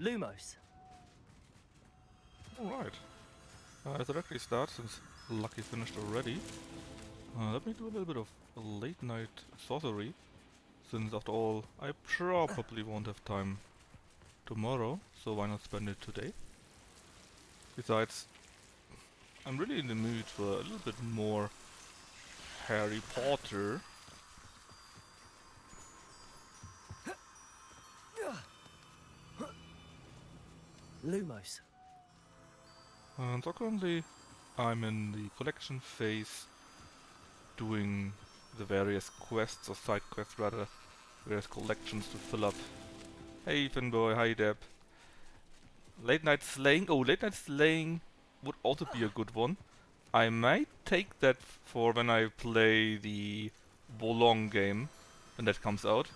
Lumos. Alright. Let's directly start since Lucky finished already. Let me do a little bit of late night sorcery, since after all I probably won't have time tomorrow, so why not spend it today? Besides, I'm really in the mood for a little bit more Harry Potter. Lumos. And so currently I'm in the collection phase, doing the various quests, or side quests rather, various collections to fill up. Hey Finboy, hi Deb. Late night slaying, oh late night slaying would also be a good one. I might take that for when I play the Bolong game, when that comes out.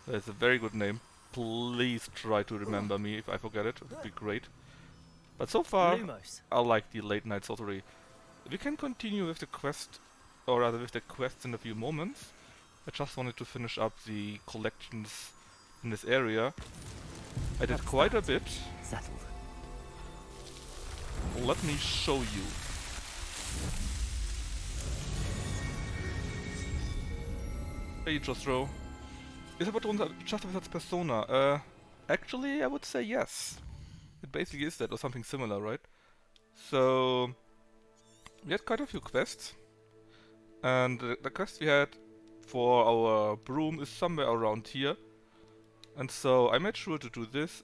That's a very good name. Please try to remember me if I forget it, it would be great. But so far, Lumos. I like the late night sorcery. We can continue with the quest, or rather with the quests in a few moments. I just wanted to finish up the collections in this area. I did quite a bit. Settled. Let me show you. Hey Jostro. Is about just with that persona? Actually I would say yes. It basically is that, or something similar, right? So we had quite a few quests, and the quest we had for our broom is somewhere around here. And so I made sure to do this,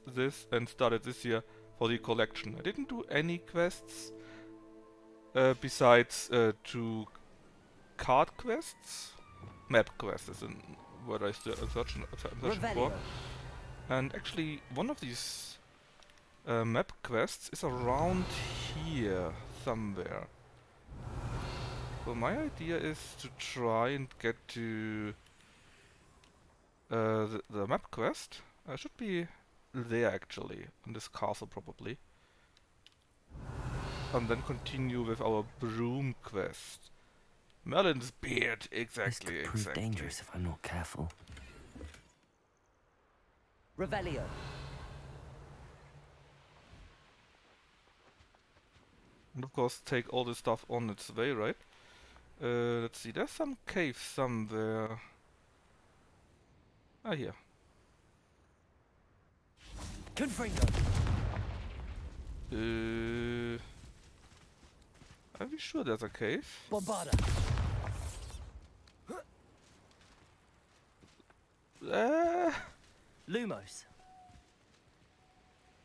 and started this year for the collection. I didn't do any quests besides 2 card quests. Map quests is in what I'm searching for. And actually one of these map quests is around here somewhere. So my idea is to try and get to the map quest. Should be there actually, in this castle probably. And then continue with our broom quest. Merlin's beard, exactly, This could prove exactly. dangerous if I'm not careful. Revelio. And of course take all this stuff on its way, right? Let's see, there's some cave somewhere. Ah, here. Confringo. Are we sure there's a cave? Bombarda. Lumos.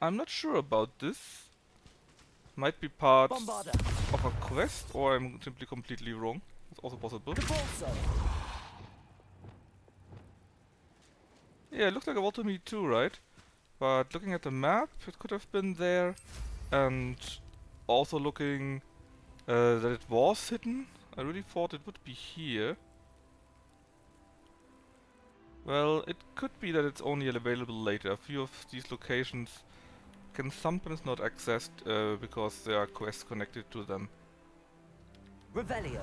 I'm not sure about this. Might be part Bombarda. of a quest, or I'm simply completely wrong. It's also possible. Capolso. Yeah, it looks like a wall to me too, right? But looking at the map, it could have been there. And also looking that it was hidden, I really thought it would be here. Well, it could be that it's only available later. A few of these locations can sometimes not accessed because there are quests connected to them. Revelio.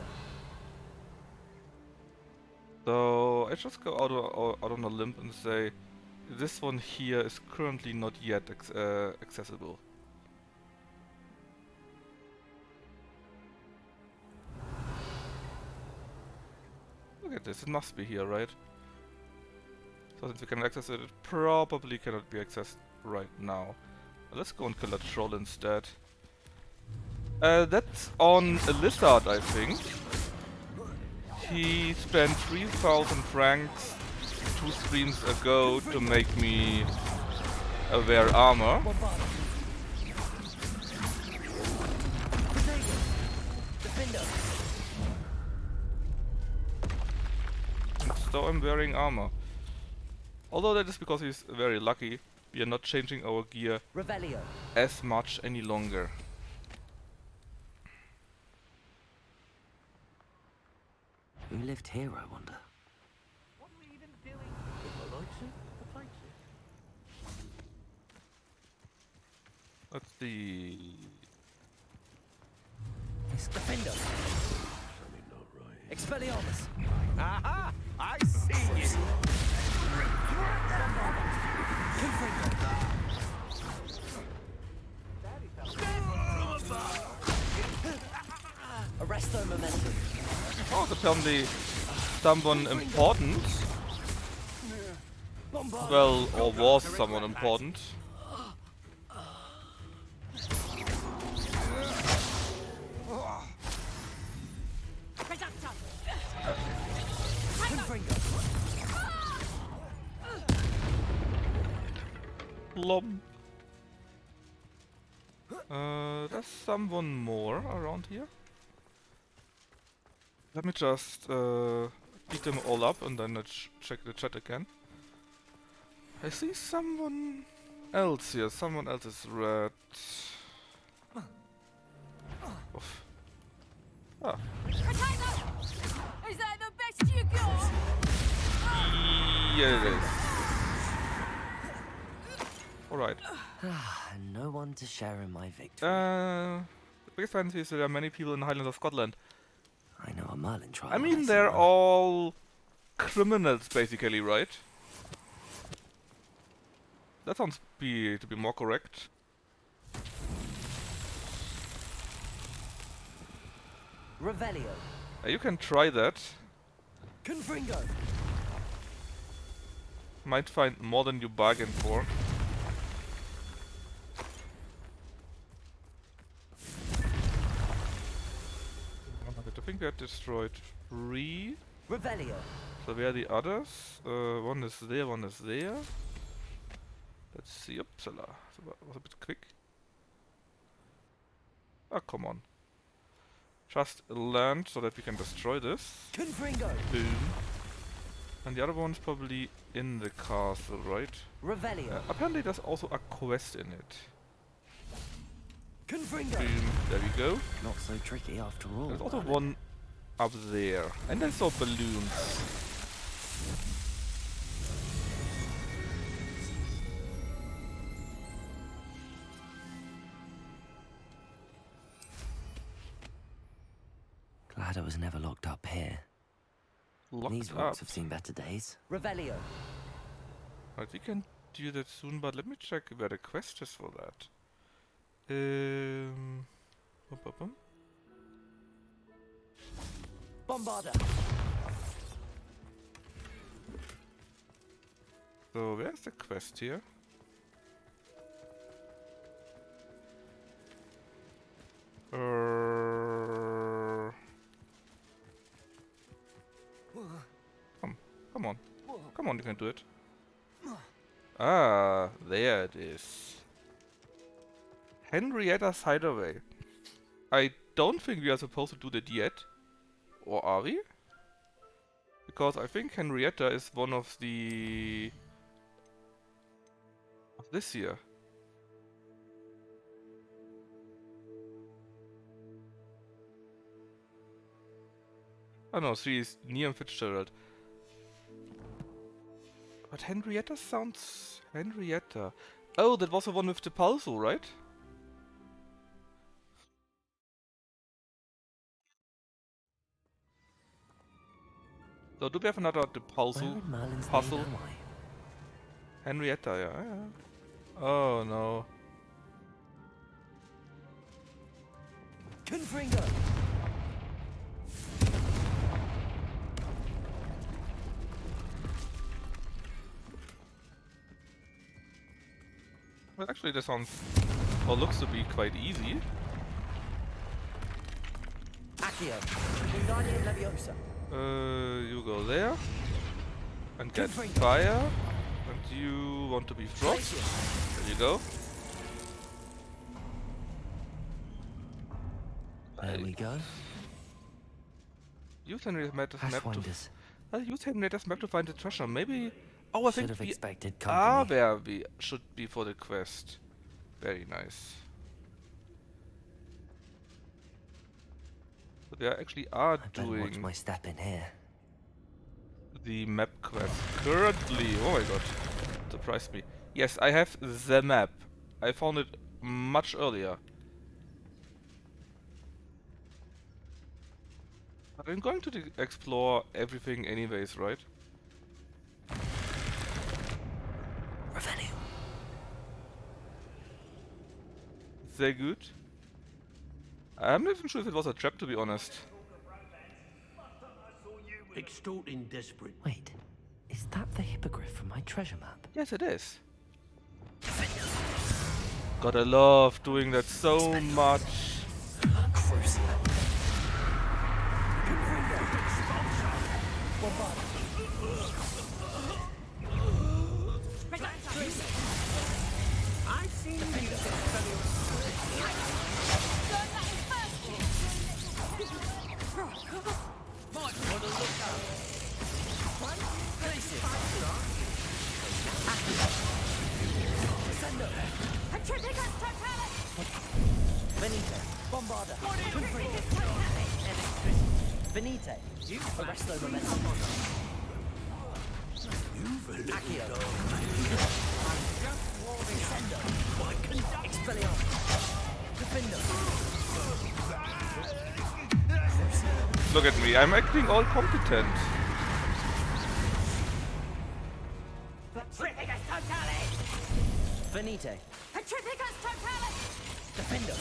So I just go out on a limb and say this one here is currently not yet accessible. Look at this, it must be here, right? So since we can access it, it probably cannot be accessed right now. Let's go and kill that troll instead. That's on a lizard, I think. He spent 3,000 francs 2 streams ago to make me wear armor. And so I'm wearing armor. Although that is because he's very lucky, we are not changing our gear Revelio. as much any longer. Who lived here, I wonder? What are we even doing? The lights in? The plates in? Let's see. Defender. Something not right. Expelliarmus. Aha! I see you! Confringo. apparently someone important. Well, or was someone important. Plum. There's someone more around here. Let me just beat them all up and then let's check the chat again. I see someone else here. Someone else is red. Oof. Ah. Is that the best you got? Yeah, it is. Alright. No one to share in my victory. The biggest fancy is there are many people in the Highlands of Scotland. I know a Merlin trial. I mean, see they're one. all criminals, basically, right? That sounds to be more correct. Revelio. You can try that. Confringo. Might find more than you bargained for. I think we had destroyed 3. Revelio. So where are the others? One is there, one is there. Let's see. Upsala. That was a bit quick. Oh, come on. Just land so that we can destroy this. Confringo. Boom. And the other one's probably in the castle, right? Revelio. Apparently there's also a quest in it. Confringo. Boom. There we go. Not so tricky after all. There's also Merlin. one up there. And I saw balloons. Glad I was never locked up here. These Locked up. rocks have seen better days. Revelio. Right, we can do that soon, but let me check where the quest is for that. Bum, bum, bum. Bombarder. So where's the quest here? Come on. Come on, you can do it. Ah, there it is. Henrietta's Hideaway. I don't think we are supposed to do that yet. Or are we? Because I think Henrietta is one of the... of this year. Oh no, she is Neon Fitzgerald. But Henrietta sounds... Henrietta. Oh, that was the one with the puzzle, right? So do we have another the Where puzzle? in Merlin's Puzzle. name am I? Henrietta, yeah. Oh no. Confringo. Well, actually, this sounds or looks to be quite easy. Accio. Wingardium Leviosa. You go there and get Confringo. fire, and you want to be frost. There you go. There we go. Use Henrietta's map Ashwinders. use Henrietta's map to find the treasure. Maybe. Oh, I Should think have we expected are company. where we should be for the quest. Very nice. So we actually are I better watch doing my step in here. the map quest currently. Oh my god, surprised me. Yes, I have the map. I found it much earlier. But I'm going to explore everything anyways, right? Revelio. Sehr good. I'm not even sure if it was a trap, to be honest. extorting desperate. Wait, is that the hippogriff from my treasure map? Yes, it is. God, I love doing that so much. Crucial. I've seen you use Expelliarmus. Might want to look up. Triplicus totalis! Venite, Bombarda, Venite, Arresto Momentum, Accio, Descendo, Expelliarmus, Defendo. Look at me, I'm acting all competent. Triplicus totalis! Venite, Triplicus totalis! Defendo.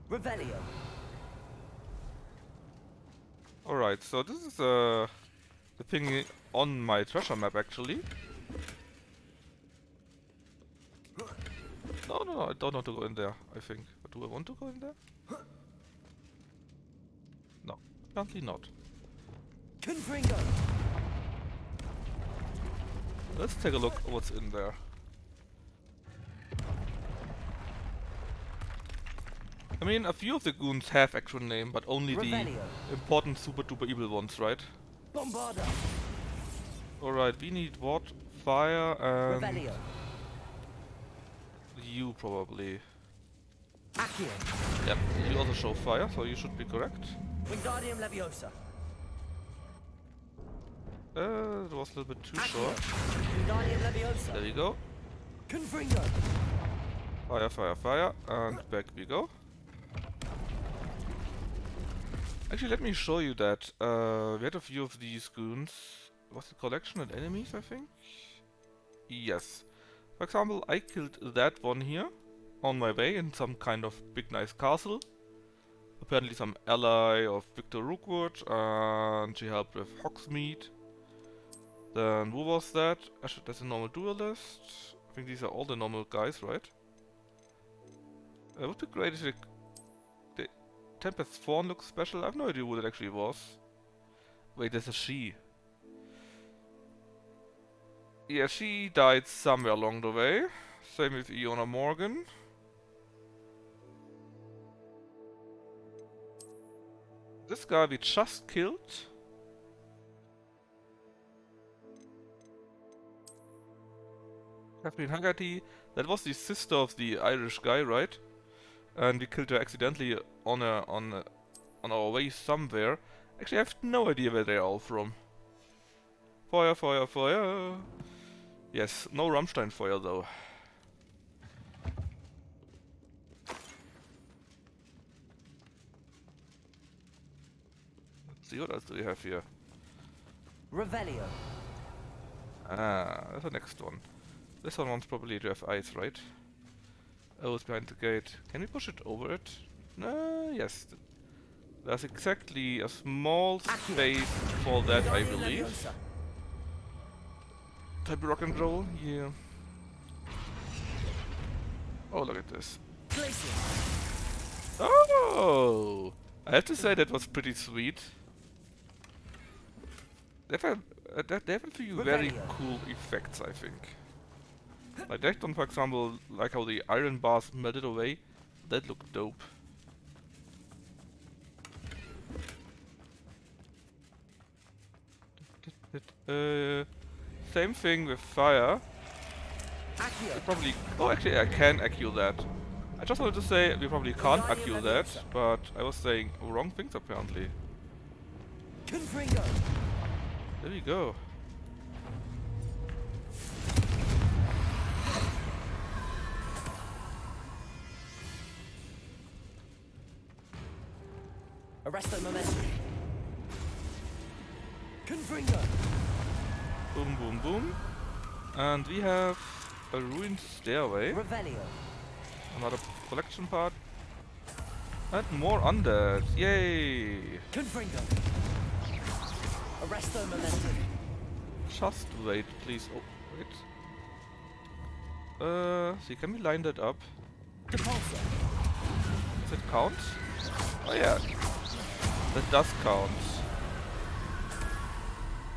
Revelio. Alright, so this is the thing on my treasure map actually. No, I don't want to go in there, I think. But do I want to go in there? No, apparently not. Confringo. Let's take a look what's in there. I mean, a few of the goons have actual name, but only the Revelio. important super duper evil ones, right? Bombarda. Alright, we need what? Fire and Revelio. you probably. Accio. Yep, you also show fire, so you should be correct. Wingardium Leviosa. It was a little bit too short. Wingardium Leviosa. There we go. Confringo. Fire, fire, fire, and back we go. Actually, let me show you that. We had a few of these goons. Was it collection and enemies, I think? Yes. For example, I killed that one here on my way in some kind of big nice castle. Apparently some ally of Victor Rookwood, and she helped with Hogsmeade. Then who was that? That's a normal duelist. I think these are all the normal guys, right? It would be great if the Tempest Fawn looks special. I have no idea who that actually was. Wait, there's a she. Yeah, she died somewhere along the way. Same with Iona Morgan. This guy we just killed. Catherine Haggerty. That was the sister of the Irish guy, right? And we killed her accidentally on our way somewhere. Actually, I have no idea where they are all from. Fire, fire, fire. Yes, no Rammstein fire though. Let's see, what else do we have here? Revelio. Ah, that's the next one. This one wants probably to have eyes, right? Oh, it's behind the gate. Can we push it over it? No, yes. There's exactly a small space for that, I believe. Type rock and roll, yeah. Oh, look at this. Oh! I have to say that was pretty sweet. They have a few very cool effects, I think. Like that one, for example, like how the iron bars melted away. That looked dope. Same thing with fire. I probably... Oh, actually I can accu that. I just wanted to say we probably can't accu that, but I was saying wrong things apparently. There we go. Arresto Momentum. Confringo. Boom, boom, boom. And we have a ruined stairway. Revelio. Another collection part. And more undead. Yay! Confringo. Arresto momentum. Just wait, please. Oh, wait. See, can we line that up? Depulsor. Does it count? Oh yeah, that does count.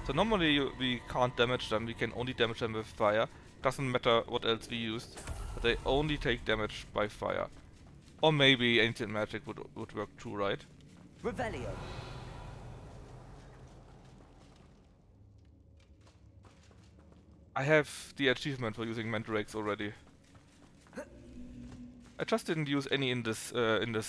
So normally we can't damage them, we can only damage them with fire. Doesn't matter what else we used, but they only take damage by fire. Or maybe ancient magic would work too, right? Revelio. I have the achievement for using mandrakes already. I just didn't use any in this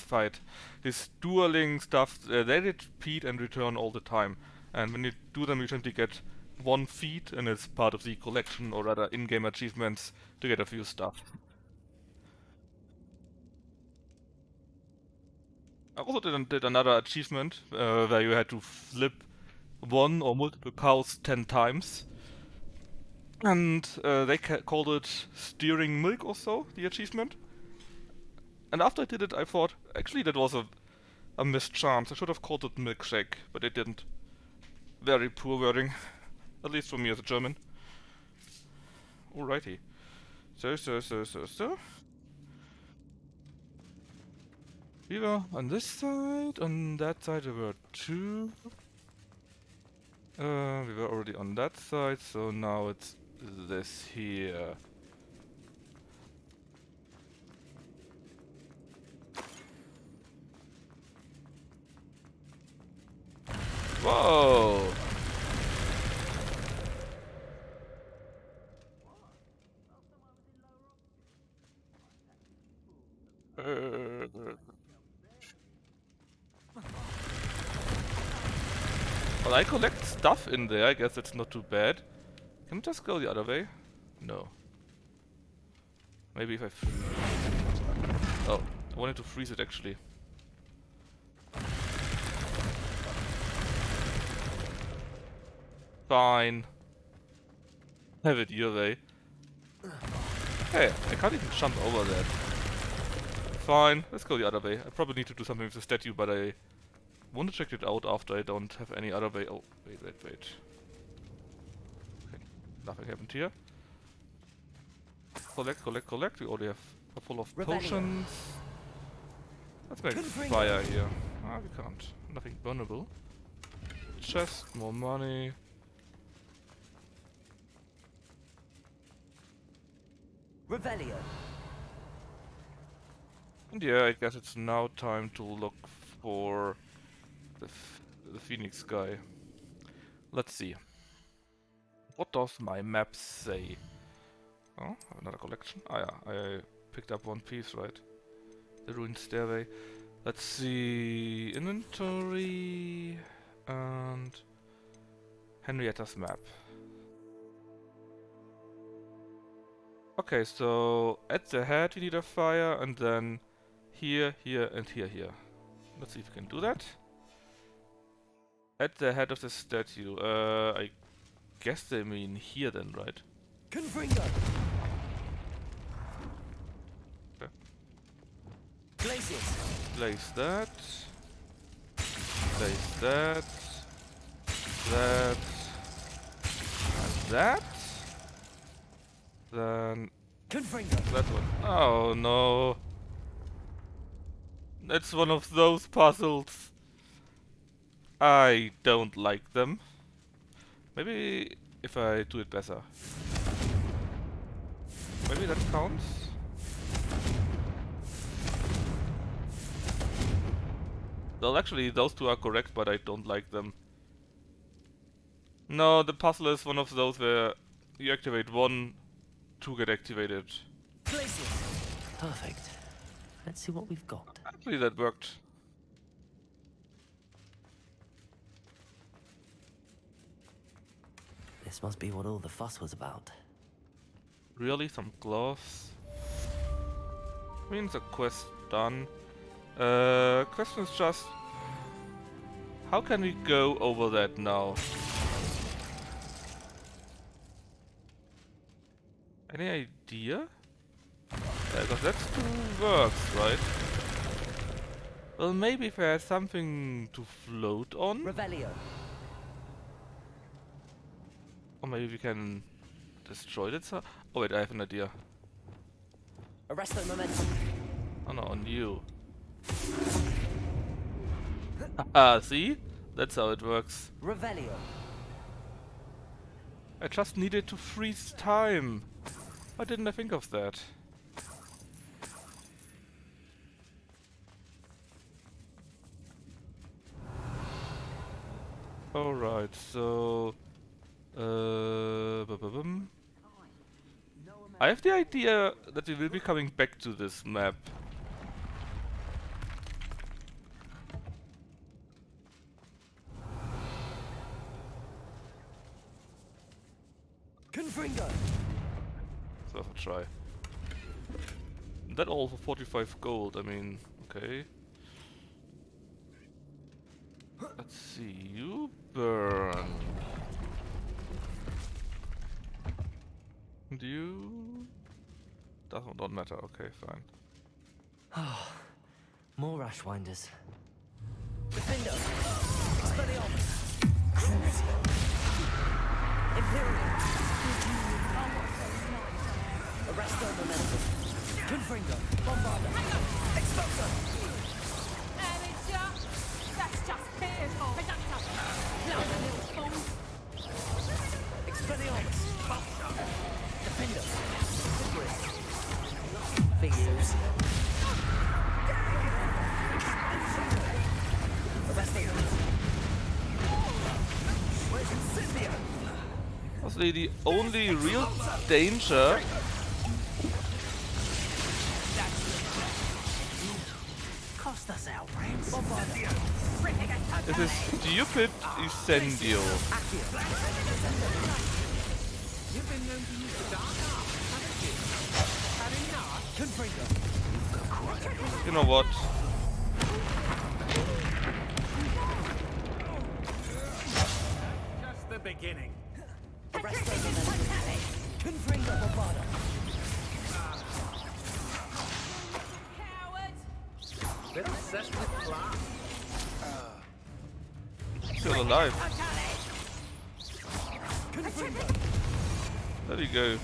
fight. This dueling stuff, they repeat and return all the time. And when you do them, you simply get one feat, and it's part of the collection, or rather in-game achievements, to get a few stuff. I also did another achievement, where you had to flip one or multiple cows 10 times. And they called it steering milk or so, the achievement. And after I did it, I thought, actually that was a missed chance. I should have called it milkshake, but I didn't. Very poor wording. At least for me as a German. Alrighty. So. We were on this side, on that side there were two. We were already on that side, so now it's this here. Whoa! Well, I collect stuff in there, I guess it's not too bad. Can we just go the other way? No. Maybe if I... Oh, I wanted to freeze it actually. Fine. Have it your way. Hey, I can't even jump over that. Fine, let's go the other way. I probably need to do something with the statue, but I want to check it out after I don't have any other way. Oh, wait. Okay, nothing happened here. Collect. We already have a full of potions. Let's make fire here. Ah, we can't. Nothing burnable. Chest, more money. Revelio. And yeah, I guess it's now time to look for the Phoenix guy. Let's see. What does my map say? Oh, another collection. Ah yeah, I picked up one piece, right? The ruined stairway. Let's see. Inventory and Henrietta's map. Okay, so at the head we need a fire, and then here, and here. Let's see if we can do that. At the head of the statue. I guess they mean here then, right? Confringo. Okay. Glacius. Place that. Place that. That. And that. Then Confringo. that one. Oh no. It's one of those puzzles. I don't like them. Maybe if I do it better. Maybe that counts? Well, actually, those two are correct, but I don't like them. No, the puzzle is one of those where you activate one to get activated. Glacius. Perfect. Let's see what we've got. Actually, that worked. This must be what all the fuss was about. Really? Some gloves? Means a quest done. Question is just... how can we go over that now? Any idea? Yeah, because that's two works, right? Well, maybe if I had something to float on, Revelio. or maybe we can destroy that. Oh wait, I have an idea. Arresto momentum. Oh no, on you. Haha, see? That's how it works. Revelio. I just needed to freeze time. Why didn't I think of that? Alright, so... I have the idea that we will be coming back to this map. Confringo. It's worth a try. That all for 45 gold, I mean, okay. Let's see, you burn. Do you... Don't matter, okay, fine. More Ashwinders. Defendo. Expelliarmus. Crucio. Imperium. Arresto momentum. Confringo. Bombarda. Exposo. Amateur. That's just pitiful. Bloody little fool. Expelliarmus. Defendo. Figures. Arresto momentum. Where's Incendio? Honestly, the only real danger Cost us our brains. is this stupid Incendio. You've been known to use the dark arts, haven't you? Had enough? Confringo. You know what? Just the beginning. Arresto momentum. Confringo Bombarda. Coward. Bit obsessed with class. Still alive. Confringo. There you go.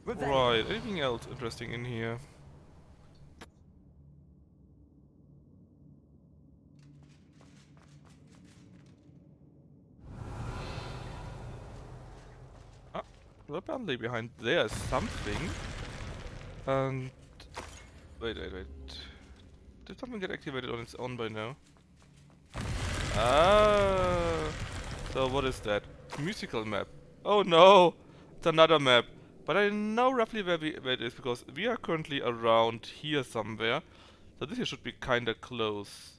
Right, anything else interesting in here? Ah, well, apparently behind there is something. And... wait. Did something get activated on its own by now? Ah, so what is that? Musical map. Oh no! It's another map. But I know roughly where it is, because we are currently around here somewhere. So this here should be kinda close.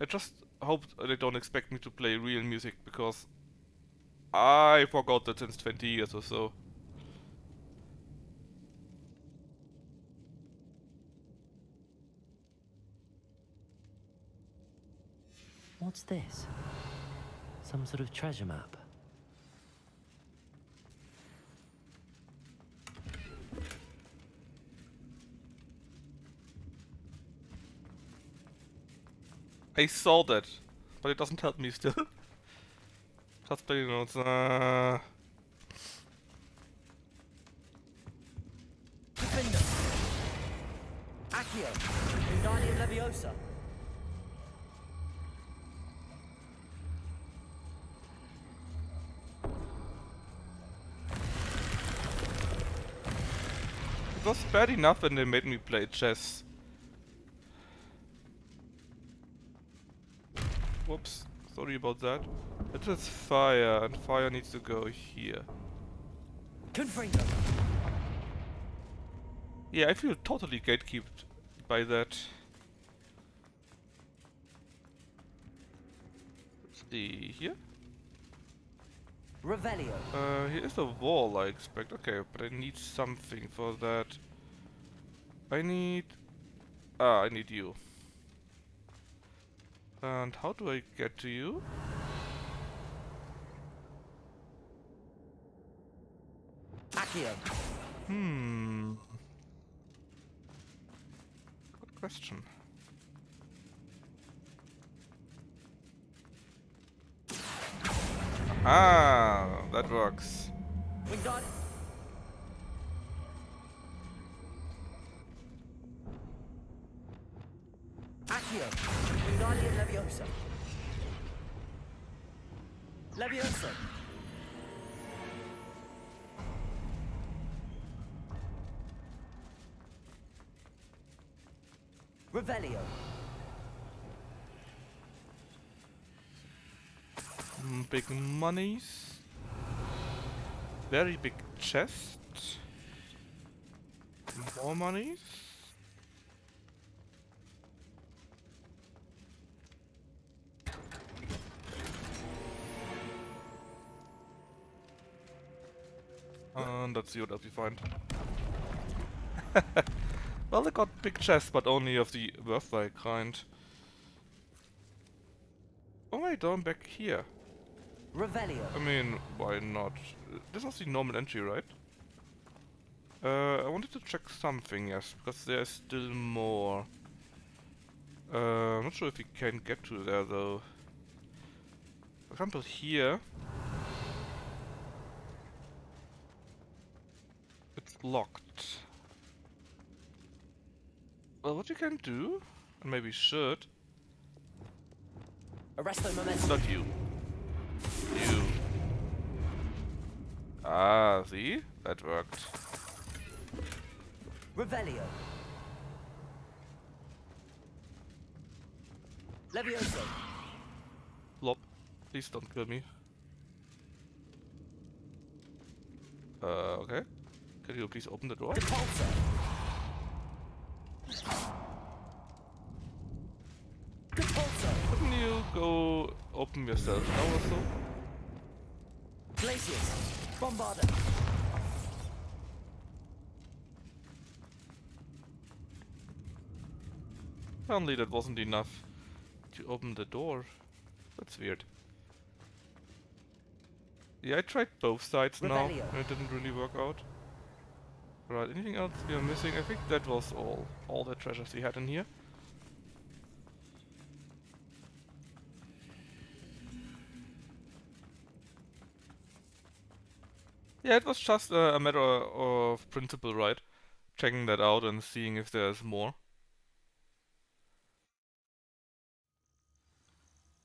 I just hope they don't expect me to play real music, because I forgot that since 20 years or so. What's this? Some sort of treasure map. I saw that, but it doesn't help me still. Just play notes. Defender. Accio. Wingardium Leviosa. It was bad enough when they made me play chess. Whoops, sorry about that. It is fire, and fire needs to go here. Confringo. Yeah, I feel totally gatekeeped by that. Let's see, here? Revelio. Here is a wall, I expect. Okay, but I need something for that. I need you. And how do I get to you? Accio. Good question. Ah, that works. Wingardium. Accio. Wingardium Leviosa. Leviosa. Revelio. Big monies. Very big chest. More monies. And let's see what else we find. Well, they got big chests, but only of the worthwhile kind. Oh wait, I'm back here. Revelio. I mean, why not? This was the normal entry, right? I wanted to check something, yes, because there's still more. I'm not sure if we can get to there though. For example, here. It's locked. Well, what you can do, and maybe should. Arresto Momentum. Not you. You. Ah, see? That worked. Revelio. Levioso. Flop. Please don't kill me. Okay. Can you please open the door? Depulso. Depulso. Couldn't you go open yourself now or so? Glacius. Bombarder. Apparently that wasn't enough to open the door. That's weird. Yeah, I tried both sides now, Revelio. and it didn't really work out. Right, anything else we are missing? I think that was all the treasures we had in here. Yeah, it was just a matter of principle, right? Checking that out and seeing if there's more.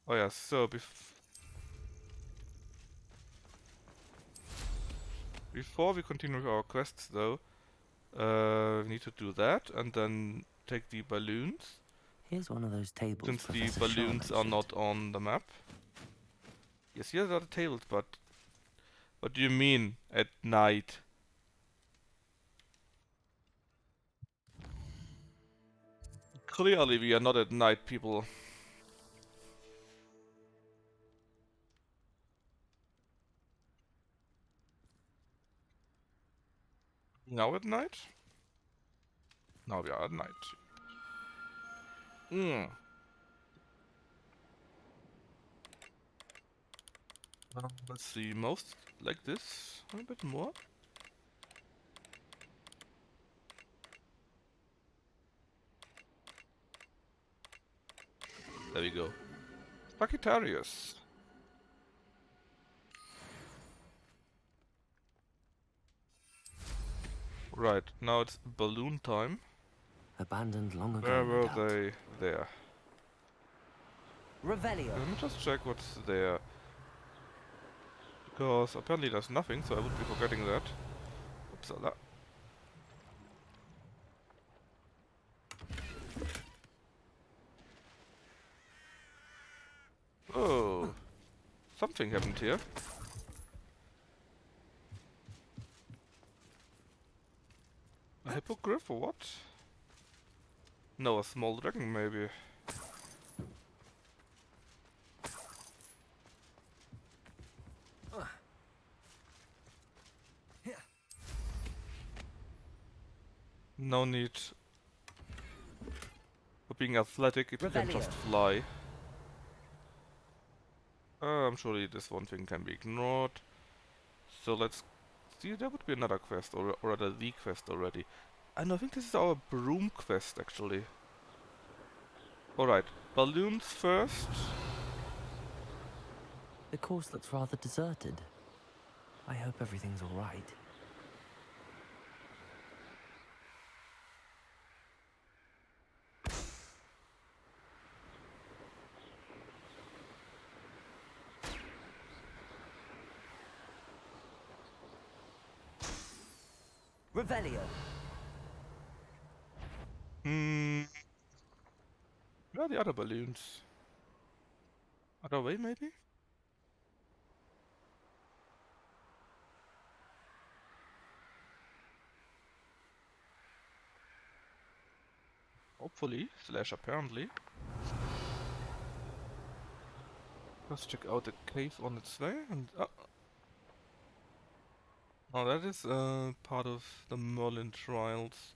Oh yeah, so before we continue with our quests though, we need to do that and then take the balloons, Here's one of those tables. since the Professor balloons Shaw are mentioned. not on the map. Yes, here are the tables, but what do you mean at night? Clearly we are not at night, people. Now at night? Now we are at night. Let's see, most like this, a bit more. There we go. Sagittarius. Right, now it's balloon time. Abandoned long ago. Where no were doubt. they? There. Revelio. Let me just check what's there. Because apparently there's nothing, so I would be forgetting that. Upsala. Oh. Something happened here. A hippogriff or what? No, a small dragon maybe. No need for being athletic if you can just fly. I'm surely this one thing can be ignored. So let's See, there would be another quest, or rather the quest already. And I think this is our broom quest, actually. Alright, balloons first. The course looks rather deserted. I hope everything's all right. Revelio. Where are the other balloons? Other way, maybe? Hopefully, slash apparently. Let's check out the cave on its way and oh, that is part of the Merlin trials.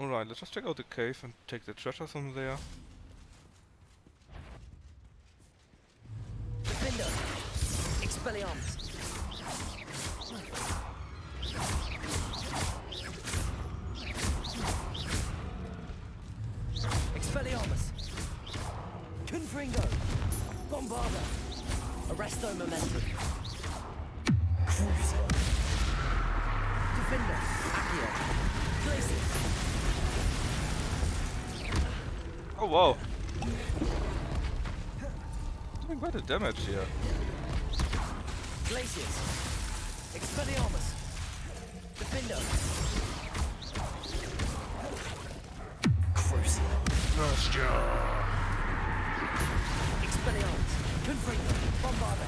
Alright, let's just check out the cave and take the treasures from there. Defender. Expelliarmus. Expelliarmus. Confringo. Bombarda. Arresto momentum. Cruiser. Defender. Accio. Glacius. Oh wow! Doing quite a damage here. Glacius. Expelliarmus. Defender. Crucial. Expelliarmus. Confringo. Bombarda.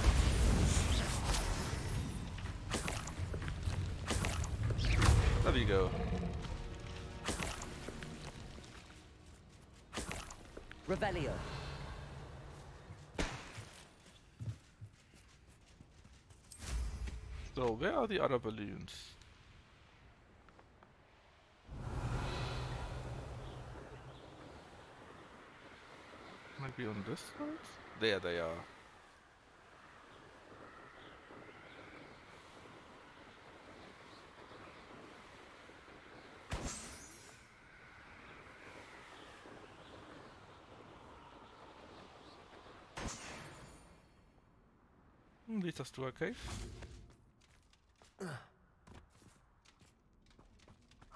There we go. Revelio. So, where are the other balloons? Might be on this side? There they are. Leads us to a cave.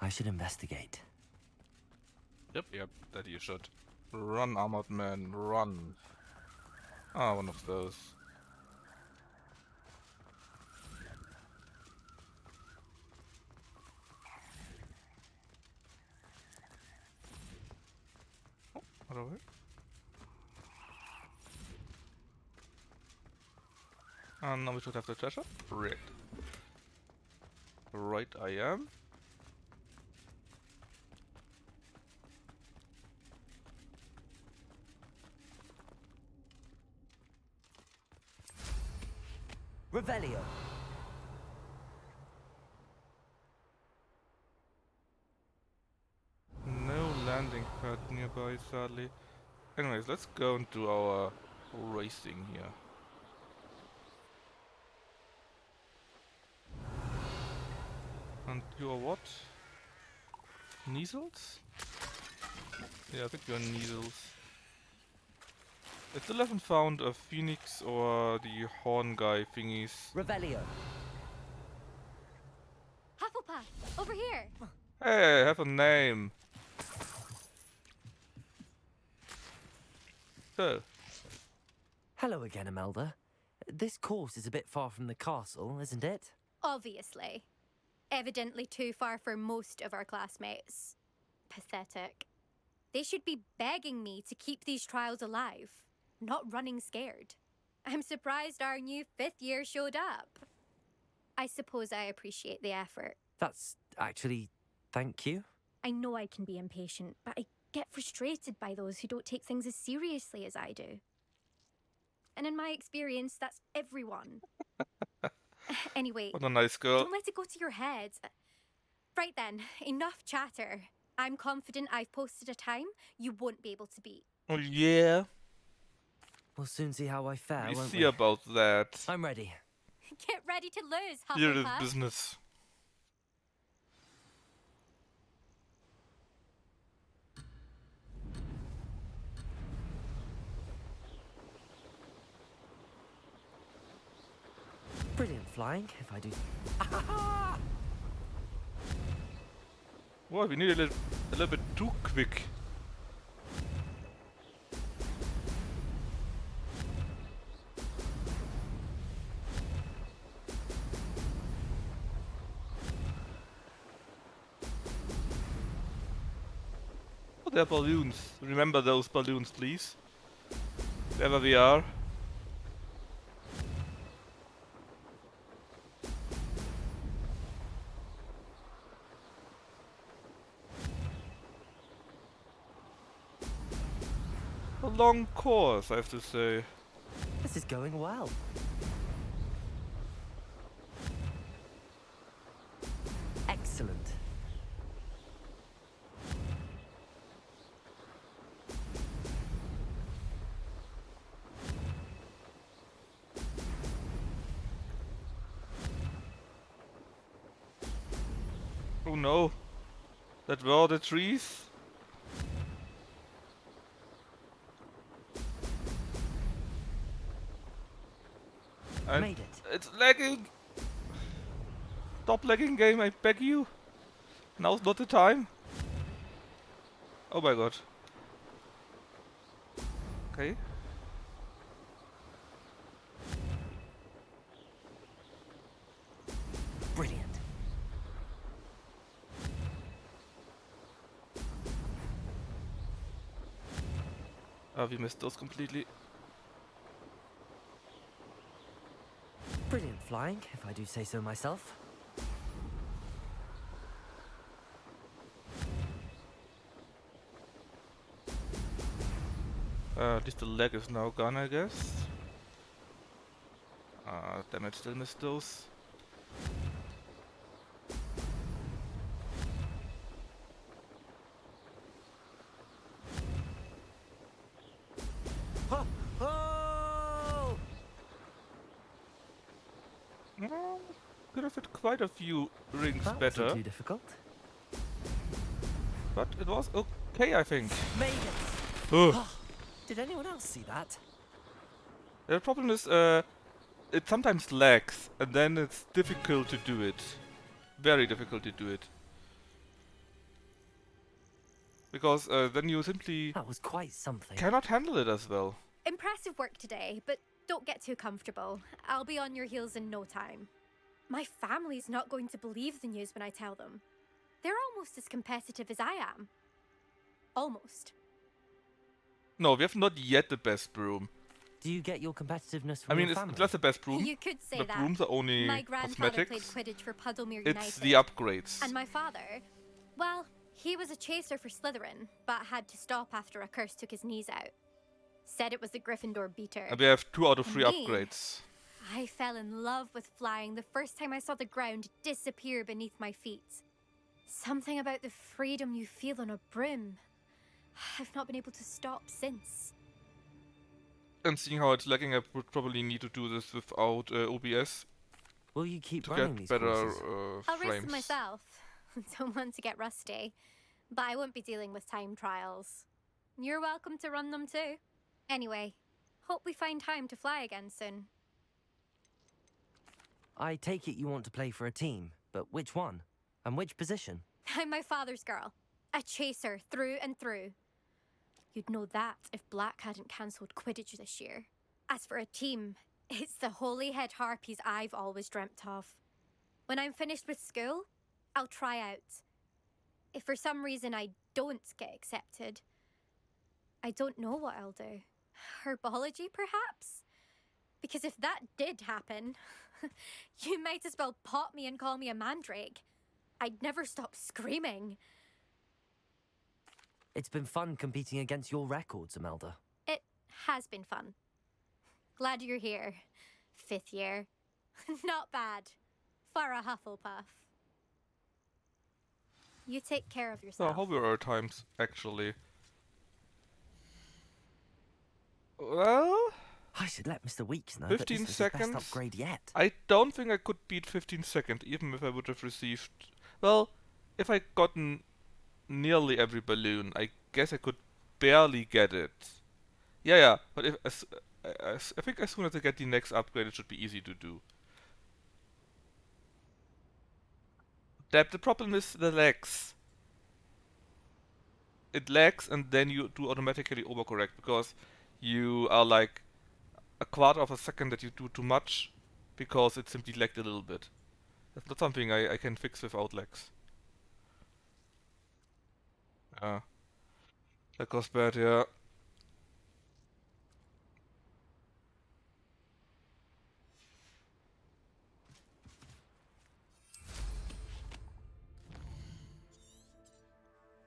I should investigate. Yep, that you should. Run, armored man, run. Ah, one of those. Oh, other way. And now we should have the treasure. Right. Right, I am. Revelio. No landing pad nearby, sadly. Anyways, let's go and do our racing here. And you are what? Neasels? Yeah, I think you're Neasels. I still haven't found a Phoenix or the Horn guy thingies. Revelio. Hufflepuff, over here. Hey, I have a name. So, Hello again, Imelda. This course is a bit far from the castle, isn't it? Obviously. Evidently too far for most of our classmates. Pathetic. They should be begging me to keep these trials alive, not running scared. I'm surprised our new 5th year showed up. I suppose I appreciate the effort. That's actually... thank you. I know I can be impatient, but I get frustrated by those who don't take things as seriously as I do. And in my experience, that's everyone. Anyway, what a nice girl. don't let it go to your head. Right then, enough chatter. I'm confident I've posted a time you won't be able to beat. Oh yeah, We'll soon see how I fare, we won't see we? about that. I'm ready. Get ready. ready to lose, Here is Hufflepuff. business. Brilliant flying, if I do. Well, we need a little bit too quick. Oh, they're balloons. Remember those balloons, please. Wherever we are. A long course, I have to say. This is going well. Excellent. Oh no. That were the trees? And Made it. it's lagging! Stop lagging, game, I beg you! Now's not the time! Oh my god. Okay. Brilliant. We missed those completely. Brilliant flying, if I do say so myself. At least the lag is now gone, I guess. Damn it, still missed those. Oh! Could have hit quite a few rings That better, wasn't too difficult. but it was okay, I think. Made it. Ugh. Did anyone else see that? The problem is, it sometimes lags, and then it's difficult to do it. Very difficult to do it. Because then you simply That was quite something. cannot handle it as well. Impressive work today, but don't get too comfortable. I'll be on your heels in no time. My family's not going to believe the news when I tell them. They're almost as competitive as I am. Almost. No, we have not yet the best broom. Do you get your competitiveness I from mean, your it's family? not the best broom. You could say The that. brooms are only My grandfather played cosmetics. Quidditch for Puddlemere United. It's the upgrades. And my father, well, he was a chaser for Slytherin, but had to stop after a curse took his knees out. Said it was the Gryffindor beater. And we have 2 out of 3 And me? upgrades. I fell in love with flying the first time I saw the ground disappear beneath my feet. Something about the freedom you feel on a broom. I've not been able to stop since. And seeing how it's lagging, I would probably need to do this without OBS Will you keep to running get these better courses? I'll race frames. them myself. Don't want to get rusty. But I won't be dealing with time trials. You're welcome to run them too. Anyway, hope we find time to fly again soon. I take it you want to play for a team, but which one? And which position? I'm my father's girl. A chaser through and through. You'd know that if Black hadn't cancelled Quidditch this year. As for a team, it's the Holyhead Harpies I've always dreamt of. When I'm finished with school, I'll try out. If for some reason I don't get accepted, I don't know what I'll do. Herbology, perhaps? Because if that did happen, you might as well pop me and call me a mandrake. I'd never stop screaming. It's been fun competing against your records, Imelda. It has been fun. Glad you're here. 5th year. Not bad. For a Hufflepuff. You take care of So yourself. how were our times, actually? Well, I should let Mr. Weeks know that 15 this was his best seconds? upgrade yet. I don't think I could beat 15 seconds, even if I would have received... Well, if I gotten nearly every balloon, I guess I could barely get it. Yeah, but if I think as soon as I get the next upgrade, it should be easy to do. The problem is the lags. It lags and then you do automatically overcorrect because you are like a quarter of a second that you do too much because it simply lagged a little bit. That's not something I can fix without lags. That goes bad, yeah.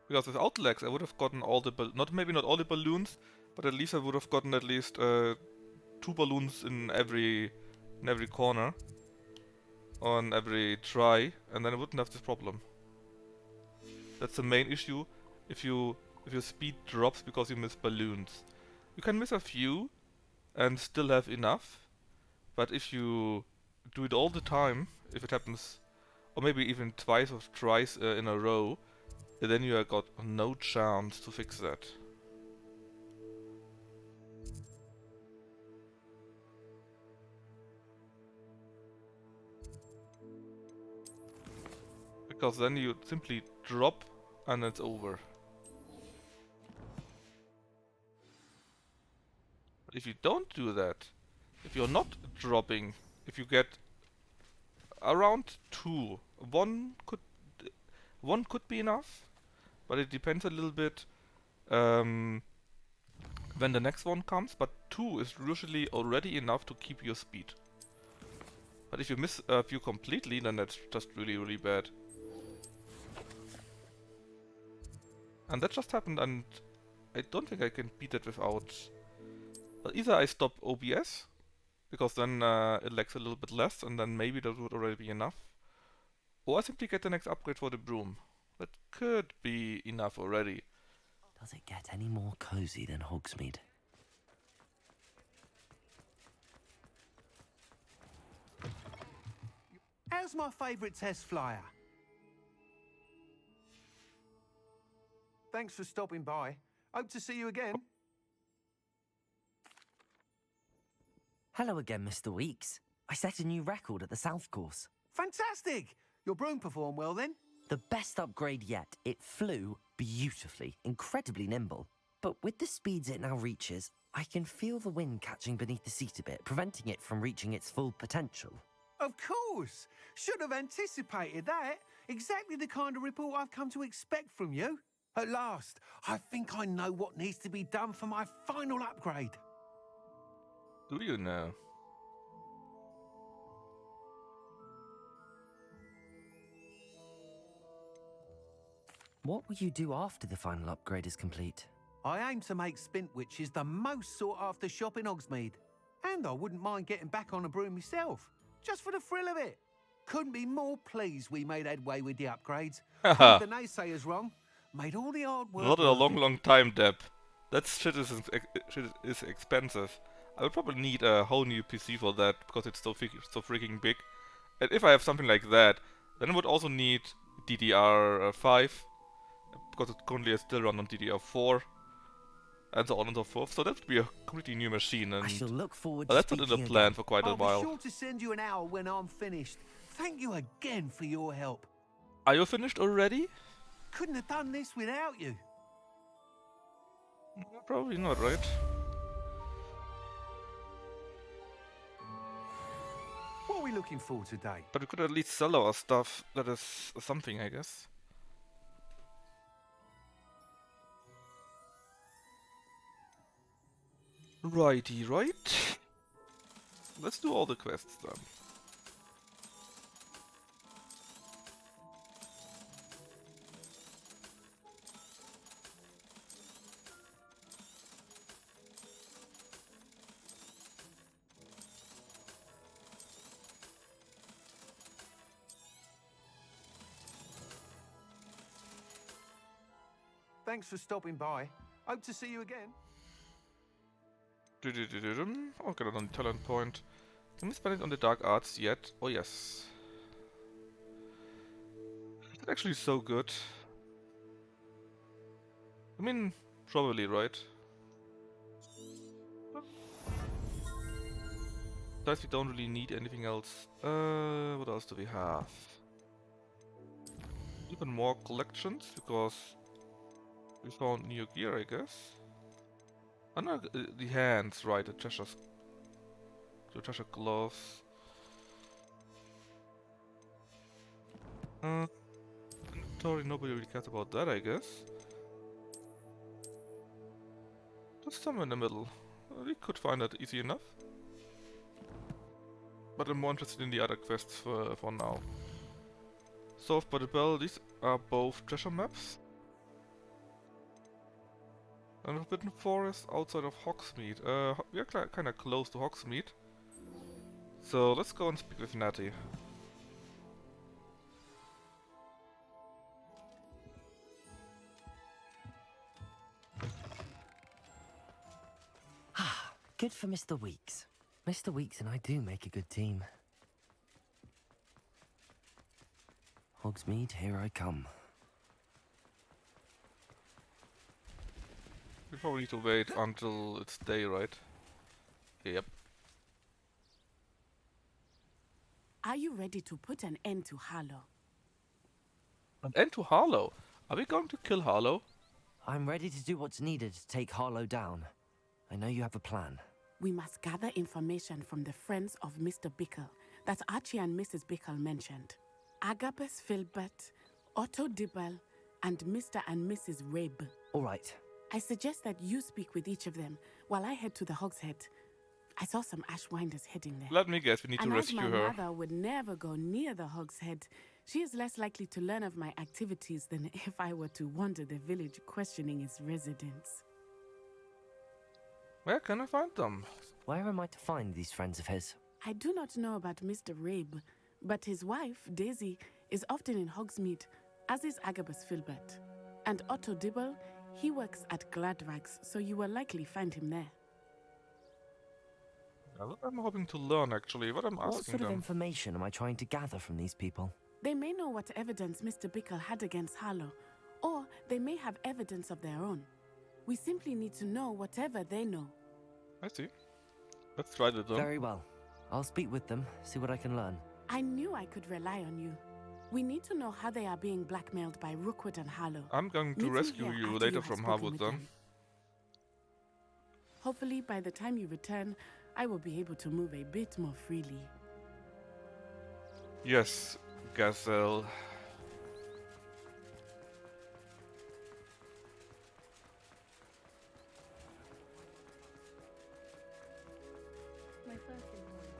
Because without lags, I would have gotten all the maybe not all the balloons, but at least I would have gotten at least 2 balloons in every corner on every try, and then I wouldn't have this problem. That's the main issue. If your speed drops because you miss balloons, you can miss a few and still have enough. But if you do it all the time, if it happens, or maybe even twice or thrice in a row, then you have got no chance to fix that. Because then you simply drop and it's over. But if you don't do that, if you're not dropping, if you get around 2, one could be enough, but it depends a little bit when the next one comes, but 2 is usually already enough to keep your speed. But if you miss a few completely, then that's just really bad. And that just happened, and I don't think I can beat it without... Well, either I stop OBS, because then it lags a little bit less, and then maybe that would already be enough. Or I simply get the next upgrade for the broom. That could be enough already. Does it get any more cozy than Hogsmeade? How's my favourite test flyer? Thanks for stopping by. Hope to see you again. Hello again, Mr. Weeks. I set a new record at the South Course. Fantastic! Your broom performed well then? The best upgrade yet. It flew beautifully, incredibly nimble. But with the speeds it now reaches, I can feel the wind catching beneath the seat a bit, preventing it from reaching its full potential. Of course! Should have anticipated that. Exactly the kind of report I've come to expect from you. At last, I think I know what needs to be done for my final upgrade. Do you know? What will you do after the final upgrade is complete? I aim to make Spintwitches the most sought-after shop in Hogsmeade. And I wouldn't mind getting back on a broom myself, just for the thrill of it. Couldn't be more pleased we made headway with the upgrades. Proved the naysayers wrong. Made all the hard work. Not in a long time, Deb. That shit is expensive. I would probably need a whole new PC for that, because it's so freaking big. And if I have something like that, then I would also need DDR5, because it currently is still run on DDR4, and so on and so forth. So that would be a completely new machine, and I shall look forward to that's not in the speaking plan again. for quite a I'll while. be sure to send you an hour when I'm finished. Thank you again for your help. Are you finished already? Couldn't have done this without you. Probably not, right? What are we looking for today? But we could at least sell our stuff. That is something, I guess. Righty, right. Let's do all the quests then. Thanks for stopping by. Hope to see you again. Okay, not on the talent point. Can we spend it on the dark arts yet? Oh yes. It's actually so good. I mean, probably, right? Besides, we don't really need anything else. What else do we have? Even more collections, because we found new gear, I guess. Oh no, the hands, right, the treasure gloves. Inventory, nobody really cares about that, I guess. Just somewhere in the middle. We could find that easy enough. But I'm more interested in the other quests for now. Solved by the Bell, these are both treasure maps. And Forbidden Forest outside of Hogsmeade. We are kinda close to Hogsmeade. So let's go and speak with Natty. Good for Mr. Weeks. Mr. Weeks and I do make a good team. Hogsmeade, here I come. We probably need to wait until it's day, right? Yep. Are you ready to put an end to Harlow? An end to Harlow? Are we going to kill Harlow? I'm ready to do what's needed to take Harlow down. I know you have a plan. We must gather information from the friends of Mr. Bickle that Archie and Mrs. Bickle mentioned. Agabus Filbert, Otto Dibble, and Mr. and Mrs. Rabe. All right. I suggest that you speak with each of them while I head to the Hogshead. I saw some Ashwinders heading there. Let me guess, we need to And as rescue my her. mother would never go near the Hogshead, she is less likely to learn of my activities than if I were to wander the village questioning its residents. Where can I find them? Where am I to find these friends of his? I do not know about Mr. Rabe, but his wife, Daisy, is often in Hogsmeade, as is Agabus Filbert. And Otto Dibble, he works at Gladrags, so you will likely find him there. What I'm hoping to learn, actually, what I'm What asking sort of them. information am I trying to gather from these people? They may know what evidence Mr. Bickle had against Harlow, or they may have evidence of their own. We simply need to know whatever they know. I see. Let's try that then. Very well. I'll speak with them, see what I can learn. I knew I could rely on you. We need to know how they are being blackmailed by Rookwood and Harlow. I'm going to Meet me rescue here you after later have from spoken Harwood with then. them. Hopefully, by the time you return, I will be able to move a bit more freely. Yes, Gazelle. My first employer.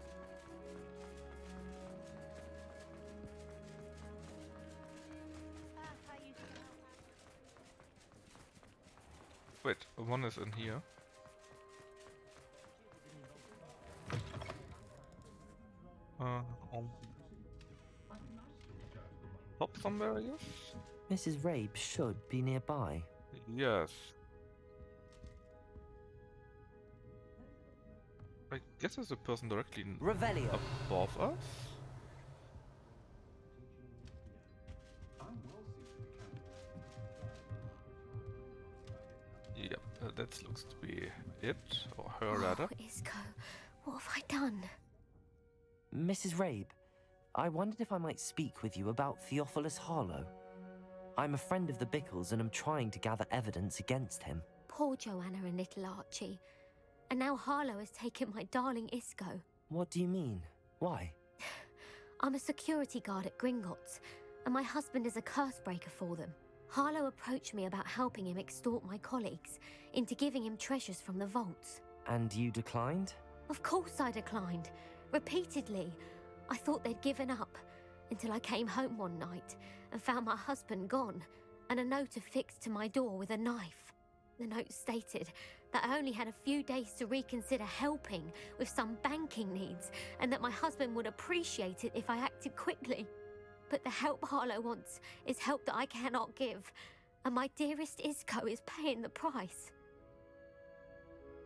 Wait, one is in here. On top somewhere, I guess? Mrs. Rabe should be nearby. Yes. I guess there's a person directly Revelio. above us? Yep, that looks to be it, or her rather. Oh, Isco, what have I done? Mrs. Rabe, I wondered if I might speak with you about Theophilus Harlow. I'm a friend of the Bickles and am trying to gather evidence against him. Poor Joanna and little Archie. And now Harlow has taken my darling Isco. What do you mean? Why? I'm a security guard at Gringotts, and my husband is a curse breaker for them. Harlow approached me about helping him extort my colleagues into giving him treasures from the vaults. And you declined? Of course I declined. Repeatedly. I thought they'd given up, until I came home one night and found my husband gone, and a note affixed to my door with a knife. The note stated that I only had a few days to reconsider helping with some banking needs, and that my husband would appreciate it if I acted quickly. But the help Harlow wants is help that I cannot give, and my dearest Isco is paying the price.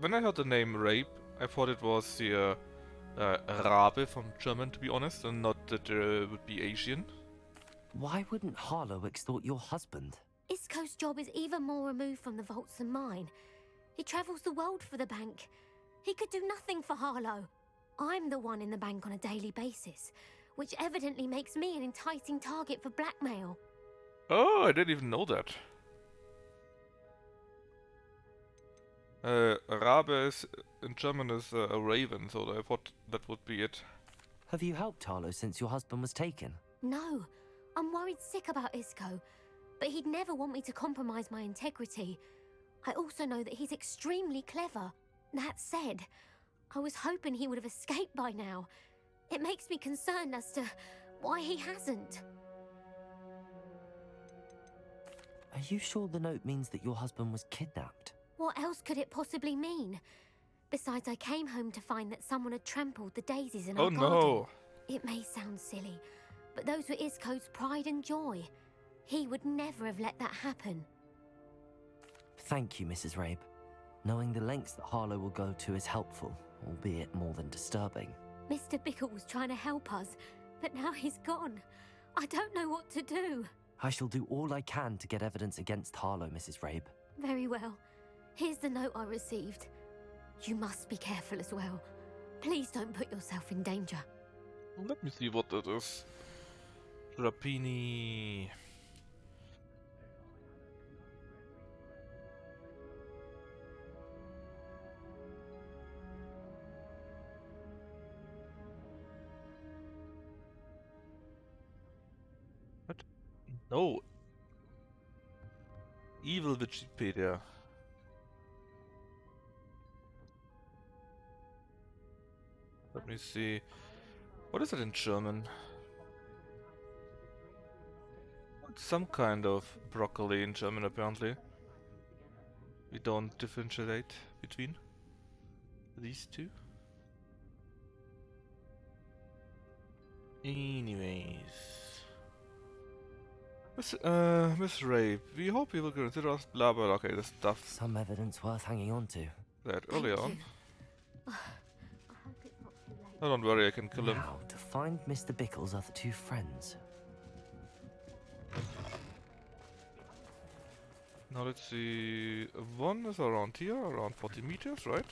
when I heard the name Rape, I thought it was the Rabe from German, to be honest, and not that it would be Asian. Why wouldn't Harlow extort your husband? Isco's job is even more removed from the vaults than mine. He travels the world for the bank. He could do nothing for Harlow. I'm the one in the bank on a daily basis, which evidently makes me an enticing target for blackmail. Oh, I didn't even know that. Rabe is, in German is a raven, so I thought that would be it. Have you helped Harlow since your husband was taken? No, I'm worried sick about Isco, but he'd never want me to compromise my integrity. I also know that he's extremely clever. That said, I was hoping he would have escaped by now. It makes me concerned as to why he hasn't. Are you sure the note means that your husband was kidnapped? What else could it possibly mean? Besides, I came home to find that someone had trampled the daisies in our garden. No! It may sound silly, but those were Isco's pride and joy. He would never have let that happen. Thank you, Mrs. Rabe. Knowing the lengths that Harlow will go to is helpful, albeit more than disturbing. Mr. Bickle was trying to help us, but now he's gone. I don't know what to do. I shall do all I can to get evidence against Harlow, Mrs. Rabe. Very well. Here's the note I received. You must be careful as well. Please don't put yourself in danger. Let me see what that is. Rapini. What? No. Evil Wikipedia. Let me see. What is it in German? It's some kind of broccoli in German, apparently. We don't differentiate between these two. Anyways. Miss Rabe, we hope you will consider us blah blah. Okay, this stuff Some evidence worth hanging on to. that earlier on. I hope it's not too late. Oh, don't worry, I can kill him. Now, to find Mr. Bickle's other two friends. Now let's see. One is around here, around 40 meters, right?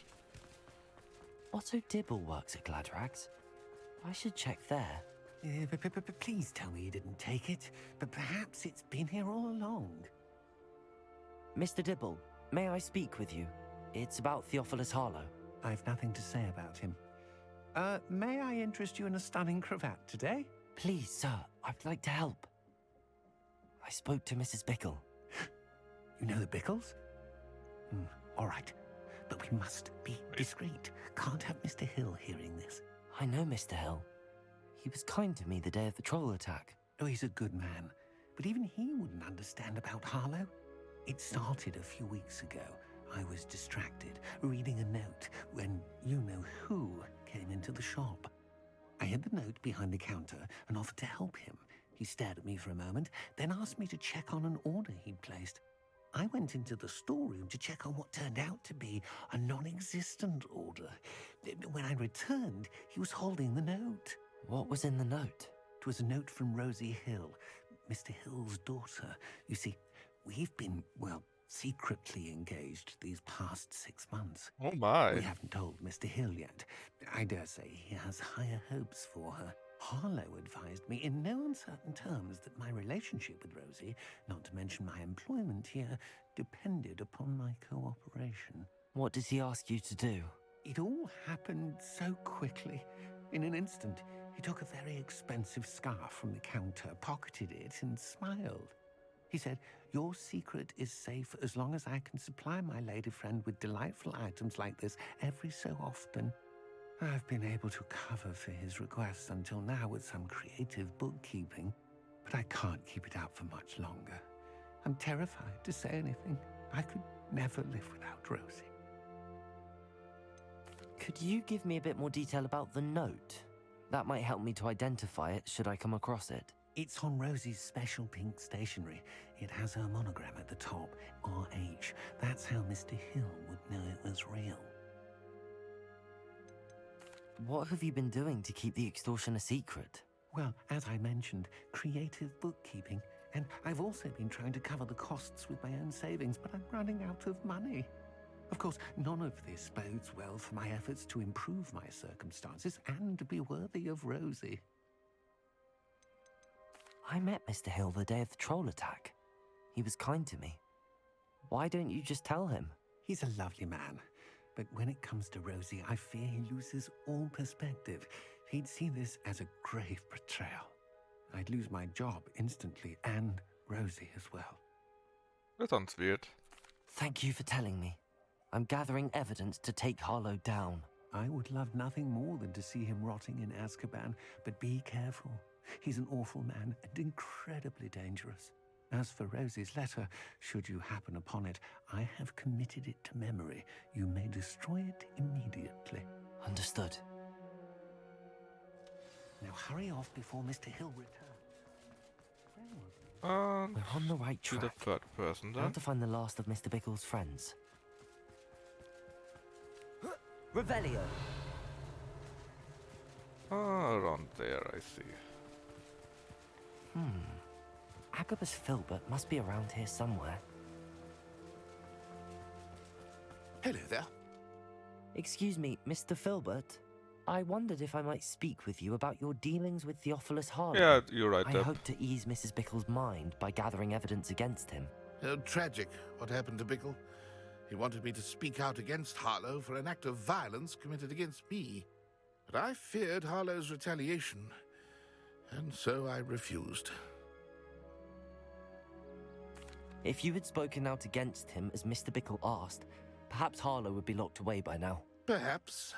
Otto Dibble works at Gladrags. I should check there. Please tell me you didn't take it, but perhaps it's been here all along. Mr. Dibble, may I speak with you? It's about Theophilus Harlow. I've nothing to say about him. May I interest you in a stunning cravat today? Please, sir, I'd like to help. I spoke to Mrs. Bickle. You know the Bickles? All right, but we must be discreet. Can't have Mr. Hill hearing this. I know Mr. Hill. He was kind to me the day of the troll attack. Oh, he's a good man, but even he wouldn't understand about Harlow. It started a few weeks ago. I was distracted, reading a note, when you-know-who came into the shop. I hid the note behind the counter and offered to help him. He stared at me for a moment, then asked me to check on an order he'd placed. I went into the storeroom to check on what turned out to be a non-existent order. When I returned, he was holding the note. What was in the note? It was a note from Rosie Hill, Mr. Hill's daughter. You see, we've been, well, secretly engaged these past 6 months. Oh my. We haven't told Mr. Hill yet. I dare say he has higher hopes for her. Harlow advised me in no uncertain terms that my relationship with Rosie, not to mention my employment here, depended upon my cooperation. What does he ask you to do? It all happened so quickly. In an instant, he took a very expensive scarf from the counter, pocketed it, and smiled. He said, "Your secret is safe as long as I can supply my lady friend with delightful items like this every so often." I've been able to cover for his requests until now with some creative bookkeeping, but I can't keep it out for much longer. I'm terrified to say anything. I could never live without Rosie. Could you give me a bit more detail about the note? That might help me to identify it should I come across it. It's on Rosie's special pink stationery. It has her monogram at the top, RH. That's how Mr. Hill would know it was real. What have you been doing to keep the extortion a secret? Well, as I mentioned, creative bookkeeping. And I've also been trying to cover the costs with my own savings, but I'm running out of money. Of course, none of this bodes well for my efforts to improve my circumstances and be worthy of Rosie. I met Mr. Hill the day of the troll attack. He was kind to me. Why don't you just tell him? He's a lovely man, but when it comes to Rosie, I fear he loses all perspective. He'd see this as a grave betrayal. I'd lose my job instantly, and Rosie as well. That sounds weird. Thank you for telling me. I'm gathering evidence to take Harlow down. I would love nothing more than to see him rotting in Azkaban, but be careful. He's an awful man and incredibly dangerous. As for Rosie's letter, should you happen upon it, I have committed it to memory. You may destroy it immediately. Understood. Now hurry off before Mr. Hill returns. We're on the right To track. the third person Now then. to find the last of Mr. Bickle's friends. Revelio! Around there, I see. Agabus Filbert must be around here somewhere. Hello there. Excuse me, Mr. Filbert. I wondered if I might speak with you about your dealings with Theophilus Harlow. Yeah, you're right, I Deb. hope to ease Mrs. Bickle's mind by gathering evidence against him. Tragic what happened to Bickle. He wanted me to speak out against Harlow for an act of violence committed against me. But I feared Harlow's retaliation, and so I refused. If you had spoken out against him as Mr. Bickle asked, perhaps Harlow would be locked away by now. Perhaps.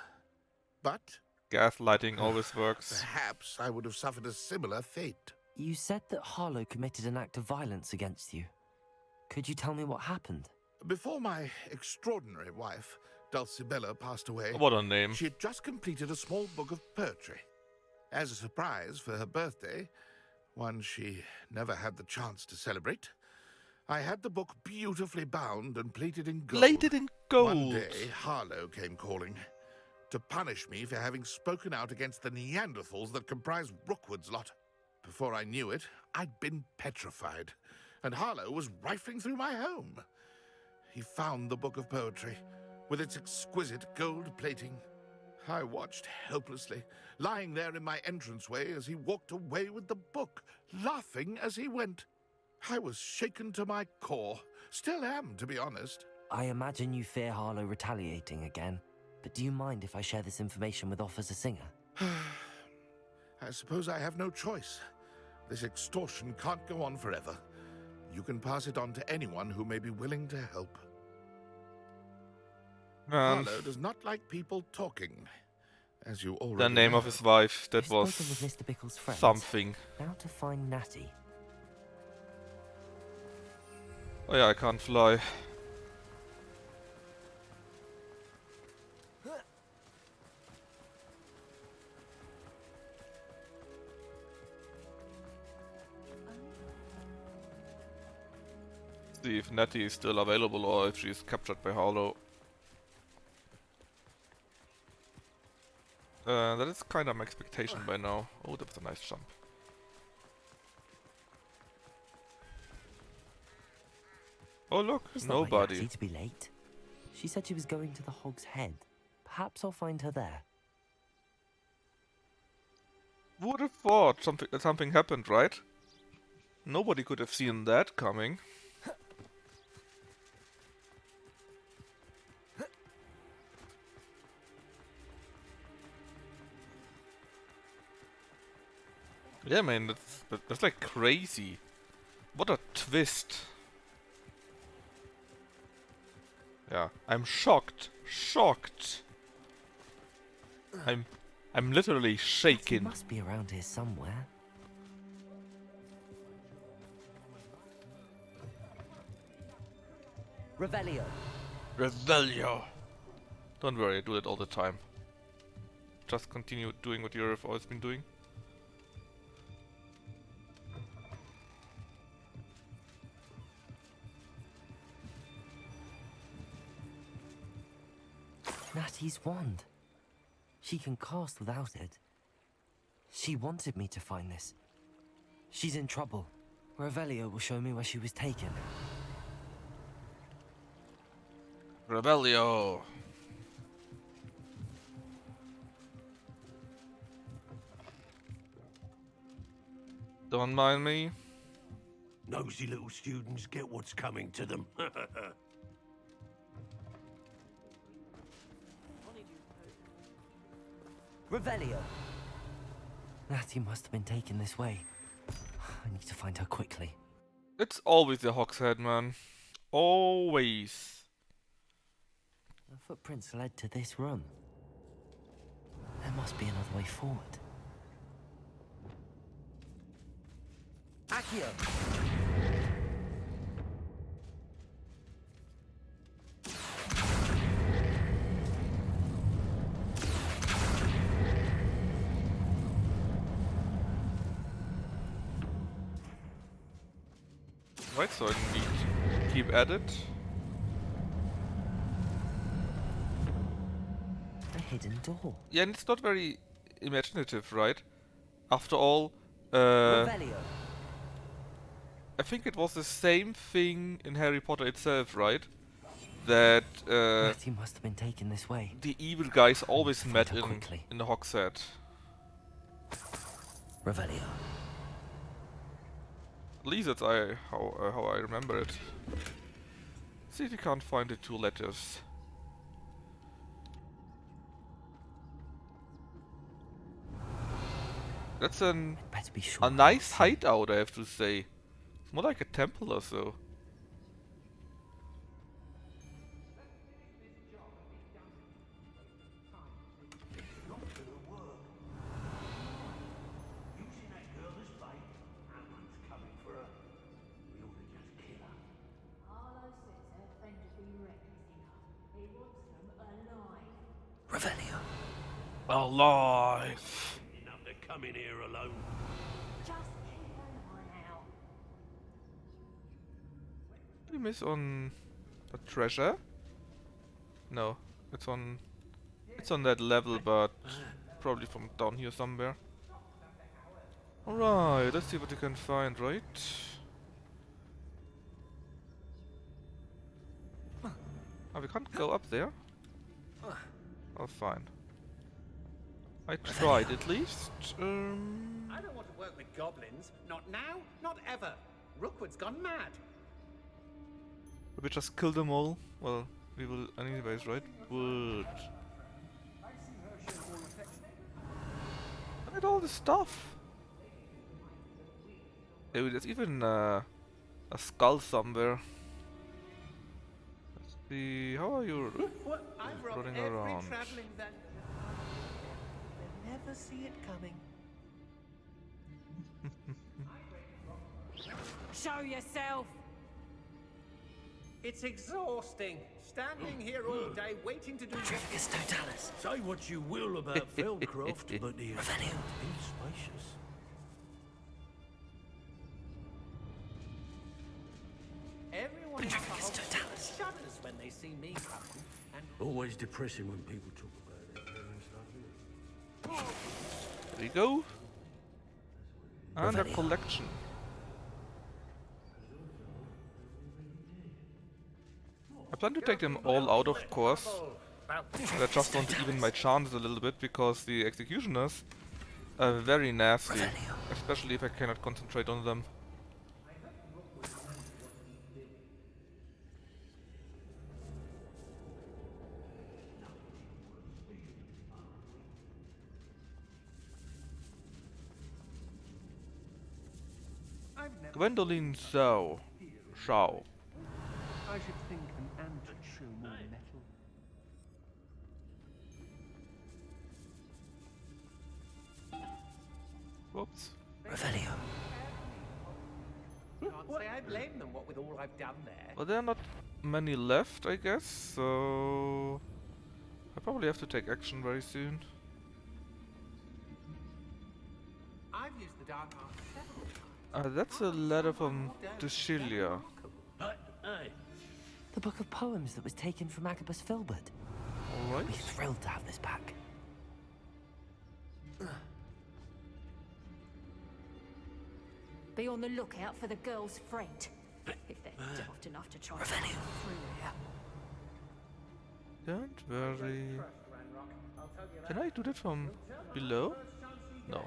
But Gaslighting always works. perhaps I would have suffered a similar fate. You said that Harlow committed an act of violence against you. Could you tell me what happened? Before my extraordinary wife, Dulcibella, passed away, What a name. she had just completed a small book of poetry. As a surprise for her birthday, one she never had the chance to celebrate, I had the book beautifully bound and plated in gold. Plated in gold. One day, Harlow came calling to punish me for having spoken out against the Neanderthals that comprise Rookwood's lot. Before I knew it, I'd been petrified, and Harlow was rifling through my home. He found the book of poetry, with its exquisite gold plating. I watched helplessly, lying there in my entranceway as he walked away with the book, laughing as he went. I was shaken to my core. Still am, to be honest. I imagine you fear Harlow retaliating again, but do you mind if I share this information with Officer Singer? I suppose I have no choice. This extortion can't go on forever. You can pass it on to anyone who may be willing to help. Harlow does not like people talking, as you already The name know. of his wife, that You've was spoken with Mr. Bickle's friends. something. Now to find Natty. Oh yeah, I can't fly. See if Nettie is still available or if she's captured by Harlow. That is kind of my expectation by now. Oh, that was a nice jump. Oh look, It's not like nobody. Natty to be late. She said she was going to the Hog's Head. Perhaps I'll find her there. Who would have thought something happened, right? Nobody could have seen that coming. Yeah, man, that's like crazy. What a twist. Yeah, I'm shocked. Shocked. I'm literally Natty shaken. must be around here somewhere. Revelio. Revelio. Don't worry, I do it all the time. Just continue doing what you've always been doing. Natty's wand. she can cast without it. She wanted me to find this. She's in trouble. Revelio will show me where she was taken. Rebellio. Don't mind me. Nosy little students get what's coming to them. Revelio! Natty must have been taken this way. I need to find her quickly. It's always the Hogshead, man. Always. The footprints led to this room. There must be another way forward. Accio! Right, so I need to keep at it. A hidden door. Yeah, and it's not very imaginative, right? After all, Revelio! I think it was the same thing in Harry Potter itself, right? That Natty must have been taken this way. the evil guys always Find met her in quickly. the Hogshead. Revelio. At least that's how I remember it. See if we can't find the two letters. That's Better be sure. a I don't nice see- hideout, I have to say. It's more like a temple or so. Using that girl as bait, someone's coming for her. We ought to just kill her. Harlow says her friend has been reckless enough. He wants them alive. Revelio. Alive! Enough to come in here alone. Just keep an eye out. Did we miss on a treasure? No, it's on that level, but probably from down here somewhere. Alright, let's see what we can find, right? Oh, we can't go up there? Oh, fine. I tried at least. I don't want to work with goblins. Not now, not ever. Rookwood's gone mad. We just kill them all? Well, we will anyways, right? Wood. Look at all this stuff! Hey, there's even a skull somewhere. Let's see, how are you What? I've robbed running every around? traveling vendor. They'll never see it coming. Show yourself. It's exhausting. Standing here all day waiting to do Patricius Totalis. Say what you will about Feldcroft, but the estate Revelio. is spacious. Everyone in the Patricius house Totalis. shudders when they see me coming. And Always depressing when people talk about their parents like this. There we go. And a Revelio. collection. I plan to take them all out, of course. And I just want to even my chances a little bit, because the executioners are very nasty. Revelio. Especially if I cannot concentrate on them. I've never Gwendoline Zhao. Shao. I should think an ant would show more metal. Whoops. Revelio. Can't say I blame them, what with all I've done there. Well, there are not many left, I guess, so I probably have to take action very soon. I've used the dark arts several times. That's a letter from Deshilia. Hey, The book of poems that was taken from Agabus Filbert. Alright. I'd be thrilled to have this back. be on the lookout for the girl's friend. If they're daft enough to try to get through here. Don't worry. Can I do that from below? No.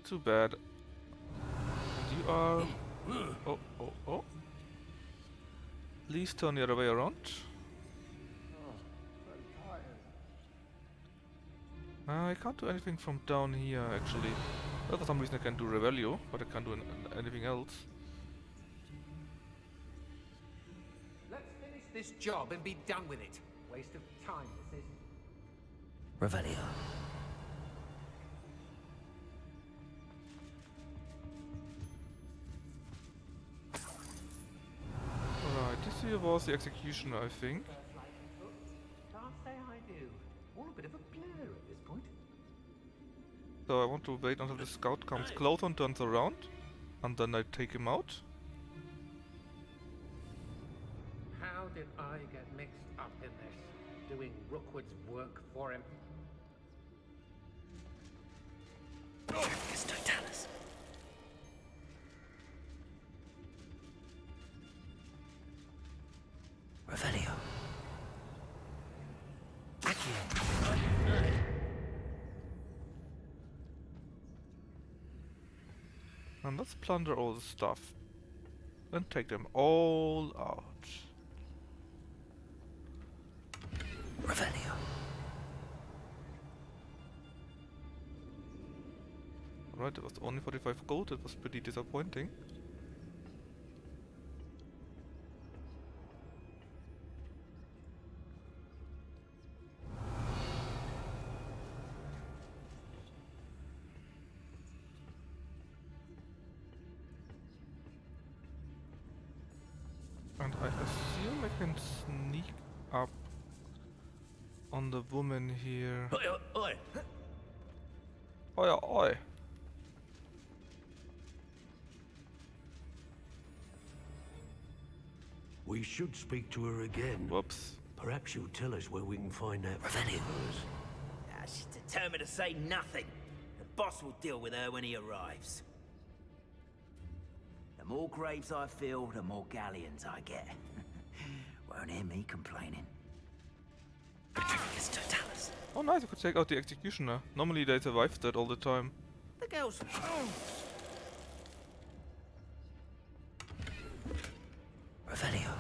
Too bad. And you are... Oh, oh, oh. Please turn the other way around. I can't do anything from down here, actually. Well, for some reason I can do Revelio, but I can't do anything else. Let's finish this job and be done with it. Waste of time, this is. Revelio. Alright, this here was the executioner, I think. Can't say I do. All a bit of a blur at this point. So I want to wait until the scout comes close and turns around, and then I take him out. How did I get mixed up in this? Doing Rookwood's work for him? It's Totalis. Revelio. Accio. And let's plunder all the stuff. And take them all out. Revelio. Right, it was only 45 gold, it was pretty disappointing. And I assume I can sneak up on the woman here. Oi! Oi, oi! We should speak to her again. Whoops. Perhaps she'll tell us where we can find that Revelio. first. She's determined to say nothing. The boss will deal with her when he arrives. The more graves I fill, the more galleons I get. Won't hear me complaining. It's Totalis. Oh nice, I could take out the executioner. Normally they survive that all the time. The girl's... Revelio.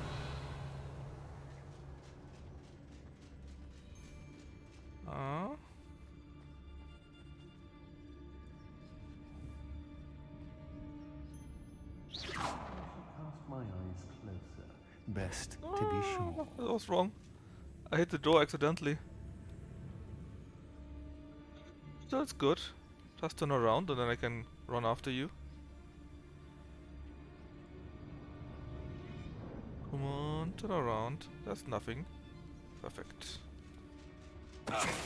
Cast my eyes closer. Best to be sure. That was wrong. I hit the door accidentally. That's good. Just turn around and then I can run after you. Come on, turn around. There's nothing. Perfect.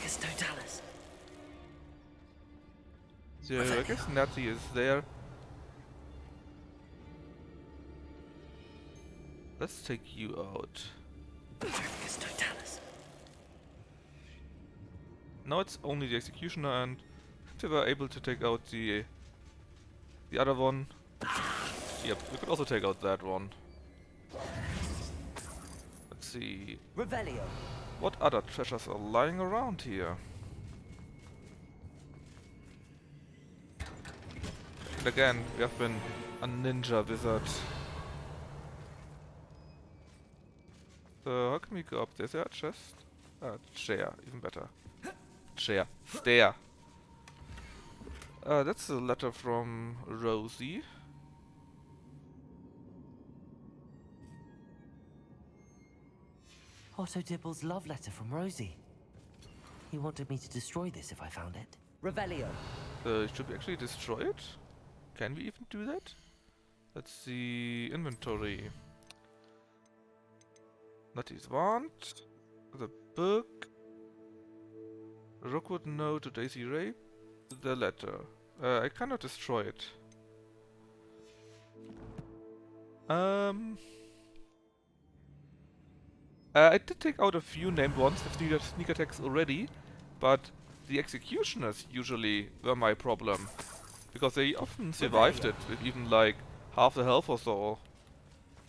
It's Totalis. So I guess Natty is there. Let's take you out. It's Totalis. Now it's only the executioner, and if we were able to take out the other one, yep, we could also take out that one. Let's see. Revelio. What other treasures are lying around here? And again, we have been a ninja wizard. So how can we go up there? Is there a chest? Chair, even better. Chair. Stair. That's a letter from Rosie. Otto Dibble's love letter from Rosie. He wanted me to destroy this if I found it. Revelio. Should we actually destroy it? Can we even do that? Let's see. Inventory. Natty's want. The book. Rookwood note to Daisy Rape. The letter. I cannot destroy it. I did take out a few named ones with sneak attacks already, but the executioners usually were my problem. Because they often survived it with even like half the health or so.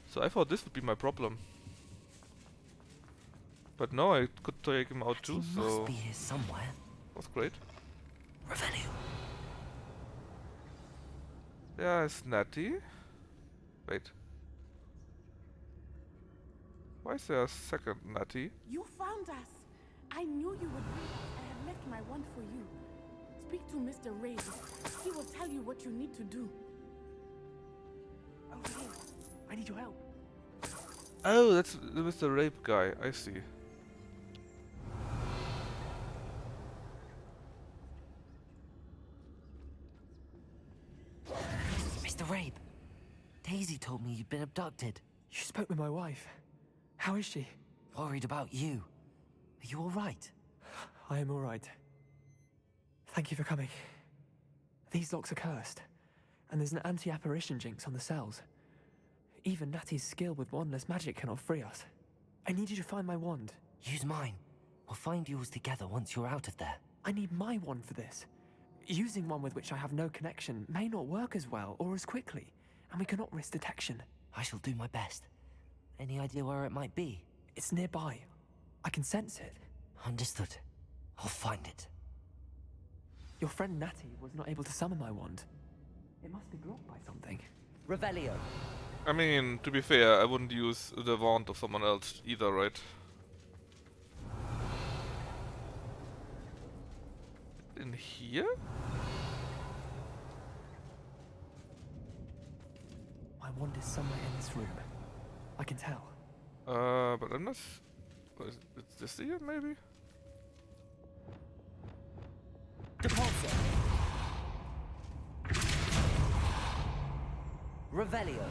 So I thought this would be my problem. But no, I could take him out too, He so must be here somewhere. that's great. Revelio. Yeah, it's Natty. Wait. Why is there a second Natty? You found us. I knew you would be. I had left my wand for you. Speak to Mr. Rabe. He will tell you what you need to do. Over here. I need your help. Oh, that's the Mr. Rape guy. I see. Mr. Rabe, Daisy told me you'd been abducted. You spoke with my wife. How is she? Worried about you. Are you all right? I am all right. Thank you for coming. These locks are cursed, and there's an anti-apparition jinx on the cells. Even Natty's skill with wandless magic cannot free us. I need you to find my wand. Use mine. We'll find yours together once you're out of there. I need my wand for this. Using one with which I have no connection may not work as well or as quickly, and we cannot risk detection. I shall do my best. Any idea where it might be? It's nearby. I can sense it. Understood. I'll find it. Your friend Natty was not able to summon my wand. It must be blocked by something. Revelio. I mean, to be fair, I wouldn't use the wand of someone else either, right? In here? My wand is somewhere in this room. I can tell. But I'm not... Is this here, maybe? Deposit. Revelio.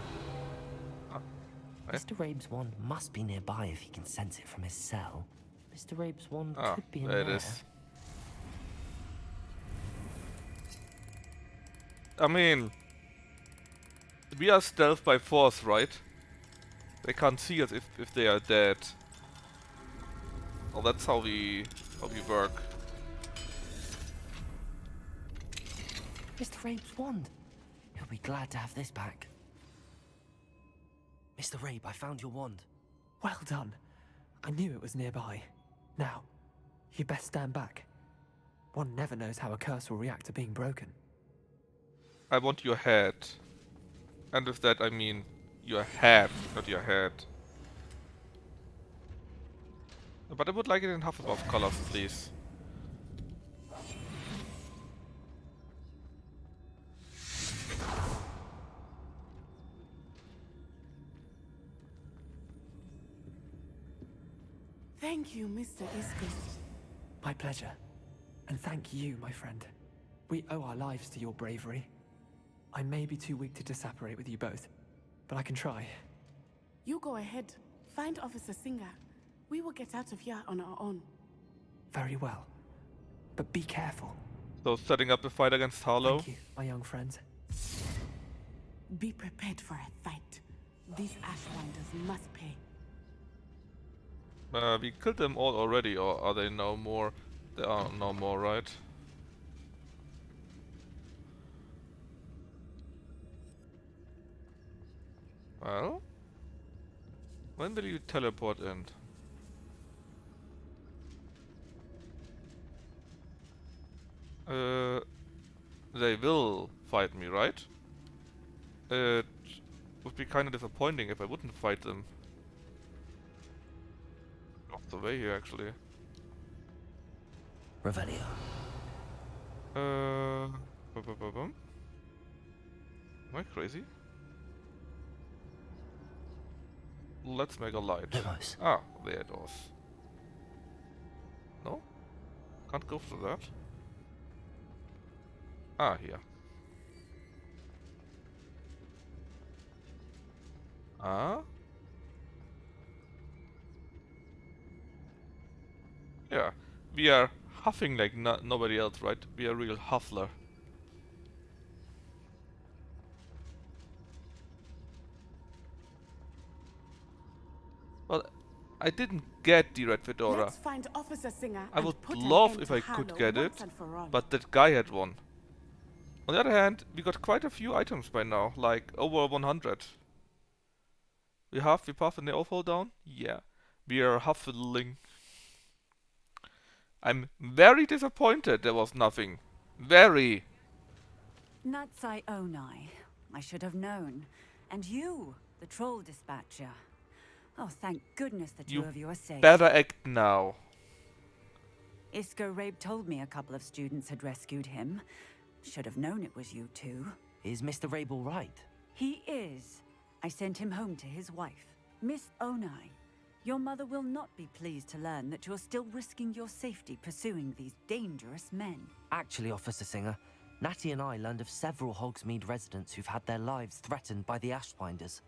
Mr. Rabe's wand must be nearby if he can sense it from his cell. Mr. Rabe's wand could be in there. There it is. I mean, we are stealth by force, right? They can't see us if they are dead. Well, that's how we work. Mr. Rabe's wand. He'll be glad to have this back. Mr. Rabe, I found your wand. Well done. I knew it was nearby. Now, you best stand back. One never knows how a curse will react to being broken. I want your head. And with that I mean your head, not your head. But I would like it in Hufflepuff colors, please. Thank you, Mr. Isco. My pleasure. And thank you, my friend. We owe our lives to your bravery. I may be too weak to disapparate with you both, but I can try. You go ahead. Find Officer Singer. We will get out of here on our own. Very well. But be careful. So setting up the fight against Harlow. Thank you, my young friends. Be prepared for a fight. These Ashwinders must pay. We killed them all already, or are they no more? They are no more, right? Well, when will you teleport in? They will fight me, right? It would be kind of disappointing if I wouldn't fight them. Off the way here, actually. Revelio. Am I crazy? Let's make a light. Lumos. Ah, there it was. No? Can't go through that. Ah, here. Ah? Yeah, we are huffing like nobody else, right? We are a real huffler. Well, I didn't get the red fedora. Let's find Officer Singer. I and would put an love end if to I could Harlow get it, once and for all. but that guy had one. On the other hand, we got quite a few items by now, like over 100. We half the path and they all fall down? Yeah. We are huffling. I'm very disappointed there was nothing. Very. Natsai Onai. I should have known. And you, the troll dispatcher. Oh, thank goodness the two of you are safe. Better act now. Isco Rabe told me a couple of students had rescued him. Should have known it was you two. Is Mr. Rabe all right? He is. I sent him home to his wife. Miss Onai, your mother will not be pleased to learn that you're still risking your safety pursuing these dangerous men. Actually, Officer Singer, Natty and I learned of several Hogsmeade residents who've had their lives threatened by the Ashwinders.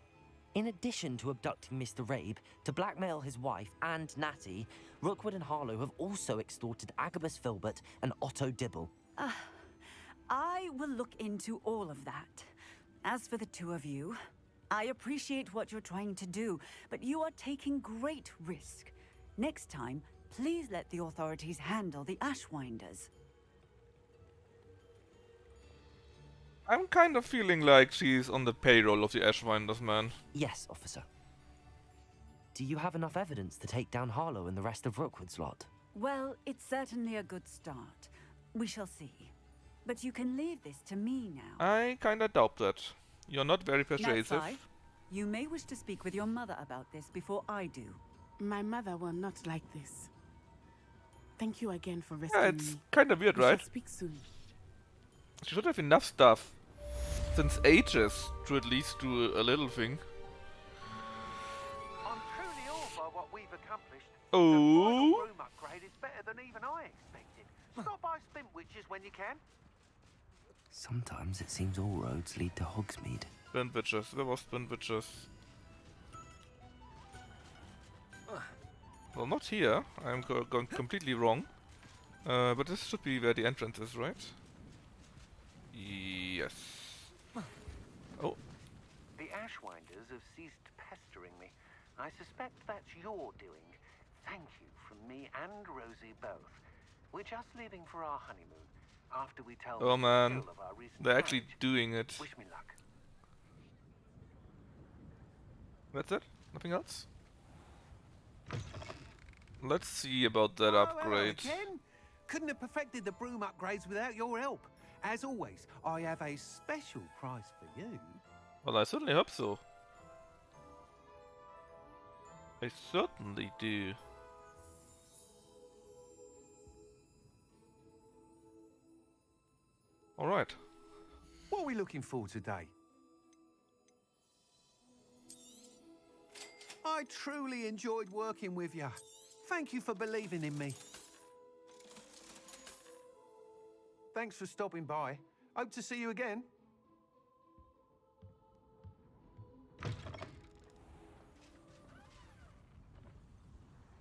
In addition to abducting Mr. Rabe, to blackmail his wife and Natty, Rookwood and Harlow have also extorted Agabus Filbert and Otto Dibble. I will look into all of that. As for the two of you, I appreciate what you're trying to do, but you are taking great risk. Next time, please let the authorities handle the Ashwinders. I'm kind of feeling like she's on the payroll of the Ashwinders, man. Yes, officer. Do you have enough evidence to take down Harlow and the rest of Rookwood's lot? Well, it's certainly a good start. We shall see. But you can leave this to me now. I kinda doubt that. You're not very persuasive. Natsai, you may wish to speak with your mother about this before I do. My mother will not like this. Thank you again for rescuing Yeah, me. it's kinda weird, We shall right? speak soon. She should have enough stuff since ages to at least do a little thing. I'm truly awed by what we've accomplished. Oh. The final room upgrade is better than even I expected. Stop by Spintwitches when you can. Sometimes it seems all roads lead to Hogsmeade. Spintwitches, where was Spintwitches? Well, not here. I'm going completely wrong. But this should be where the entrance is, right? Yes. Oh. The Ashwinders have ceased pestering me. I suspect that's your doing. Thank you from me and Rosie both. We're just leaving for our honeymoon. After we tell Oh man, the tale of our recent they're actually marriage. doing it. Wish me luck. That's it? Nothing else? Let's see about that Oh, upgrade. hello again. Couldn't have perfected the broom upgrades without your help. As always, I have a special prize for you. Well, I certainly hope so. I certainly do. Alright. What are we looking for today? I truly enjoyed working with you. Thank you for believing in me. Thanks for stopping by. Hope to see you again.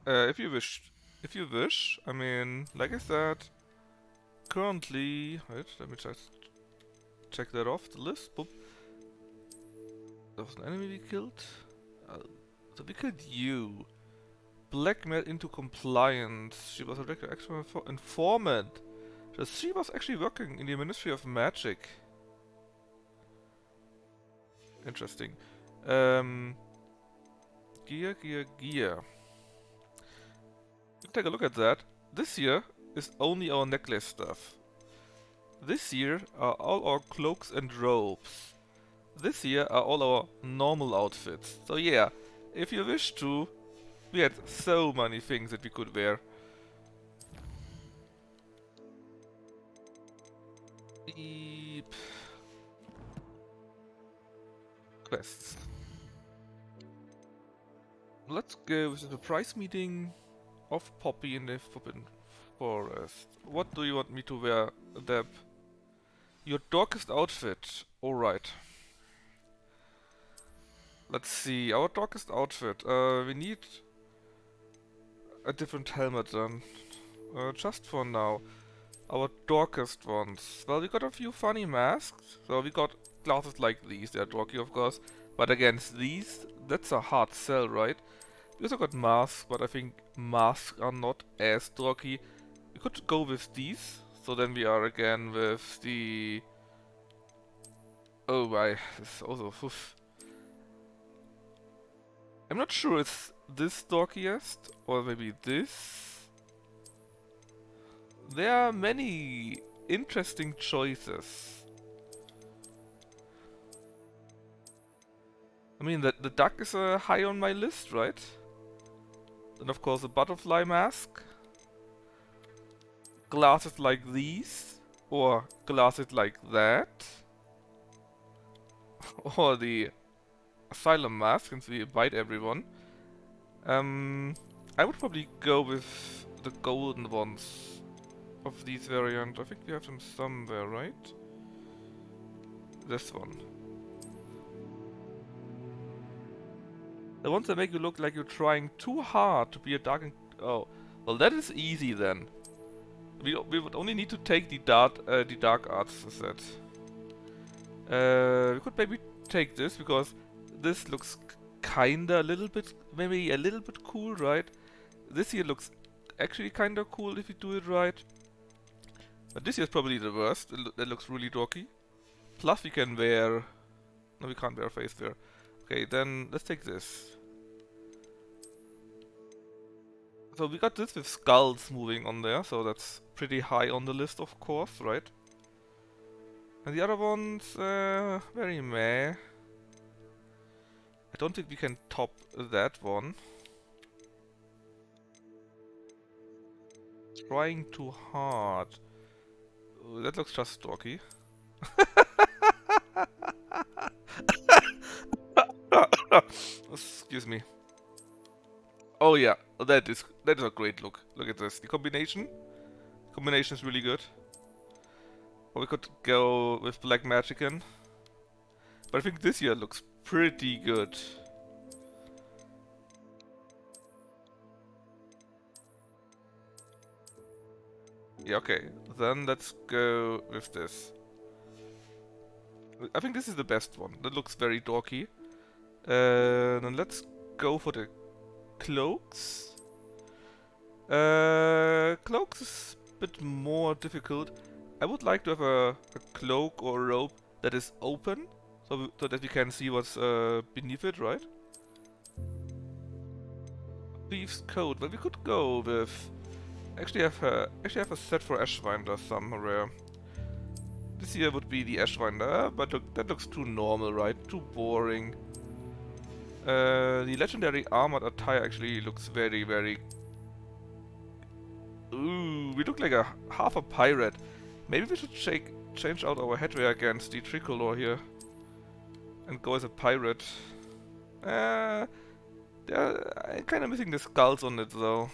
If you wish, I mean, like I said, currently, wait, let me just check that off the list. Boop. There was an enemy we killed. So we killed you. Blackmail into compliance. She was a regular informant. So she was actually working in the Ministry of Magic. Interesting. Gear. Take a look at that. This year is only our necklace stuff. This year are all our cloaks and robes. This year are all our normal outfits. So yeah, if you wish to, we had so many things that we could wear. Beep. Quests. Let's go with the surprise meeting of Poppy in the Forbidden Forest. What do you want me to wear, Deb? Your darkest outfit. Alright. Let's see, our darkest outfit. We need a different helmet then. Just for now. Our darkest ones. Well, we got a few funny masks. So we got glasses like these. They're dorky, of course. But against these, that's a hard sell, right? We also got masks, but I think masks are not as dorky. We could go with these. So then we are again with the Oh my, this is also... oof. I'm not sure it's this dorkiest, or maybe this. There are many interesting choices. I mean, the duck is high on my list, right? Then of course a butterfly mask. Glasses like these. Or glasses like that. Or the asylum mask, since we bite everyone. I would probably go with the golden ones of these variant. I think we have them somewhere, right? This one. The ones that make you look like you're trying too hard to be a dark and... Oh, well that is easy then. We would only need to take the dark arts set. We could maybe take this because this looks kinda a little bit, maybe a little bit cool, right? This here looks actually kinda cool if you do it right. But this here is probably the worst. That looks really dorky. Plus we can wear... No, we can't wear face wear. Okay, then let's take this. So we got this with skulls moving on there, so that's pretty high on the list, of course, right? And the other ones, very meh. I don't think we can top that one. Trying too hard. Ooh, that looks just dorky. Excuse me. Oh yeah, that is a great look. Look at this. The combination is really good. Or we could go with black magic in. But I think this year looks pretty good. Yeah, okay. Then let's go with this. I think this is the best one. That looks very dorky. Then let's go for the cloaks. Cloaks is a bit more difficult. I would like to have a cloak or a robe that is open, so that we can see what's beneath it, right? Thief's coat. Well, we could go with. Actually, have a set for Ashwinder somewhere. This here would be the Ashwinder, but look, that looks too normal, right? Too boring. The legendary armored attire actually looks very, very... Ooh, we look like half a pirate. Maybe we should change out our headwear against the tricolor here. And go as a pirate. I'm kinda missing the skulls on it though.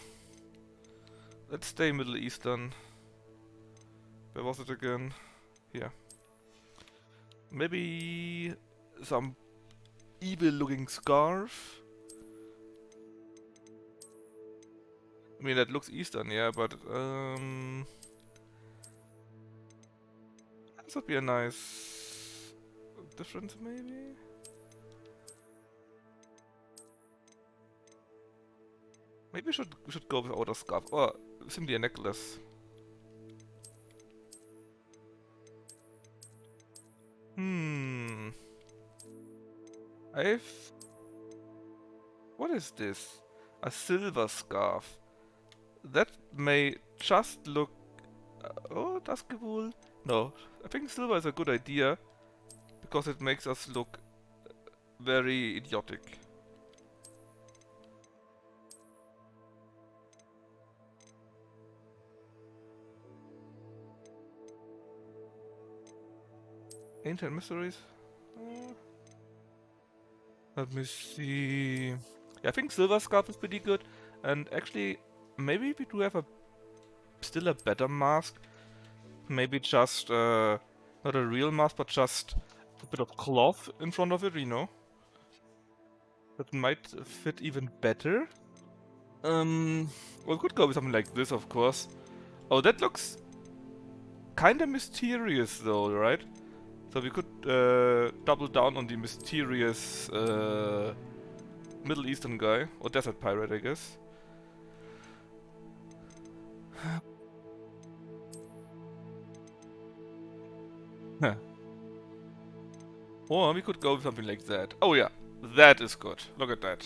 Let's stay Middle Eastern. Where was it again? Here. Maybe some evil-looking scarf. I mean, that looks Eastern, yeah, but this would be a nice difference, maybe. Maybe we should go without a scarf or simply a necklace. What is this? A silver scarf. That may just look... oh, Duskwool? No, I think silver is a good idea. Because it makes us look very idiotic. Ancient Mysteries? Let me see... Yeah, I think Silver Scarf is pretty good. And actually, maybe we do have still a better mask. Maybe just, not a real mask, but just a bit of cloth in front of it, you know? That might fit even better. Well, we could go with something like this, of course. Oh, that looks kinda mysterious though, right? So we could double down on the mysterious Middle Eastern guy, or desert pirate, I guess. Or we could go with something like that. Oh yeah, that is good. Look at that.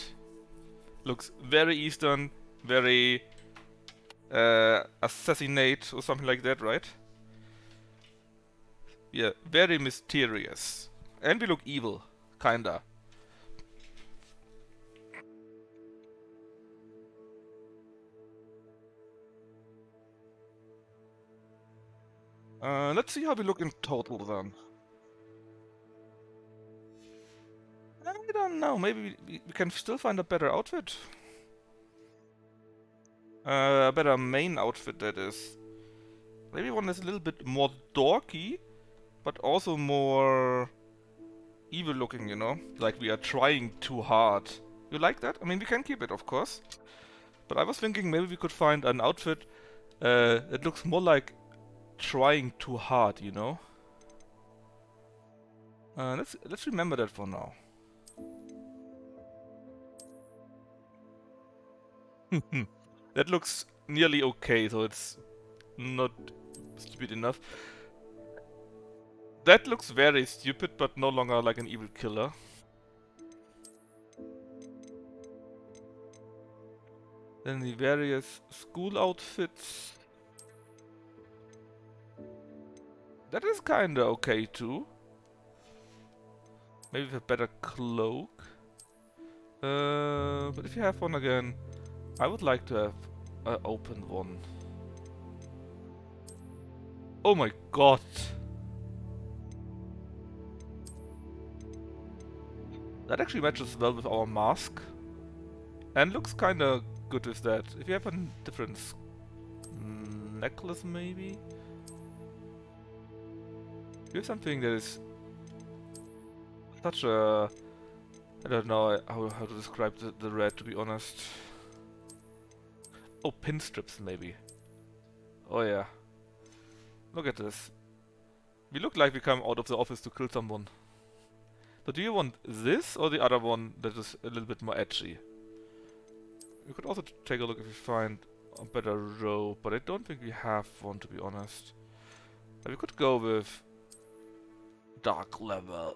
Looks very Eastern, very assassinate or something like that, right? Yeah, very mysterious. And we look evil, kinda. Let's see how we look in total then. I don't know, maybe we can still find a better outfit. A better main outfit, that is. Maybe one that's a little bit more dorky, but also more evil looking, you know? Like we are trying too hard. You like that? I mean, we can keep it, of course. But I was thinking maybe we could find an outfit that looks more like trying too hard, you know? Let's remember that for now. That looks nearly okay, so it's not stupid enough. That looks very stupid, but no longer like an evil killer. Then the various school outfits. That is kinda okay too. Maybe with a better cloak. But if you have one again, I would like to have an open one. Oh my god! That actually matches well with our mask. And looks kinda good with that. If you have a different necklace maybe? Here's something that is such a... I don't know how to describe the red, to be honest. Oh, pin strips maybe. Oh yeah. Look at this. We look like we come out of the office to kill someone. So do you want this or the other one that is a little bit more edgy? We could also take a look if we find a better robe, but I don't think we have one, to be honest. But we could go with dark leather.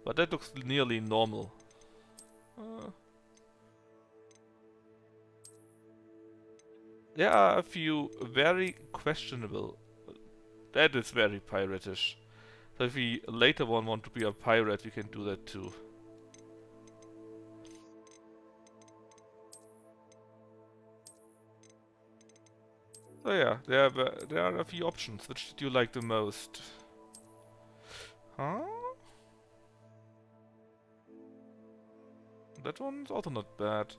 But that looks nearly normal. There are a few very questionable. That is very piratish. So if we later on want to be a pirate, we can do that too. So yeah, there are a few options. Which do you like the most? Huh? That one's also not bad.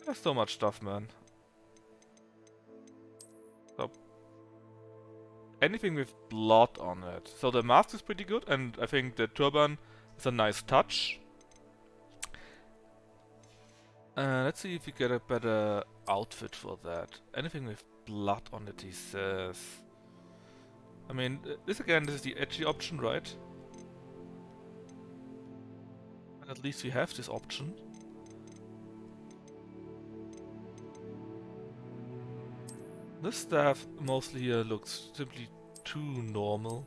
There's so much stuff, man. So, anything with blood on it. So the mask is pretty good, and I think the turban is a nice touch. Let's see if we get a better outfit for that. Anything with blood on it, he says. I mean, this is the edgy option, right? And at least we have this option. This staff mostly here looks simply too normal.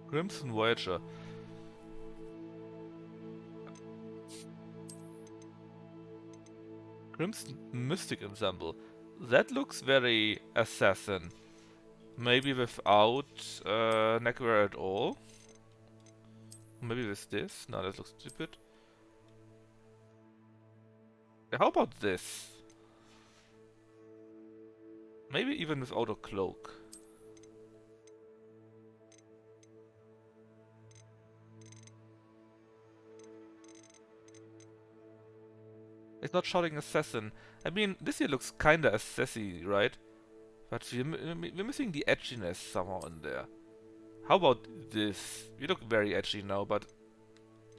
Crimson Voyager. Crimson Mystic Ensemble. That looks very assassin. Maybe without neckwear at all. Maybe with this. No, that looks stupid. How about this? Maybe even without a cloak. It's not shouting assassin. I mean, this here looks kinda assassy, right? But we're missing the edginess somehow in there. How about this? We look very edgy now, but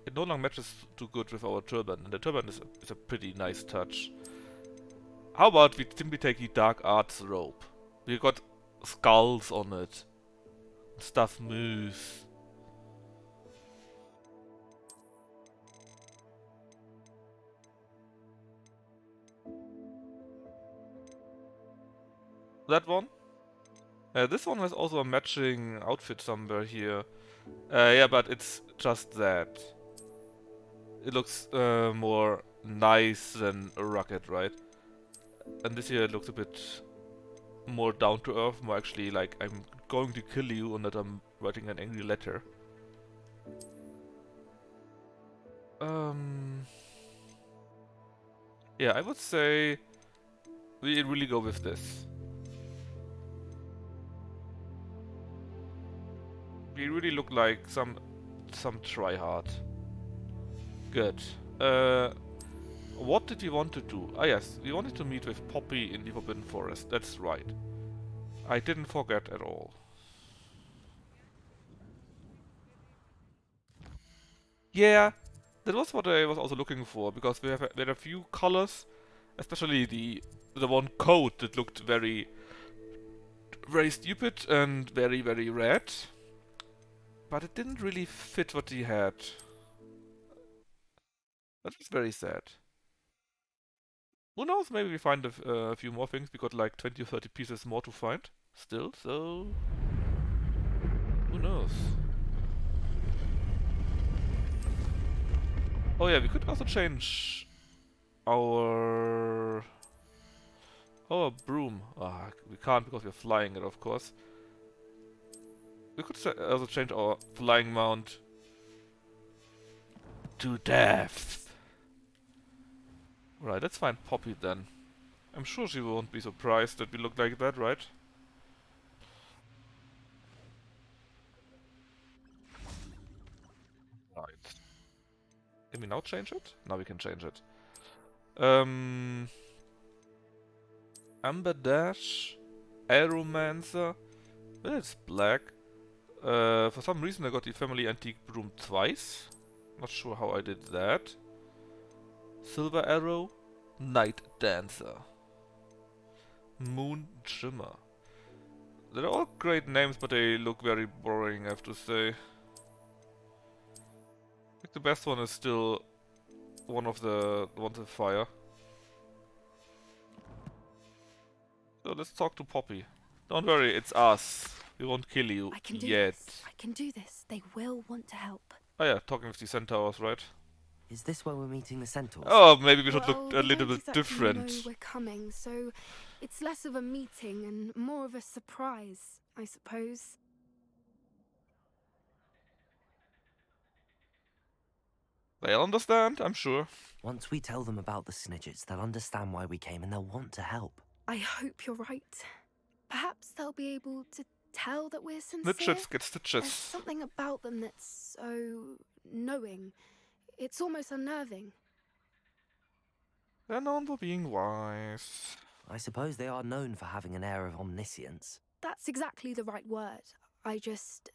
it no longer matches too good with our turban. And the turban is a pretty nice touch. How about we simply take the dark arts robe? We got skulls on it. Stuff moves. That one. This one has also a matching outfit somewhere here. Yeah, but it's just that. It looks more nice than rugged, right? And this here it looks a bit more down to earth, more actually like I'm going to kill you and that I'm writing an angry letter. Yeah, I would say we really go with this. We really look like some tryhard. Good. What did we want to do? Ah yes, we wanted to meet with Poppy in the Forbidden Forest. That's right. I didn't forget at all. Yeah, that was what I was also looking for, because we had a few colors, especially the one coat that looked very stupid and very red, but it didn't really fit what he had. That was very sad. Who knows, maybe we find a few more things. We got like 20 or 30 pieces more to find still, so who knows. Oh yeah, we could also change our broom. Ah, we can't because we're flying it, of course. We could also change our flying mount to death. Right, let's find Poppy then. I'm sure she won't be surprised that we look like that, right? Right. Can we now change it? Now we can change it. Amber Dash, Aeromancer. Well, it's black. For some reason I got the Family Antique Broom twice. Not sure how I did that. Silver Arrow, Night Dancer, Moon Shimmer. They're all great names, but they look very boring, I have to say. I think the best one is still one of the ones with fire. So let's talk to Poppy. Don't worry, it's us. We won't kill you I can do yet. this. I can do this. They will want to help. Oh yeah, talking with the centaurs, right? Is this where we're meeting the centaurs? Oh, maybe we should Well, look a they little don't bit exactly different. know we're coming, so it's less of a meeting and more of a surprise, I suppose. They'll understand, I'm sure. Once we tell them about the Snidgets, they'll understand why we came and they'll want to help. I hope you're right. Perhaps they'll be able to tell that we're sincere. Snitches get stitches. There's something about them that's so knowing. It's almost unnerving. They're known for being wise. I suppose they are known for having an air of omniscience. That's exactly the right word. I just...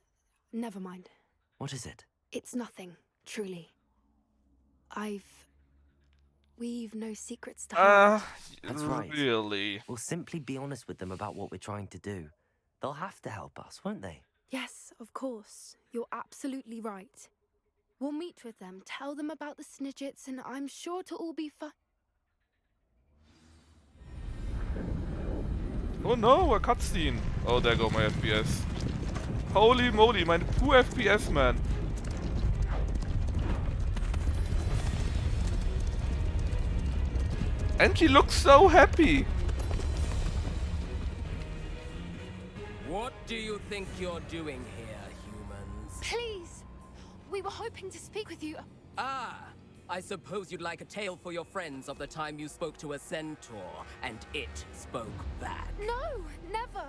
Never mind. What is it? It's nothing, truly. We've no secrets to hide. That's right. Really? We'll simply be honest with them about what we're trying to do. They'll have to help us, won't they? Yes, of course. You're absolutely right. We'll meet with them, tell them about the Snidgets, and I'm sure to all be fine. Oh no, a cutscene. Oh, there go my FPS. Holy moly, my poor FPS, man. And she looks so happy. What do you think you're doing here, humans? Please! We were hoping to speak with you. Ah, I suppose you'd like a tale for your friends of the time you spoke to a centaur, and it spoke back. No, never.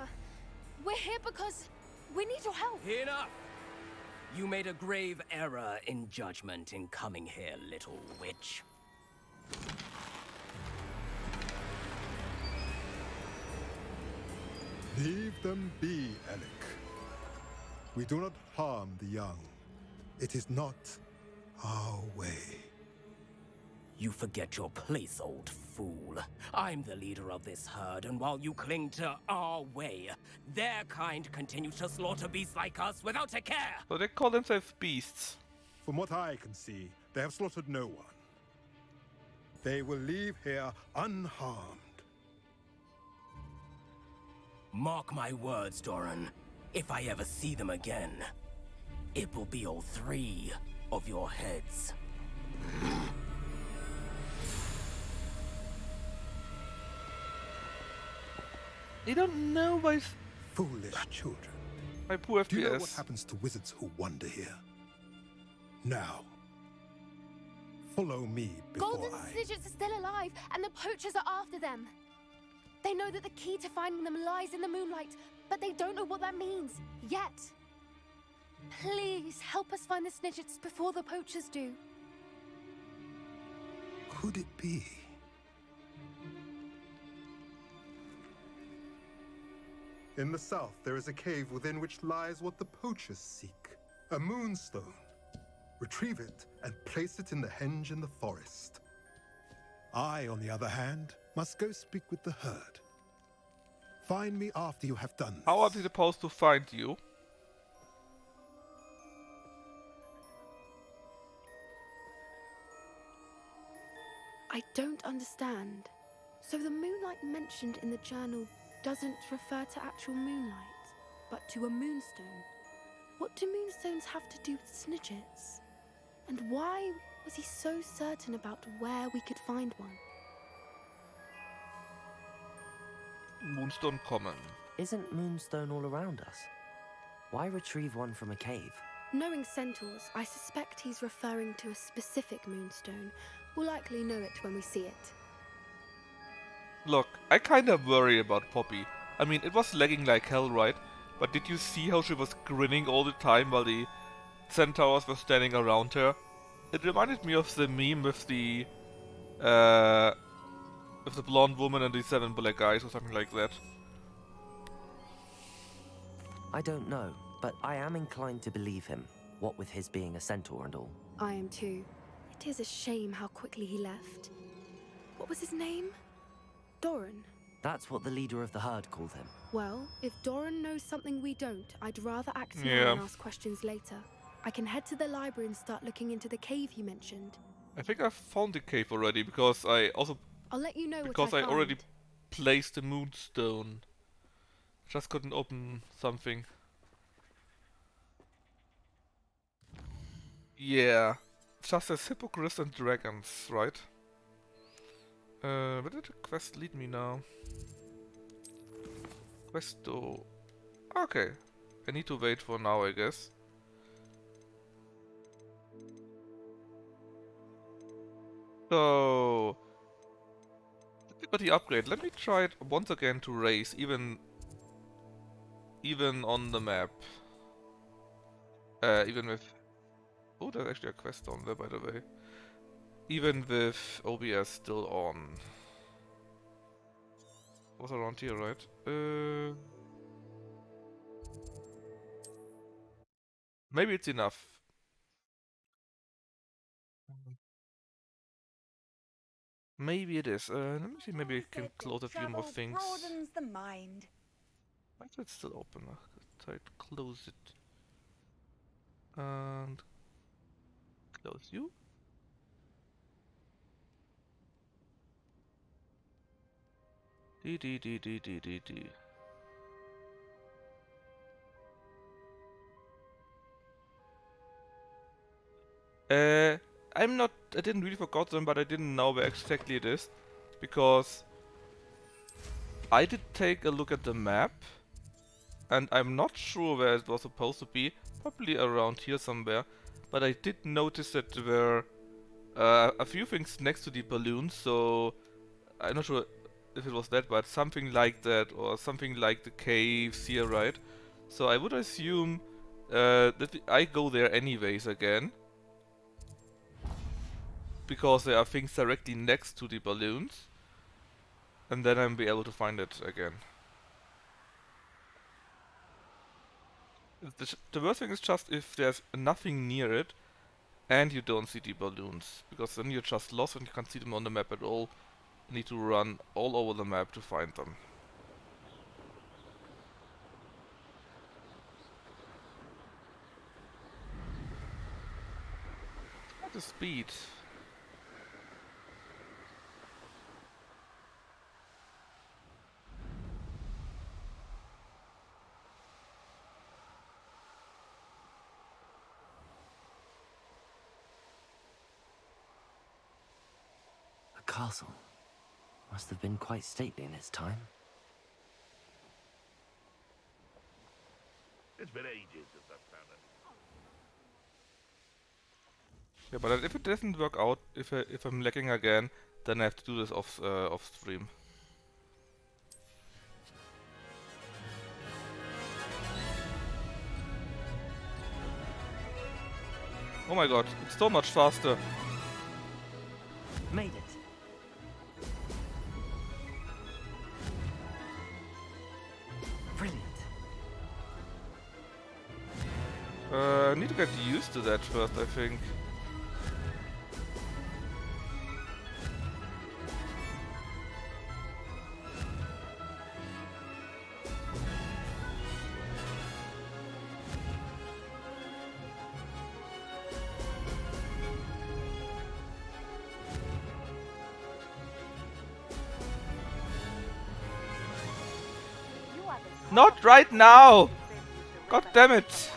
We're here because we need your help. Enough! You made a grave error in judgment in coming here, little witch. Leave them be, Alec. We do not harm the young. It is not our way. You forget your place, old fool. I'm the leader of this herd, and while you cling to our way, their kind continues to slaughter beasts like us without a care. So they call themselves beasts. From what I can see, they have slaughtered no one. They will leave here unharmed. Mark my words, Doran. If I ever see them again, it will be all 3 of your heads. You don't know my... Foolish children. My poor FPS. Do you know what happens to wizards who wander here? Now, follow me before Golden Snidgets are still alive, and the poachers are after them. They know that the key to finding them lies in the moonlight, but they don't know what that means yet. Please help us find the Snidgets before the poachers do. Could it be? In the south, there is a cave within which lies what the poachers seek. A moonstone. Retrieve it and place it in the henge in the forest. I, on the other hand, must go speak with the herd. Find me after you have done this. How are we supposed to find you? I don't understand. So the moonlight mentioned in the journal doesn't refer to actual moonlight, but to a moonstone. What do moonstones have to do with Snidgets? And why was he so certain about where we could find one? Moonstone Common. Isn't Moonstone all around us? Why retrieve one from a cave? Knowing centaurs, I suspect he's referring to a specific moonstone. We'll likely know it when we see it. Look, I kinda worry about Poppy. I mean, it was lagging like hell, right? But did you see how she was grinning all the time while the centaurs were standing around her? It reminded me of the meme with the blonde woman and the 7 black guys or something like that. I don't know, but I am inclined to believe him, what with his being a centaur and all. I am too. It is a shame how quickly he left. What was his name? Doran. That's what the leader of the herd called him. Well, if Doran knows something we don't, I'd rather act now Yeah. and ask questions later. I can head to the library and start looking into the cave you mentioned. I think I found the cave already because I also I'll let you know because what I I already find. placed the moonstone. Just couldn't open something. Yeah, just as hippogriffs and dragons, right? Where did the quest lead me now? Questo. Okay, I need to wait for now, I guess. So, difficulty upgrade. Let me try it once again to race, even on the map. Even with... Oh, there's actually a quest on there, by the way. Even with OBS still on. Was around here, right? Maybe it's enough. Maybe it is. Let me see, maybe I can close a few more things. Broadens the mind. Why is it still open? Try to close it. And close you. D. I didn't really forgot them, but I didn't know where exactly it is. Because I did take a look at the map. And I'm not sure where it was supposed to be. Probably around here somewhere. But I did notice that there were a few things next to the balloons, so I'm not sure if it was that, but something like that, or something like the caves here, right? So I would assume that I go there anyways again, because there are things directly next to the balloons, and then I'll be able to find it again. The worst thing is just if there's nothing near it, and you don't see the balloons, because then you're just lost and you can't see them on the map at all. You need to run all over the map to find them. At the speed. castle. Must have been quite stately in its time. It's been ages since I've found it. Yeah, but if it doesn't work out, if I'm lagging again, then I have to do this off stream. Oh my god, it's so much faster. Made it. Brilliant. I need to get used to that first, I think. Not right now! God damn it!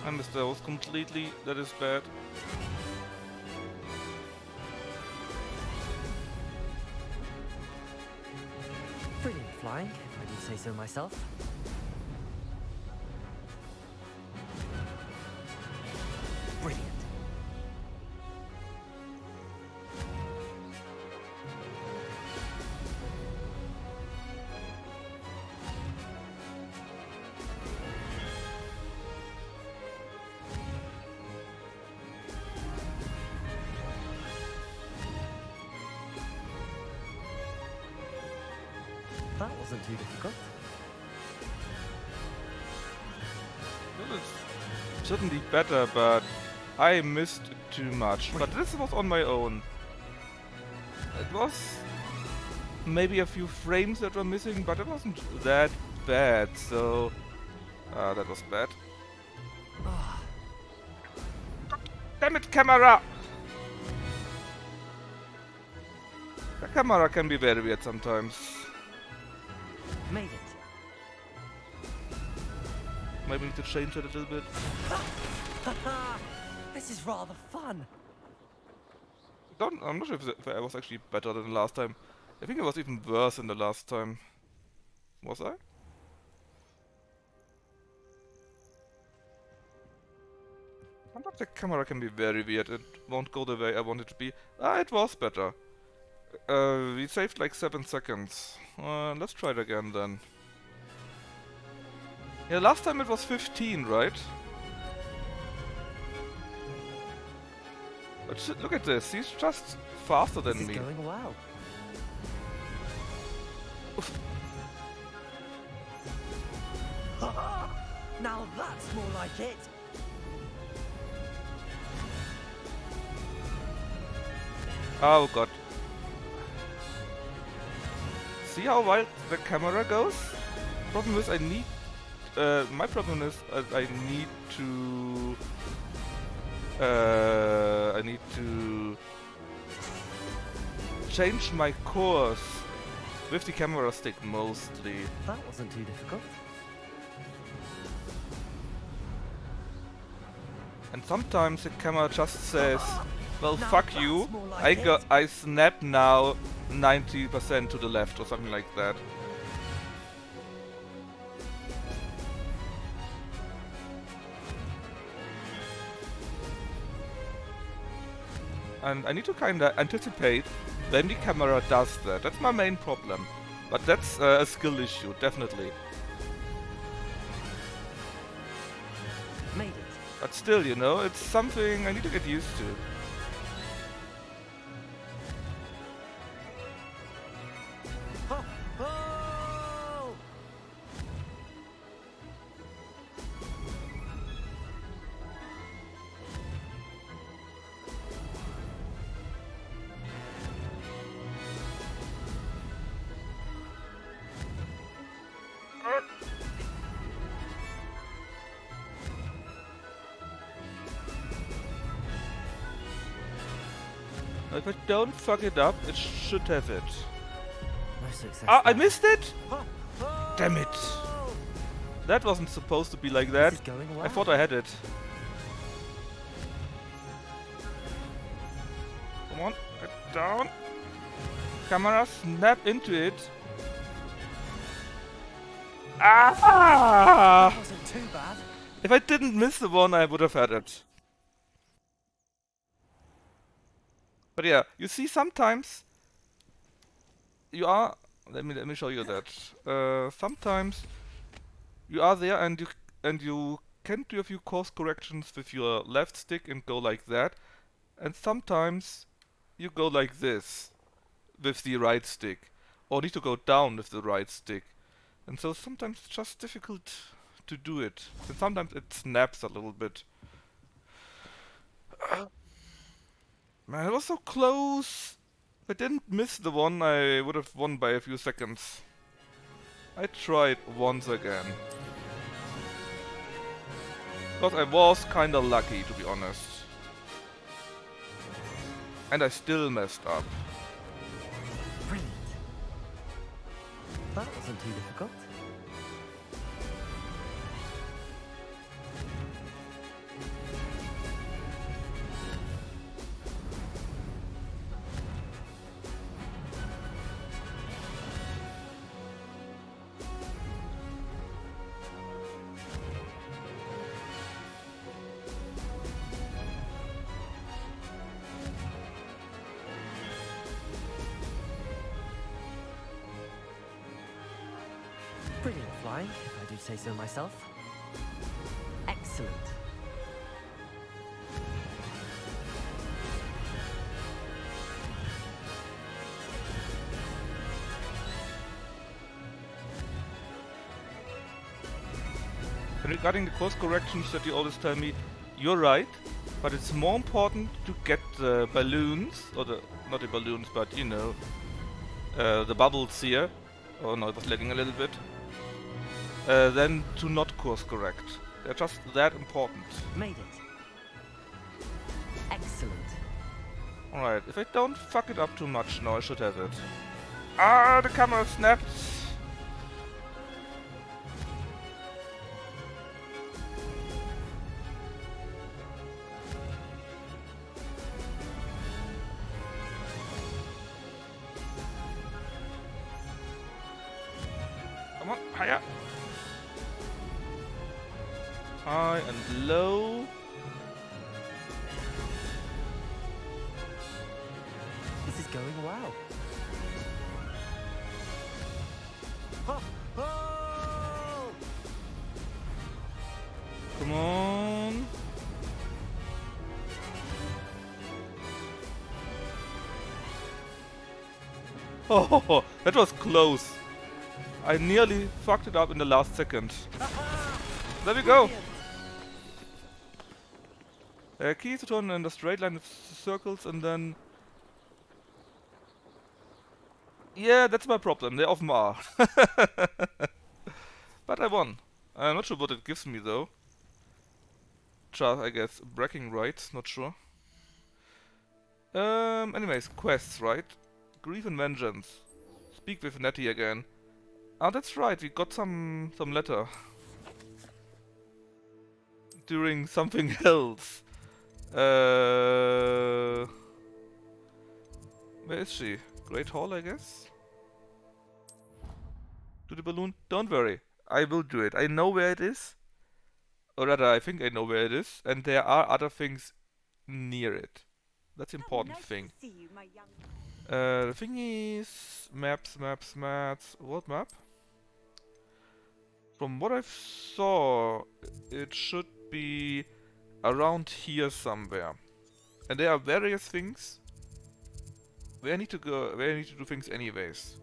I missed those completely, that is bad. Brilliant flying, if I do say so myself. Brilliant. That wasn't too difficult. It was certainly better, but I missed too much. But this was on my own. It was maybe a few frames that were missing, but it wasn't that bad, so... that was bad. Damn it, camera! The camera can be very weird sometimes. Made it. Maybe we need to change it a little bit. This is rather fun. I'm not sure if I was actually better than last time. I think it was even worse than the last time. Was I? Sometimes the camera can be very weird. It won't go the way I want it to be. It was better. We saved like 7 seconds. Let's try it again then. Yeah, last time it was 15, right? But look at this, he's just faster than me. This is going well. Now that's more like it. Oh god. See how wild the camera goes? Problem is I need... my problem is I need to... I need to... change my course with the camera stick mostly. That wasn't too difficult. And sometimes the camera just says, well, Now fuck that's you, more like I snap now 90% to the left or something like that. And I need to kinda anticipate when the camera does that. That's my main problem. But that's a skill issue, definitely. Made it. But still, you know, it's something I need to get used to. Ho, ho! If I don't fuck it up, it should have it. No success. Ah, I there. missed it! Damn it! That wasn't supposed to be like that. This is going well. I thought I had it. Come on, get down. Camera, snap into it. Ah! That wasn't too bad. If I didn't miss the one, I would have had it. But yeah, you see sometimes you are. Let me show you that. Sometimes you are there and you can do a few course corrections with your left stick and go like that, and sometimes you go like this with the right stick, or need to go down with the right stick, and so sometimes it's just difficult to do it, and sometimes it snaps a little bit. Man, it was so close. If I didn't miss the one, I would have won by a few seconds. I tried once again. Because I was kinda lucky, to be honest. And I still messed up. Brilliant. That wasn't too difficult. Brilliant flying, if I do say so myself. Excellent. Regarding the course corrections that you always tell me, you're right, but it's more important to get the balloons, or not the balloons, but you know, the bubbles here. Oh no, it was lagging a little bit. Than to not course correct. They're just that important. Made it. Excellent. Alright, if I don't fuck it up too much now, I should have it. Ah, the camera snapped! Come on, higher! High and low. This is going well. Come on. Oh, that was close. I nearly fucked it up in the last second. There we go. Key to turn in the straight line with circles and then... Yeah, that's my problem. They often are. But I won. I'm not sure what it gives me though. Just, I guess, bragging rights, not sure. Anyways, quests, right? Grief and Vengeance. Speak with Nettie again. Ah, that's right, we got some letter. During something else. Where is she? Great Hall, I guess? Do the balloon? Don't worry, I will do it. I know where it is. Or rather, I think I know where it is. And there are other things near it. That's the important thing. The thing is... Maps. What map? From what I saw, it should be around here somewhere. And there are various things where I need to go, where I need to do things anyways.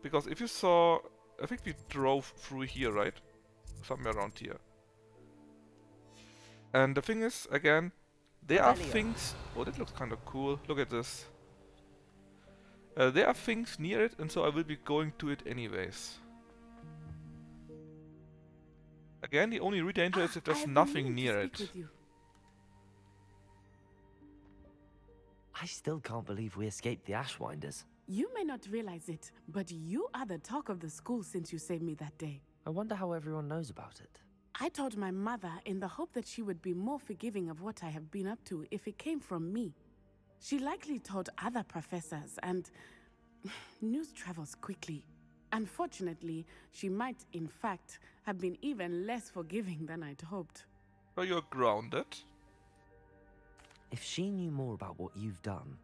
Because if you saw, I think we drove through here, right? Somewhere around here. And the thing is, again, there are things... Oh, that looks kind of cool. Look at this. There are things near it, and so I will be going to it anyways. Again, the only real danger is if there's nothing near it. I still can't believe we escaped the Ashwinders. You may not realize it, but you are the talk of the school since you saved me that day. I wonder how everyone knows about it. I told my mother in the hope that she would be more forgiving of what I have been up to if it came from me. She likely told other professors, and news travels quickly. Unfortunately, she might, in fact, have been even less forgiving than I'd hoped. So you're grounded? If she knew more about what you've done,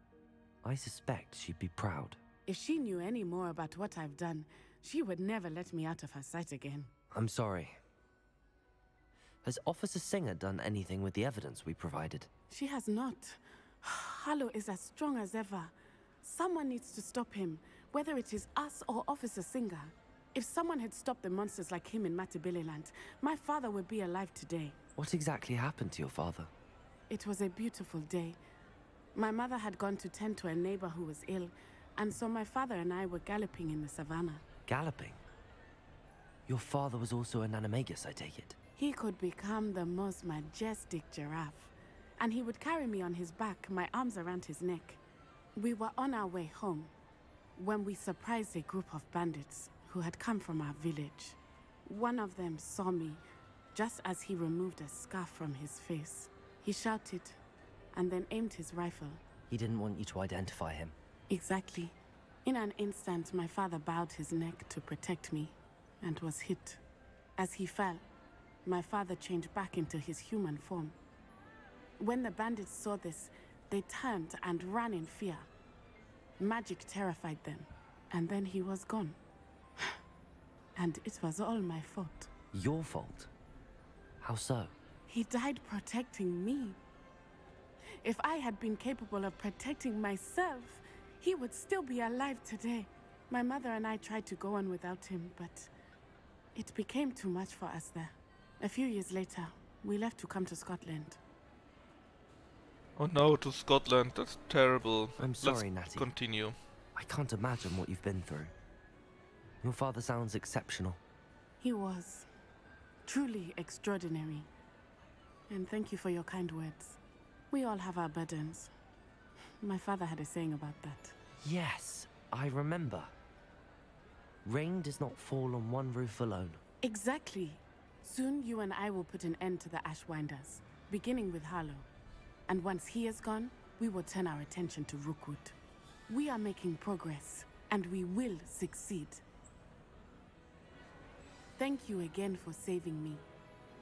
I suspect she'd be proud. If she knew any more about what I've done, she would never let me out of her sight again. I'm sorry. Has Officer Singer done anything with the evidence we provided? She has not. Harlow is as strong as ever. Someone needs to stop him, whether it is us or Officer Singer. If someone had stopped the monsters like him in Matabeleland, my father would be alive today. What exactly happened to your father? It was a beautiful day. My mother had gone to tend to a neighbor who was ill, and so my father and I were galloping in the savannah. Galloping? Your father was also an animagus, I take it? He could become the most majestic giraffe, and he would carry me on his back, my arms around his neck. We were on our way home when we surprised a group of bandits who had come from our village. One of them saw me just as he removed a scarf from his face. He shouted and then aimed his rifle. He didn't want you to identify him. Exactly. In an instant, my father bowed his neck to protect me and was hit. As he fell, my father changed back into his human form. When the bandits saw this, they turned and ran in fear. Magic terrified them, and then he was gone. And it was all my fault. Your fault? How so? He died protecting me. If I had been capable of protecting myself, he would still be alive today. My mother and I tried to go on without him, but it became too much for us there. A few years later, we left to come to Scotland. Oh no, to Scotland. That's terrible. I'm sorry, Let's Natty. continue. I can't imagine what you've been through. Your father sounds exceptional. He was truly extraordinary. And thank you for your kind words. We all have our burdens. My father had a saying about that. Yes, I remember. Rain does not fall on one roof alone. Exactly. Soon you and I will put an end to the Ashwinders, beginning with Harlow. And once he is gone, we will turn our attention to Rookwood. We are making progress, and we will succeed. Thank you again for saving me.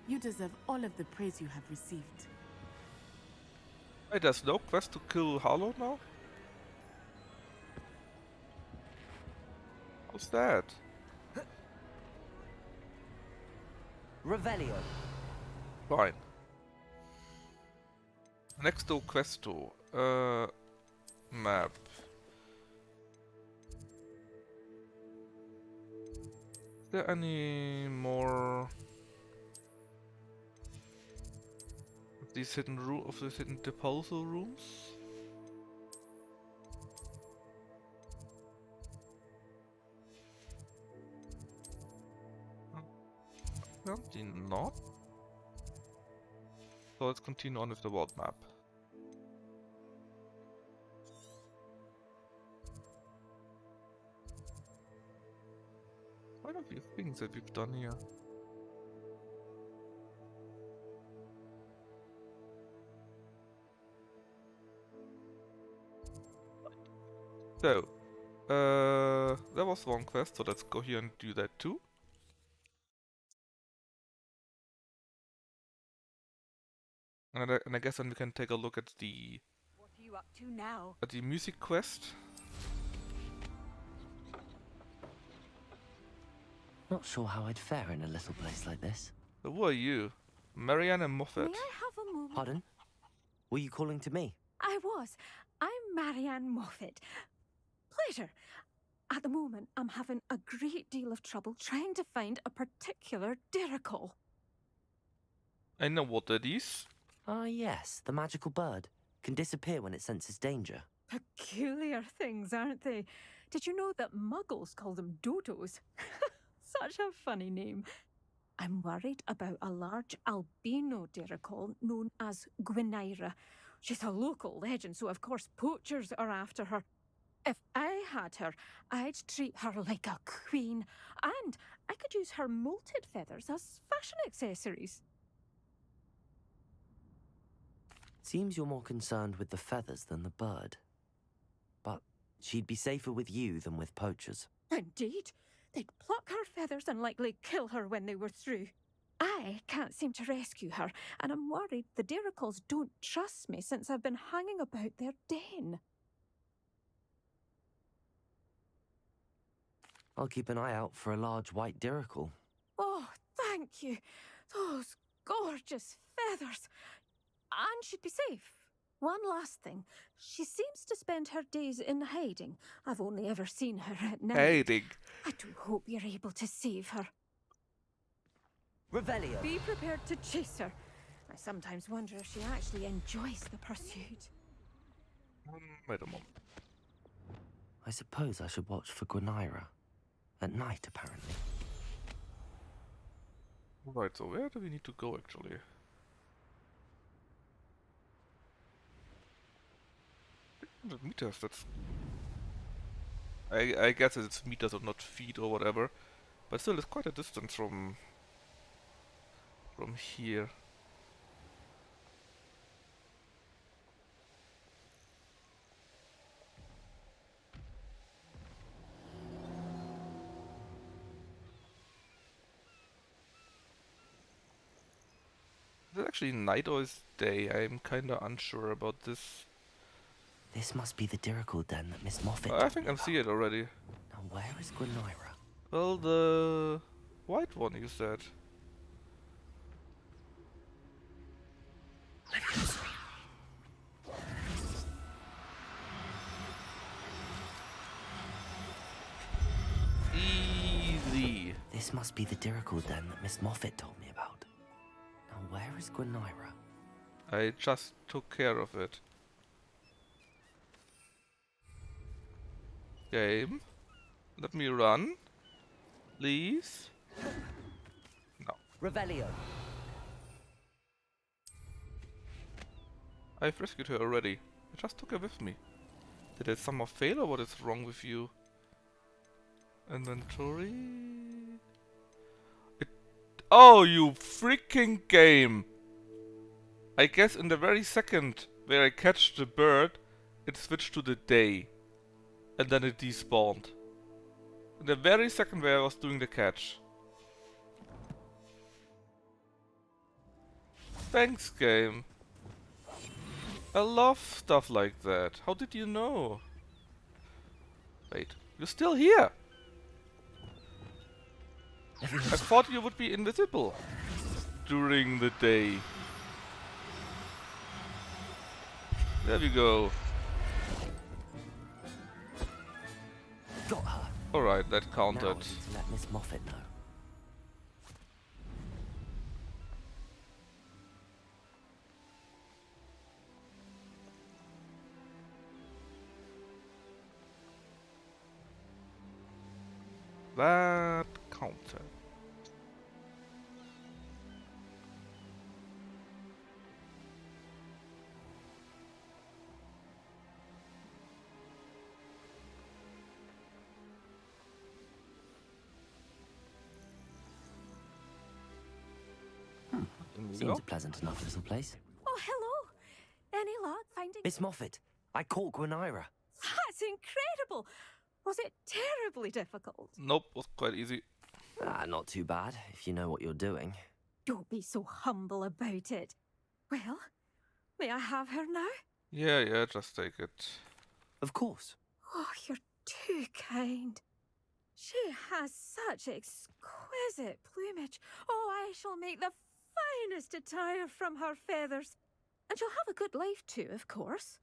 You deserve all of the praise you have received. Wait, there's no quest to kill Harlow now? How's that? Revelio. Fine. Next to questo. Map. Is there any more of these hidden disposal rooms? Apparently not. So let's continue on with the world map. Quite a few things that we've done here. So, there was one quest, so let's go here and do that too. And I guess then we can take a look at the What are you up to now? at the music quest. Not sure how I'd fare in a little place like this. So who are you? Marianne Moffat. May I have a moment? Pardon? Were you calling to me? I was. I'm Marianne Moffat. Pleasure. At the moment, I'm having a great deal of trouble trying to find a particular Diricol. I know what that is. Ah, yes, the magical bird. Can disappear when it senses danger. Peculiar things, aren't they? Did you know that muggles call them dodos? Such a funny name. I'm worried about a large albino Diricol known as Gwynaira. She's a local legend, so of course poachers are after her. If I had her, I'd treat her like a queen, and I could use her molted feathers as fashion accessories. Seems you're more concerned with the feathers than the bird. But she'd be safer with you than with poachers. Indeed. They'd pluck her feathers and likely kill her when they were through. I can't seem to rescue her, and I'm worried the Diricles don't trust me since I've been hanging about their den. I'll keep an eye out for a large white diricle. Oh, thank you. Those gorgeous feathers. And she'd be safe. One last thing. She seems to spend her days in hiding. I've only ever seen her at night. Hiding. I do hope you're able to save her. Revelio. Be prepared to chase her. I sometimes wonder if she actually enjoys the pursuit. Wait a moment. I suppose I should watch for Gwynaira. At night, apparently. Right, so where do we need to go actually? The meters, that's... I guess it's meters or not feet or whatever. But still, it's quite a distance from here. Is it actually night or is day? I'm kinda unsure about this. This must be the diricle den that Miss Moffat I think I see it already. Now where is Gwynaira? Well, the white one you said. Easy. This must be the diricle den that Miss Moffat told me about. Now where is Gwynaira? I just took care of it. Game. Let me run. Please. No. Revelio. I've rescued her already. I just took her with me. Did I somehow fail or what is wrong with you? Inventory... Oh, you freaking game! I guess in the very second where I catch the bird, it switched to the day. And then it despawned. In the very second where I was doing the catch. Thanks, game. I love stuff like that. How did you know? Wait, you're still here? I thought you would be invisible during the day. There we go. Got her. Alright, that counted. Now I need to let Miss Moffat know. That counted. Seems a pleasant enough little place. Oh, hello. Any luck finding... Miss Moffat, I caught Gwynaira. That's incredible. Was it terribly difficult? Nope, was quite easy. Ah, not too bad, if you know what you're doing. Don't be so humble about it. Well, may I have her now? Yeah, just take it. Of course. Oh, you're too kind. She has such exquisite plumage. Oh, I shall make the finest attire from her feathers. And she'll have a good life too, of course.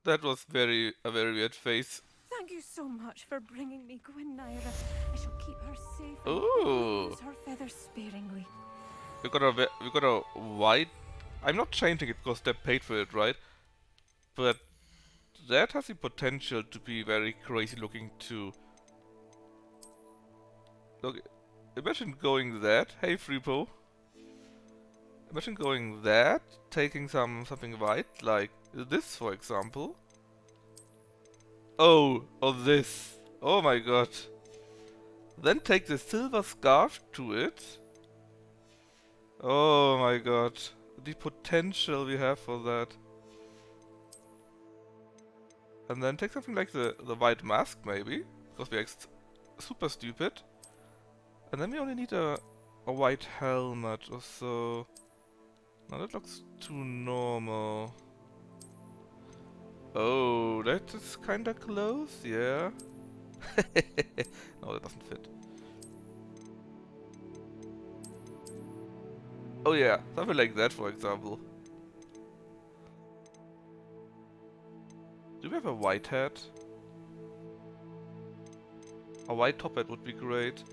That was a very weird face. Thank you so much for bringing me Gwynaira. I shall keep her safe and Ooh. use her feathers sparingly. We got a white... I'm not changing it because they paid for it, right? But that has the potential to be very crazy looking too. Look, imagine going that. Hey, Freepo. Imagine going that, taking something white, like this for example. Oh, or this. Oh my god. Then take the silver scarf to it. Oh my god. The potential we have for that. And then take something like the white mask maybe, because we're super stupid. And then we only need a white helmet or so. Now that looks too normal. Oh, that is kinda close, yeah. No, that doesn't fit. Oh yeah, something like that for example. Do we have a white hat? A white top hat would be great.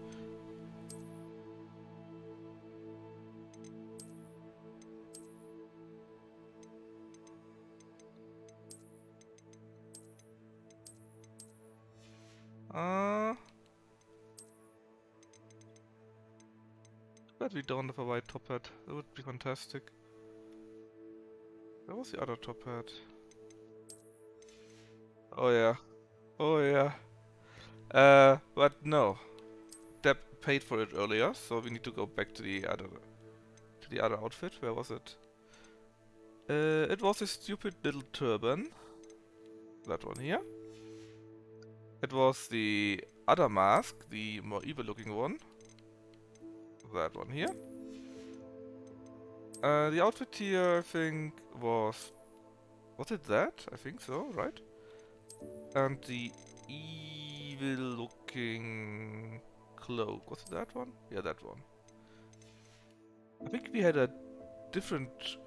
But we don't have a white top hat. That would be fantastic. Where was the other top hat? Oh yeah. Oh yeah. But no. Deb paid for it earlier, so we need to go back to the other outfit. Where was it? It was a stupid little turban. That one here. It was the other mask, the more evil looking one. That one here. The outfit here, I think, was it that? I think so, right? And the evil looking cloak, was it that one? Yeah, that one. I think we had a different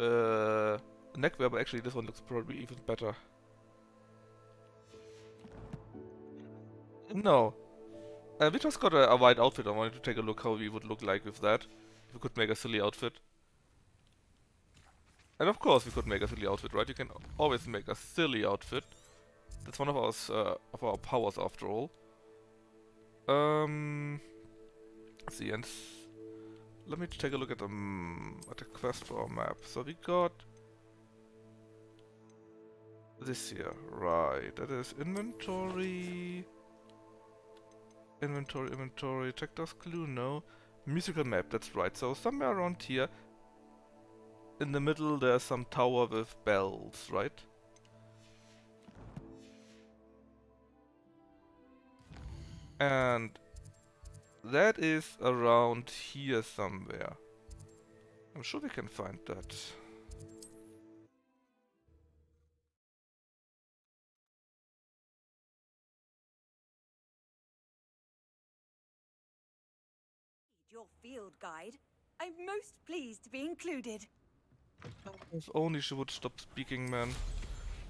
neckwear, but actually this one looks probably even better. No. We just got a white outfit. I wanted to take a look how we would look like with that. If we could make a silly outfit. And of course we could make a silly outfit, right? You can always make a silly outfit. That's one of our powers after all. Let's see, and let me take a look at the quest for our map. So we got this here, right? That is inventory. Inventory, Tractor's Clue, no. Musical map, that's right. So somewhere around here, in the middle, there's some tower with bells, right? And that is around here somewhere. I'm sure we can find that. Your field guide. I'm most pleased to be included. If only she would stop speaking, man.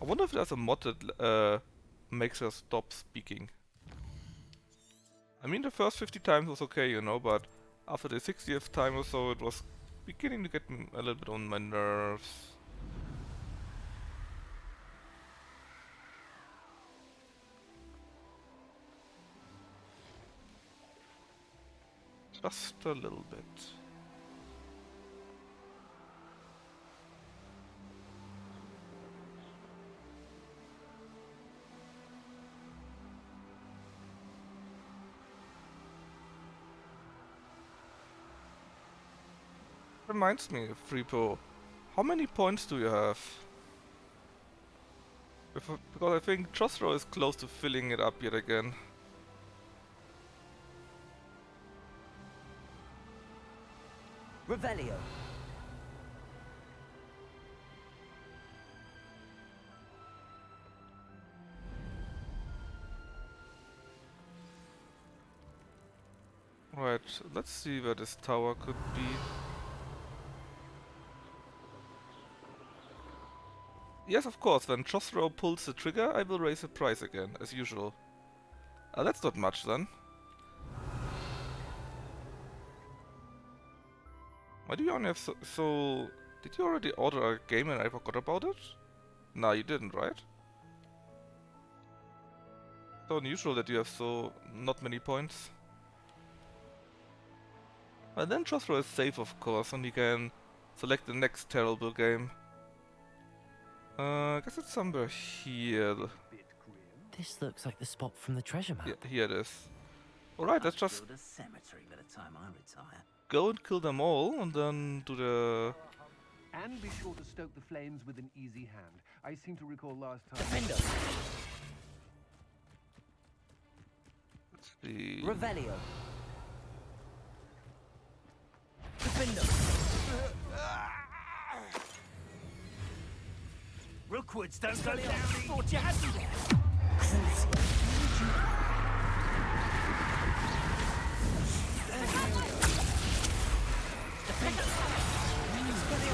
I wonder if there's a mod that makes her stop speaking. I mean, the first 50 times was okay, you know, but after the 60th time or so, it was beginning to get a little bit on my nerves. Just a little bit. Reminds me, Freepo, how many points do you have? Because I think Josro is close to filling it up yet again. Revelio. Right, let's see where this tower could be. Yes, of course, when Josro pulls the trigger, I will raise the price again, as usual. That's not much then. Why do you only have so... Did you already order a game and I forgot about it? Nah, you didn't, right? So unusual that you have so not many points. And then Josro is safe, of course, and he can select the next terrible game. I guess it's somewhere here. This looks like the spot from the treasure map. Yeah, here it is. Alright, let's just Build a cemetery by the time I retire. go and kill them all and then do the... And be sure to stoke the flames with an easy hand. I seem to recall last time... Defender! Let's see... Revelio! Defender! Rookwoods, don't go down. Thought you had me there.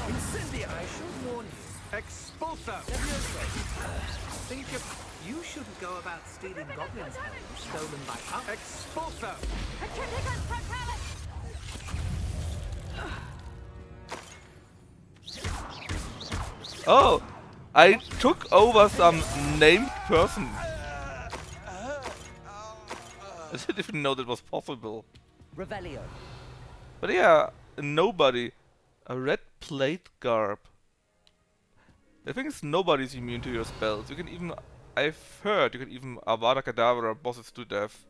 Incendia, I should warn you. Expulso! Think of... You shouldn't go about stealing goblins' homes stolen by us. Expulso! Oh! I took over some named person. I didn't even know that was possible. Revelio! But yeah, nobody. A red plate garb. The thing is, nobody's immune to your spells. You can even... I've heard you can even Avada Kedavra bosses to death.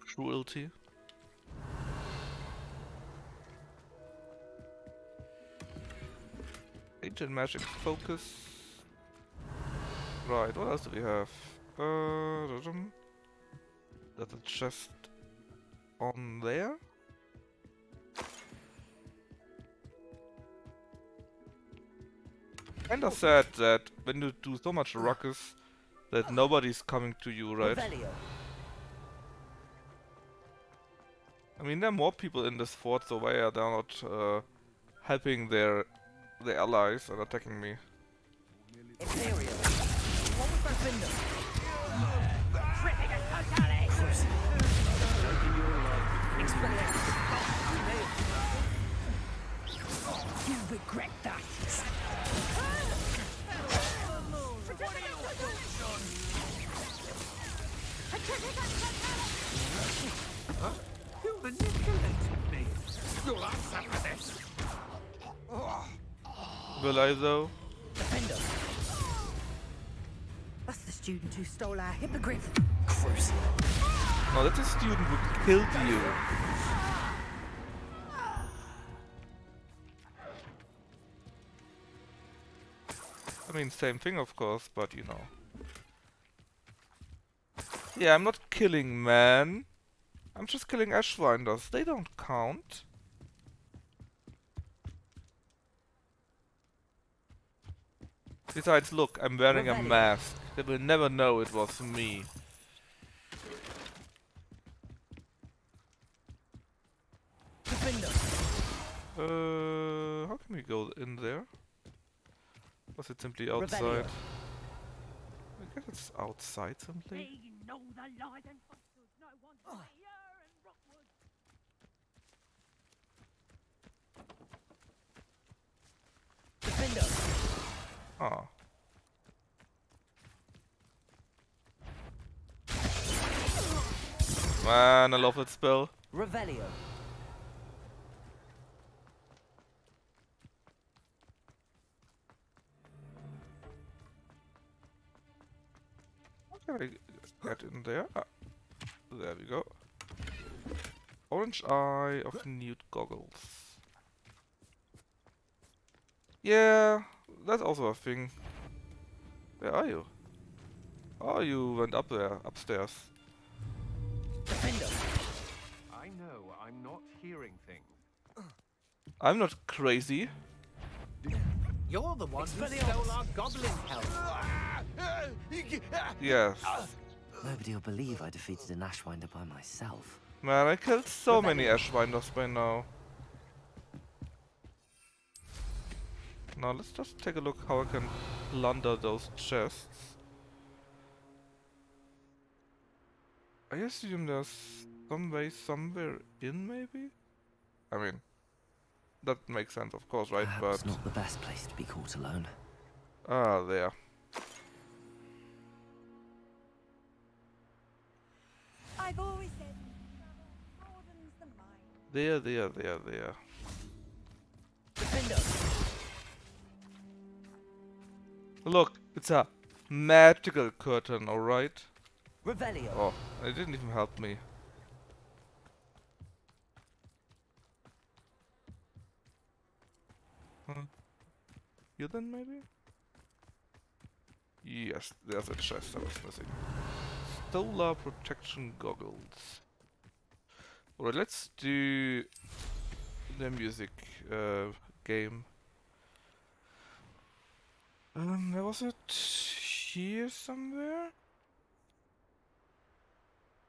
Cruelty. Ancient magic focus. Right, what else do we have? That's a chest on there. Kinda sad that when you do so much ruckus that nobody's coming to you, right? I mean, there are more people in this fort, so why are they not helping their allies and attacking me? You regret that. Huh? You manipulated me. You'll answer for this. Will I though? That's the student who stole our hippogriff. No, that's a student who killed you. I mean, same thing of course, but you know. Yeah, I'm not killing men. I'm just killing Ashwinders. They don't count. Besides, look, I'm wearing a mask. They will never know it was me. How can we go in there? Was it simply outside? I guess it's outside simply. They know the lies and falsehoods no one's here in Rookwood. Ah. Man, I love that spell. Revelio. How can I get in there? Ah, there we go. Orange Eye of Newt Goggles. Yeah, that's also a thing. Where are you? Oh, you went up there, upstairs. I know, I'm not hearing things. I'm not crazy. You're the one who stole our goblin help. Yes. Nobody will believe I defeated an Ashwinder by myself. Man, I killed so many Ashwinders by now. Now let's just take a look how I can plunder those chests. I assume there's some way somewhere in, maybe? I mean, that makes sense, of course, right? Perhaps But not the best place to be caught alone. ah, there. I've always said travel broadens the mind. There. Look, it's a magical curtain, alright? Revelio. Oh, it didn't even help me. You then, maybe? Yes, there's a chest I was missing. Solar protection goggles. Alright, let's do the music game. Where was it? Here somewhere?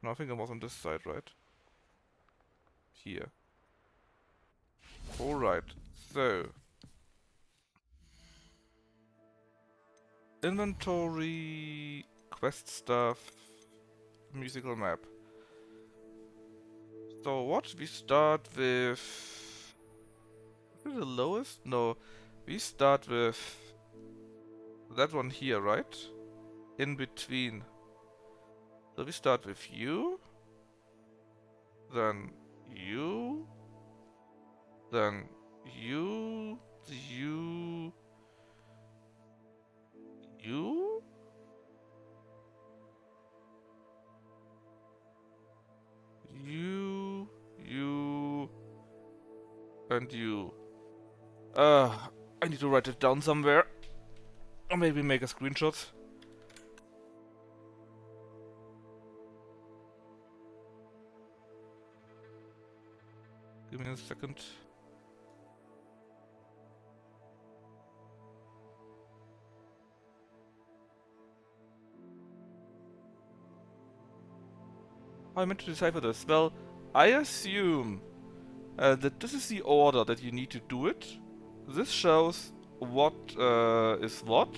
No, I think it was on this side, right? Here. Alright, so. Inventory, quest stuff, musical map. So what? We start with... Is it the lowest? No. We start with that one here, right? In between. So we start with you. Then you. Then you. You. You? You, and you. I need to write it down somewhere. Or maybe make a screenshot. Give me a second. How I meant to decipher this? Well, I assume that this is the order that you need to do it. This shows what is what,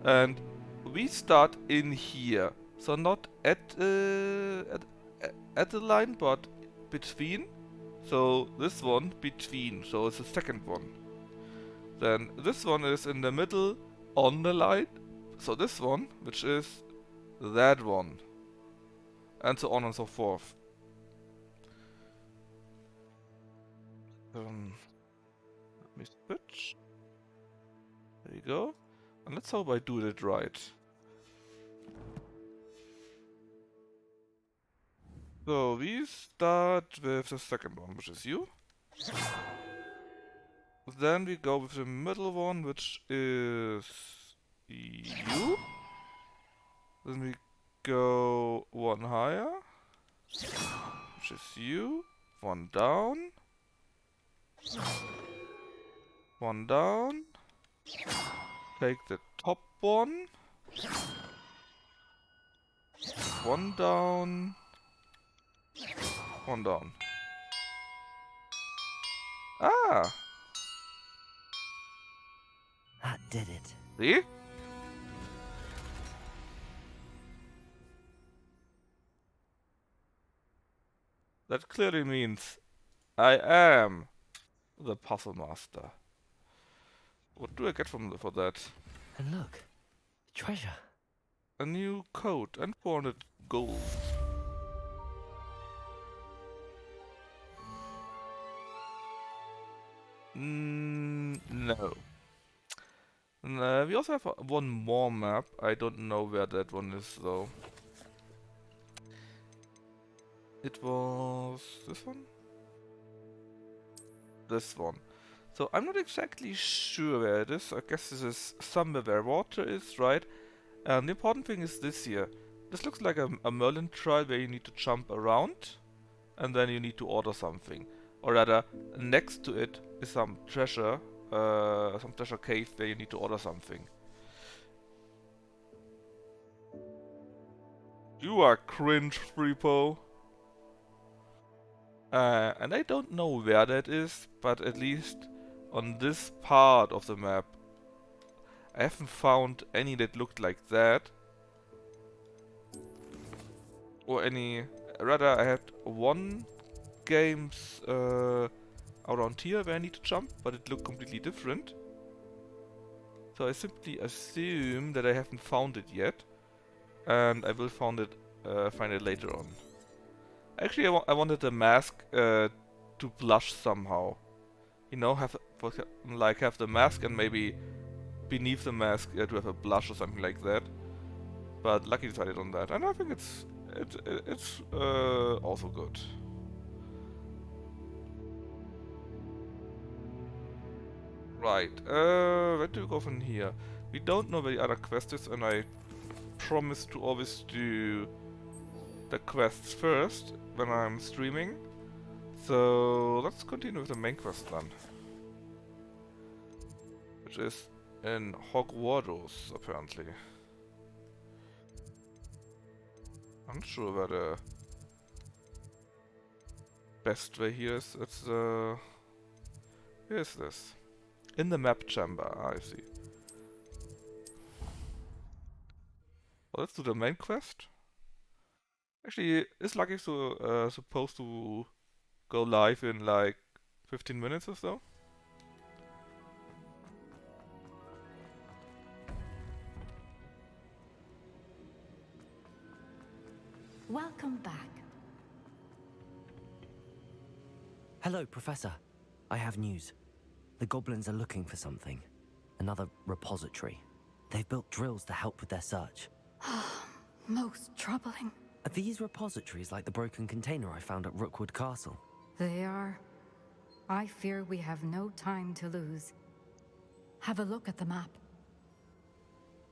and we start in here. So not at the line, but between. So this one between. So it's the second one. Then this one is in the middle on the line. So this one, which is that one. And so on and so forth. Let me switch. There you go. And let's hope I do it right. So we start with the second one, which is you. Then we go with the middle one, which is you. Then we go one higher, which is you. One down. One down. Take the top one. One down. One down. Ah! That did it. See? That clearly means I am the puzzle master. What do I get for that? And look, treasure. A new coat and 400 gold. No. We also have one more map. I don't know where that one is though. It was this one? This one. So I'm not exactly sure where it is. I guess this is somewhere where water is, right? And the important thing is this here. This looks like a Merlin trial where you need to jump around and then you need to order something. Or rather, next to it is some treasure cave where you need to order something. You are cringe, Freepo. And I don't know where that is, but at least on this part of the map, I haven't found any that looked like that. Or any... Rather, I had one games around here where I need to jump, but it looked completely different. So I simply assume that I haven't found it yet. And I will find it later on. Actually, I wanted the mask to blush somehow. You know, have have the mask and maybe beneath the mask to have a blush or something like that. But Lucky decided on that, and I think it's also good. Right, where do we go from here? We don't know where the other quest is, and I promise to always do the quests first when I'm streaming. So let's continue with the main quest then. Which is in Hogwarts, apparently. I'm not sure where the best way here is. It's here is this. In the map chamber, I see. Well, let's do the main quest. Actually, is Lucky supposed to go live in like 15 minutes or so? Welcome back. Hello, Professor. I have news. The goblins are looking for something. Another repository. They've built drills to help with their search. Most troubling. Are these repositories like the broken container I found at Rookwood Castle? They are. I fear we have no time to lose. Have a look at the map.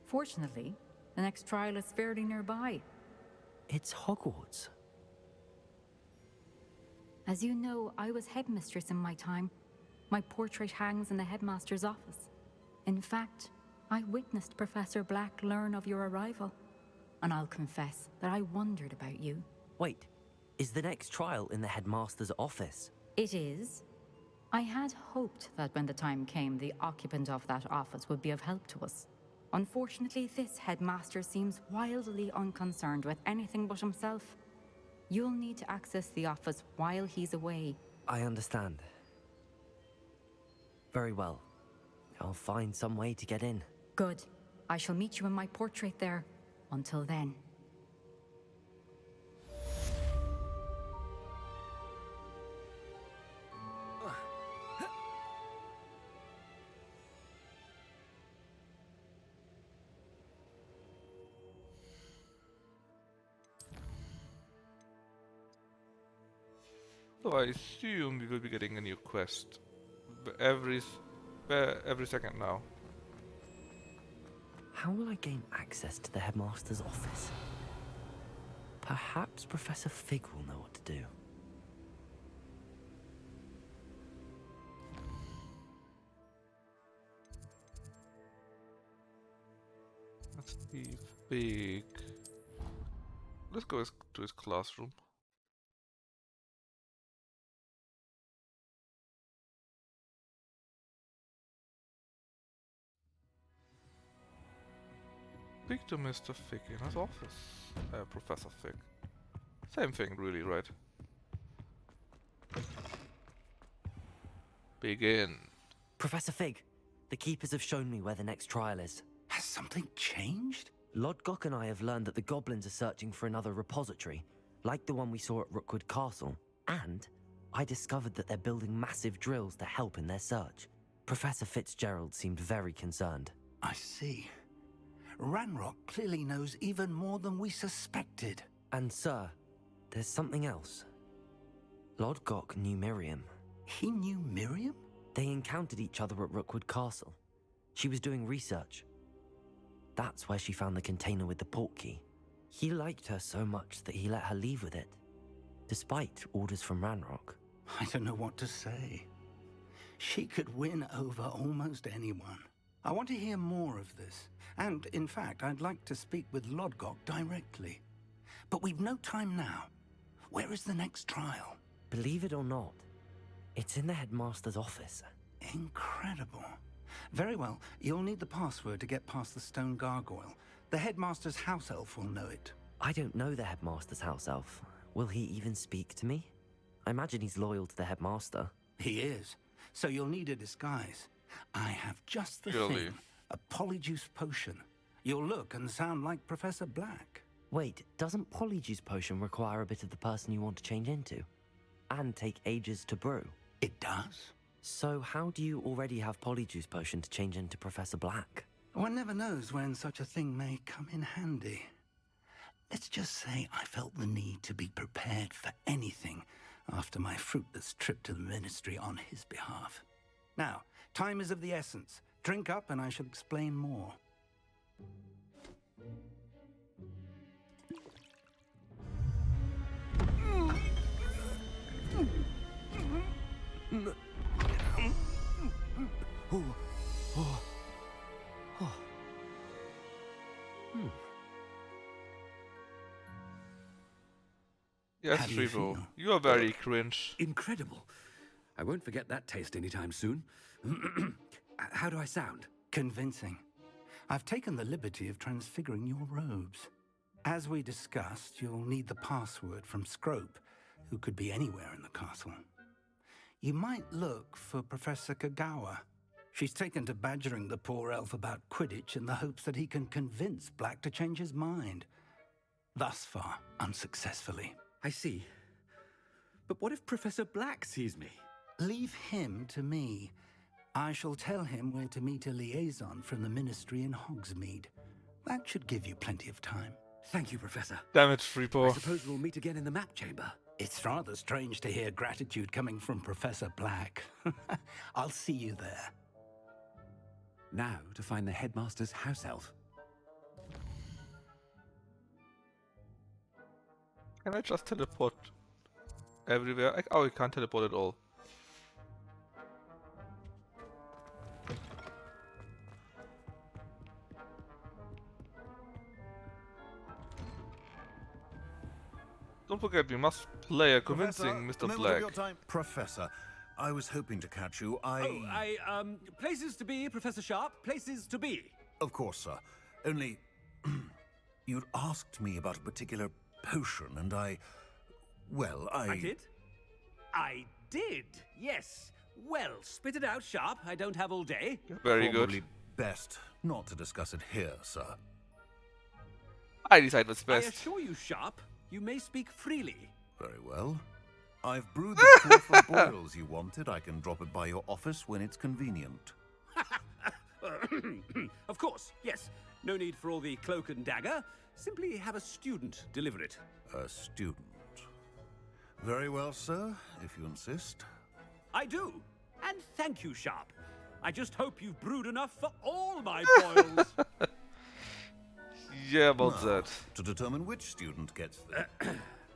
Fortunately, the next trial is fairly nearby. It's Hogwarts. As you know, I was headmistress in my time. My portrait hangs in the headmaster's office. In fact, I witnessed Professor Black learn of your arrival. And I'll confess that I wondered about you. Wait, is the next trial in the headmaster's office? It is. I had hoped that when the time came, the occupant of that office would be of help to us. Unfortunately, this headmaster seems wildly unconcerned with anything but himself. You'll need to access the office while he's away. I understand. Very well. I'll find some way to get in. Good. I shall meet you in my portrait there. Until then. So I assume we will be getting a new quest every second now. How will I gain access to the headmaster's office? Perhaps Professor Fig will know what to do. Let's see, Fig. Let's go to his classroom. Speak to Mr. Fig in his office. Professor Fig. Same thing, really, right? Begin. Professor Fig, the keepers have shown me where the next trial is. Has something changed? Lodgok and I have learned that the goblins are searching for another repository, like the one we saw at Rookwood Castle. And I discovered that they're building massive drills to help in their search. Professor Fitzgerald seemed very concerned. I see. Ranrock clearly knows even more than we suspected. And sir, there's something else. Lodgok knew Miriam. He knew Miriam? They encountered each other at Rookwood Castle. She was doing research. That's where she found the container with the port key. He liked her so much that he let her leave with it, despite orders from Ranrock. I don't know what to say. She could win over almost anyone. I want to hear more of this. And, in fact, I'd like to speak with Lodgok directly. But we've no time now. Where is the next trial? Believe it or not, it's in the headmaster's office. Incredible. Very well, you'll need the password to get past the stone gargoyle. The headmaster's house elf will know it. I don't know the headmaster's house elf. Will he even speak to me? I imagine he's loyal to the headmaster. He is. So you'll need a disguise. I have just the thing. A polyjuice potion. You'll look and sound like Professor Black. Wait, doesn't Polyjuice Potion require a bit of the person you want to change into? And take ages to brew? It does. So how do you already have Polyjuice Potion to change into Professor Black? One never knows when such a thing may come in handy. Let's just say I felt the need to be prepared for anything after my fruitless trip to the Ministry on his behalf. Now, time is of the essence. Drink up and I shall explain more. Yes, How do you Trivo, feel? you are very cringe. Incredible. I won't forget that taste anytime soon. How do I sound? Convincing. I've taken the liberty of transfiguring your robes. As we discussed, you'll need the password from Scrope, who could be anywhere in the castle. You might look for Professor Kagawa. She's taken to badgering the poor elf about Quidditch in the hopes that he can convince Black to change his mind. Thus far, unsuccessfully. I see. But what if Professor Black sees me? Leave him to me. I shall tell him where to meet a liaison from the Ministry in Hogsmeade. That should give you plenty of time. Thank you, Professor. Damn it, Freepo. I suppose we'll meet again in the map chamber. It's rather strange to hear gratitude coming from Professor Black. I'll see you there. Now to find the headmaster's house elf. Can I just teleport everywhere? Oh, I can't teleport at all. Don't forget, we must play a convincing Mr. Black. Professor, I was hoping to catch you. Places to be, Professor Sharp. Places to be. Of course, sir. Only, you'd asked me about a particular potion, and I did? I did, yes. Well, spit it out, Sharp. I don't have all day. Very Probably good. best not to discuss it here, sir. I decide what's best. I assure you, Sharp, you may speak freely. Very well. I've brewed the cure for boils you wanted. I can drop it by your office when it's convenient. Of course, yes. No need for all the cloak and dagger. Simply have a student deliver it. A student. Very well, sir, if you insist. I do. And thank you, Sharp. I just hope you've brewed enough for all my boils. Yeah, about Now, that. To determine which student gets there.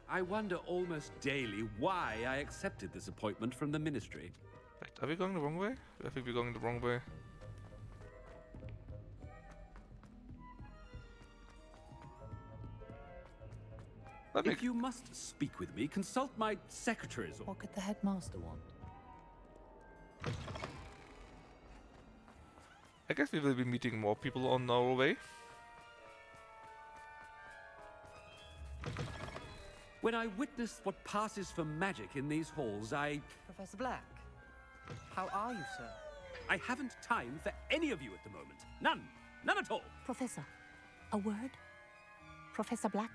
I wonder almost daily why I accepted this appointment from the Ministry. Wait, are we going the wrong way? I think we're going the wrong way. If you must speak with me, consult my secretaries. What could the headmaster want? I guess we will be meeting more people on our way. When I witness what passes for magic in these halls, Professor Black, how are you, sir? I haven't time for any of you at the moment. None. None at all. Professor, a word? Professor Black?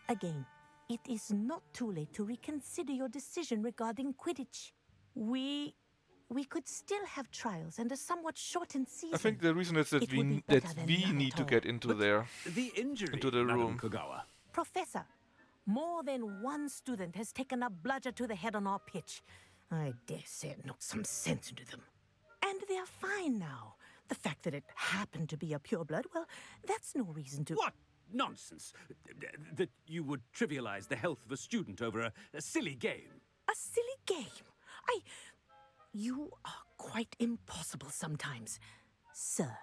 Again, it is not too late to reconsider your decision regarding Quidditch. We could still have trials and a somewhat shortened season. I think the reason is that It we would be need better than none to at get all. into there, The injury, into the Madam room. Kagawa. Professor, more than one student has taken a bludger to the head on our pitch. I dare say it knocked some sense into them. And they're fine now. The fact that it happened to be a pureblood, well, that's no reason to... What nonsense! That you would trivialize the health of a student over a silly game. A silly game? You are quite impossible sometimes. Sir,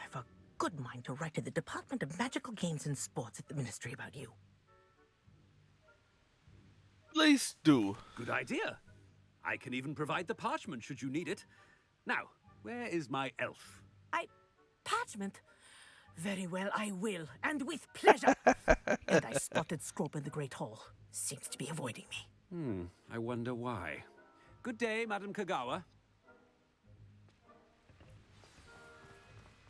I've a good mind to write to the Department of Magical Games and Sports at the Ministry about you. Please do. Good idea. I can even provide the parchment should you need it. Now, where is my elf? Parchment? Very well, I will, and with pleasure. And I spotted Scrope in the Great Hall. Seems to be avoiding me. I wonder why. Good day, Madam Kagawa.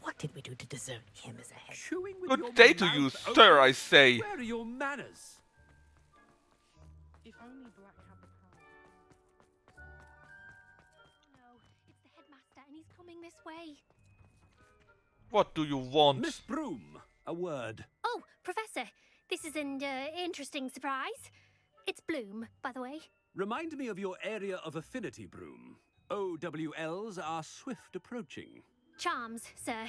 What did we do to deserve him as a head? Chewing with Good your day to mouth you, open? sir, I say. Where are your manners? If only Black had the power. No, it's the headmaster and he's coming this way. What do you want? Miss Broom, a word. Oh, Professor, this is an interesting surprise. It's Bloom, by the way. Remind me of your area of affinity, Broom. OWLs are swift approaching. Charms, sir.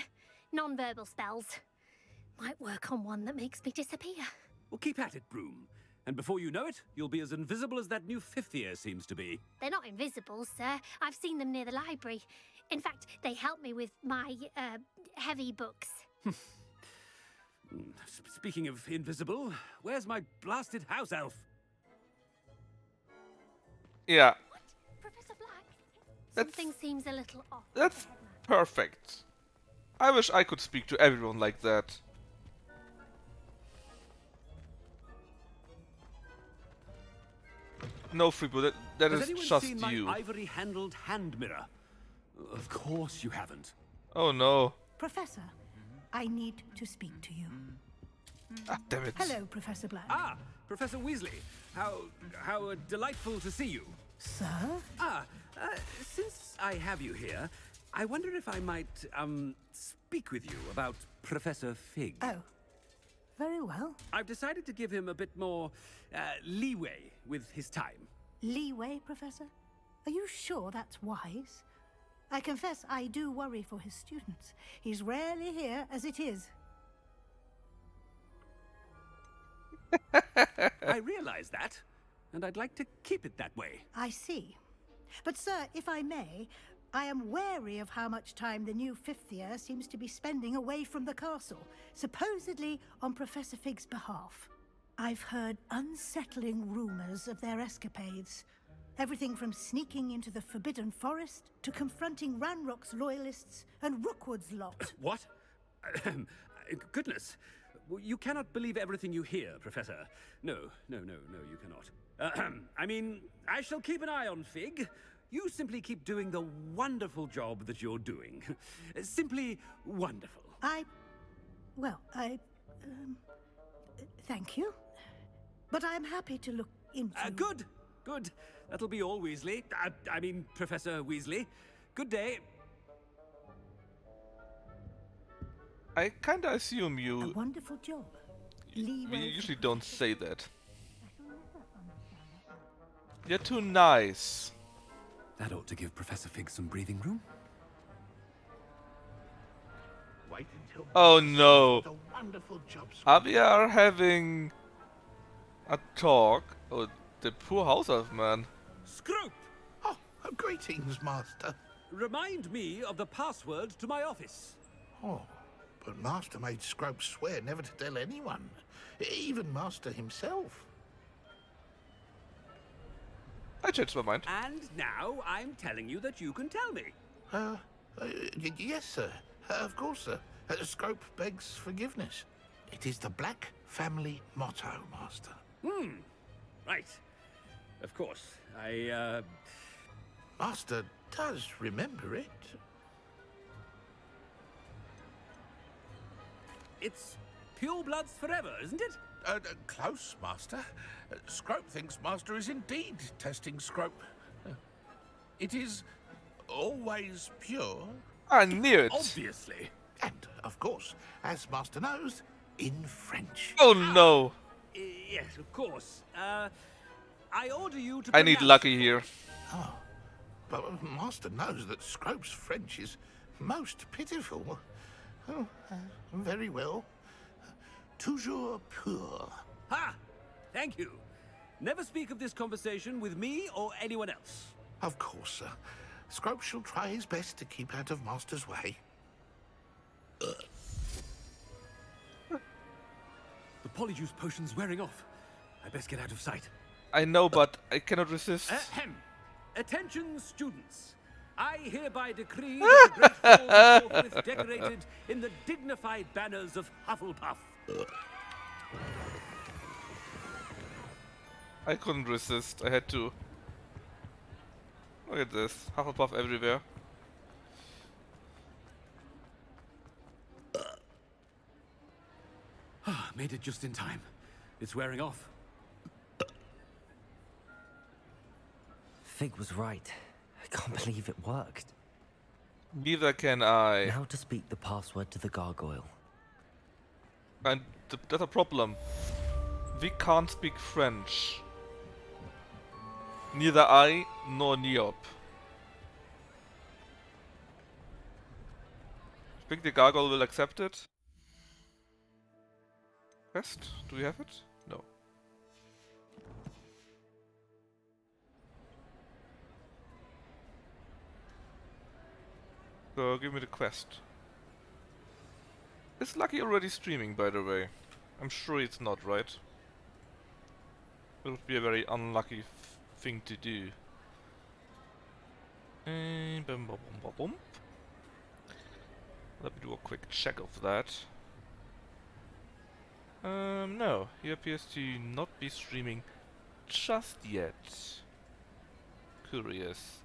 Non-verbal spells. Might work on one that makes me disappear. Well, keep at it, Broom. And before you know it, you'll be as invisible as that new fifth year seems to be. They're not invisible, sir. I've seen them near the library. In fact, they help me with my, heavy books. Speaking of invisible, where's my blasted house elf? Yeah. Professor Black? Something seems a little off. That's perfect. I wish I could speak to everyone like that. No, Freebo, that Has is anyone just seen you. my ivory-handled hand mirror? Of course you haven't. Oh no. Professor, I need to speak to you. Ah, damn it. Hello, Professor Black. Ah, Professor Weasley. How delightful to see you. Sir? Since I have you here, I wonder if I might, speak with you about Professor Fig. Oh, very well. I've decided to give him a bit more, leeway with his time. Leeway, Professor? Are you sure that's wise? I confess I do worry for his students. He's rarely here as it is. I realize that, and I'd like to keep it that way. I see. But, sir, if I may, I am wary of how much time the new fifth year seems to be spending away from the castle, supposedly on Professor Fig's behalf. I've heard unsettling rumors of their escapades. Everything from sneaking into the Forbidden Forest to confronting Ranrock's loyalists and Rookwood's lot. What? Goodness. You cannot believe everything you hear, Professor. No, you cannot. I mean, I shall keep an eye on Fig. You simply keep doing the wonderful job that you're doing. Simply wonderful. Thank you. But I'm happy to look into... Good. That'll be all, Weasley. I mean, Professor Weasley. Good day. I kinda assume A you... wonderful job. We Leeway usually don't say that. You're too nice. That ought to give Professor Fig some breathing room. Wait until Oh no. the wonderful job. We are having a talk. Oh, the poor house elf man. Scrope! Oh, greetings, Master. Remind me of the password to my office. Oh, but Master made Scrope swear never to tell anyone, even Master himself. I changed my mind. And now I'm telling you that you can tell me. Yes, sir. Of course, sir. Scrope begs forgiveness. It is the Black family motto, Master. Right. Of course. Master does remember it. It's pure bloods forever, isn't it? Close, Master. Scrope thinks Master is indeed testing Scrope. It is always pure. I knew it. Obviously. And, of course, as Master knows, in French. Oh no. Yes, of course. I order you to I need pronounce Lucky here. Oh, but Master knows that Scrope's French is most pitiful. Oh, very well. Toujours pur. Ha! Thank you. Never speak of this conversation with me or anyone else. Of course, sir. Scrope shall try his best to keep out of Master's way. The polyjuice potion's wearing off. I best get out of sight. I know, but I cannot resist. Ahem. Attention, students. I hereby decree that the Great Hall is forthwith decorated in the dignified banners of Hufflepuff. I couldn't resist. I had to. Look at this. Hufflepuff everywhere. Made it just in time. It's wearing off. Fig was right. I can't believe it worked. Neither can I. Now to speak the password to the gargoyle. And that's a problem. We can't speak French. Neither I nor Neop. I think the gargoyle will accept it. Quest? Do we have it? No. So give me the quest. Is Lucky already streaming, by the way? I'm sure it's not, right? It would be a very unlucky thing to do. Bum, bum, bum, bum. Let me do a quick check of that. No, he appears to not be streaming just yet. Curious.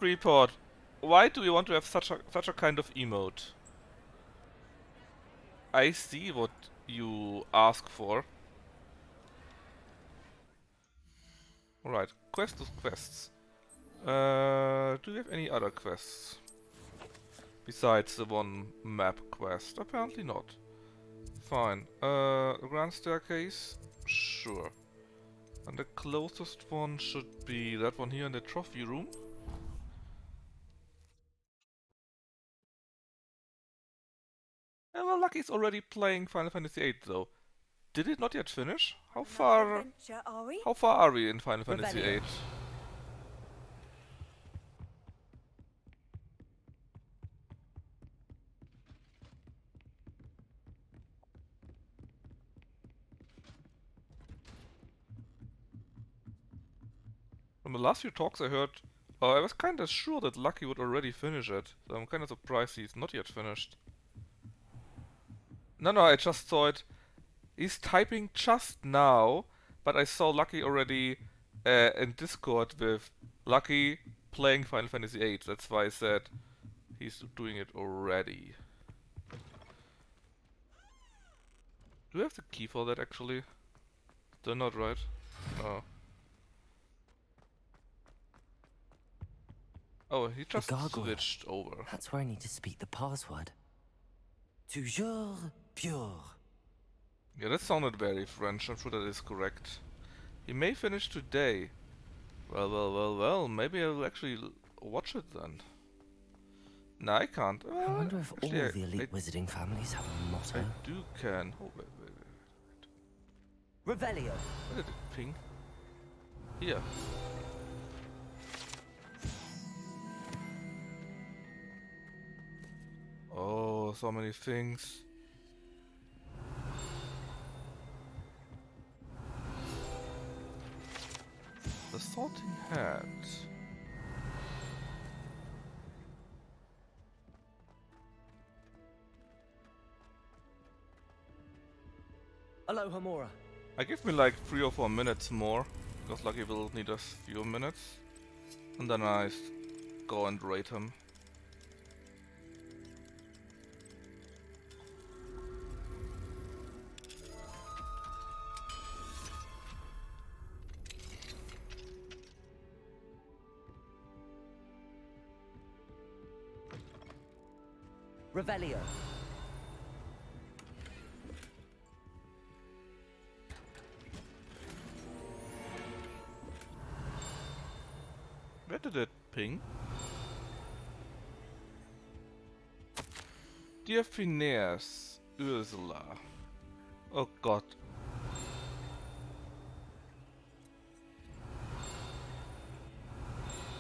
Report. Why do you want to have such a kind of emote? I see what you ask for. Alright, quest of quests. Do we have any other quests? Besides the one map quest? Apparently not. Fine. Grand staircase? Sure. And the closest one should be that one here in the trophy room. Well, Lucky's already playing Final Fantasy VIII though. Did it not yet finish? How far are we in Final Fantasy VIII? From the last few talks I heard, I was kinda sure that Lucky would already finish it, so I'm kinda surprised he's not yet finished. No, I just saw it. He's typing just now, but I saw Lucky already in Discord with Lucky playing Final Fantasy VIII. That's why I said he's doing it already. Do we have the key for that actually? They're not right. No. Oh, he just switched over. That's where I need to speak the password. Toujours pure. Yeah, that sounded very French. I'm sure that is correct. He may finish today. Well. Maybe I will actually watch it then. No, I can't. I wonder if actually, all the elite wizarding families have a motto. I do can. Oh, wait. Revelio. Where did it ping? Here. Oh, so many things. The sorting hat. Aloha Mora. I give me like 3 or 4 minutes more, because Lucky will need a few minutes. And then I go and raid him. Revelio. Where did it ping? Dear Phineas, Ursula. Oh god.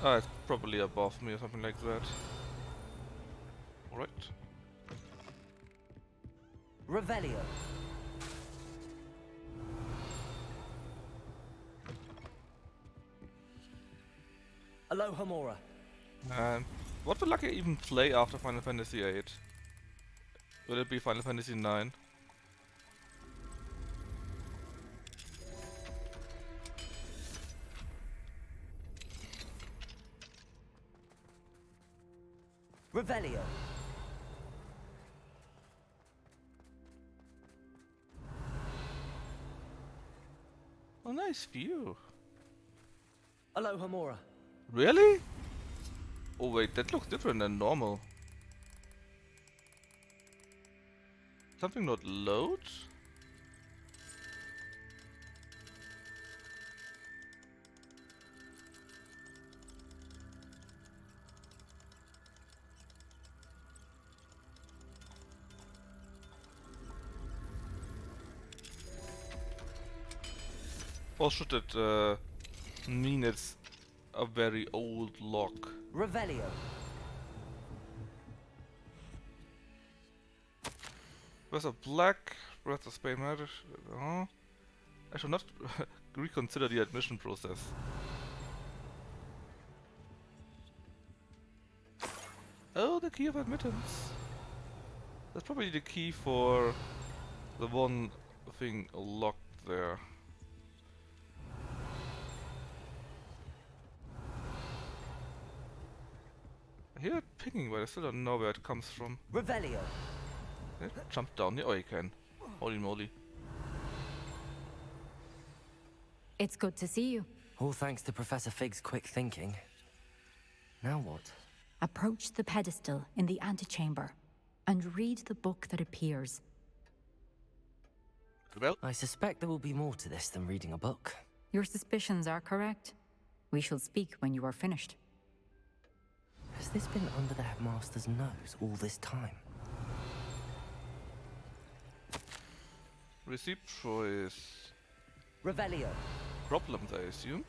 Ah, it's probably above me or something like that. Alright. Revelio. Aloha Mora. What will Lucky even play after Final Fantasy VIII? Will it be Final Fantasy IX? Revelio. Oh, nice view. Aloha, Mora. Really? Oh wait, that looks different than normal. Something not load? Or should it mean it's a very old lock? Revelio. Breath of Black, Breath of Spain Matter. I should not reconsider the admission process. Oh, the key of admittance. That's probably the key for the one thing locked there. I hear it pinging, but I still don't know where it comes from. Revelio. Jump down here. Oh, you can. Holy moly. It's good to see you. All thanks to Professor Fig's quick thinking. Now what? Approach the pedestal in the antechamber and read the book that appears. Well, I suspect there will be more to this than reading a book. Your suspicions are correct. We shall speak when you are finished. Has this been under the headmaster's nose all this time? Receipt choice. Revelio. Problems, I assume.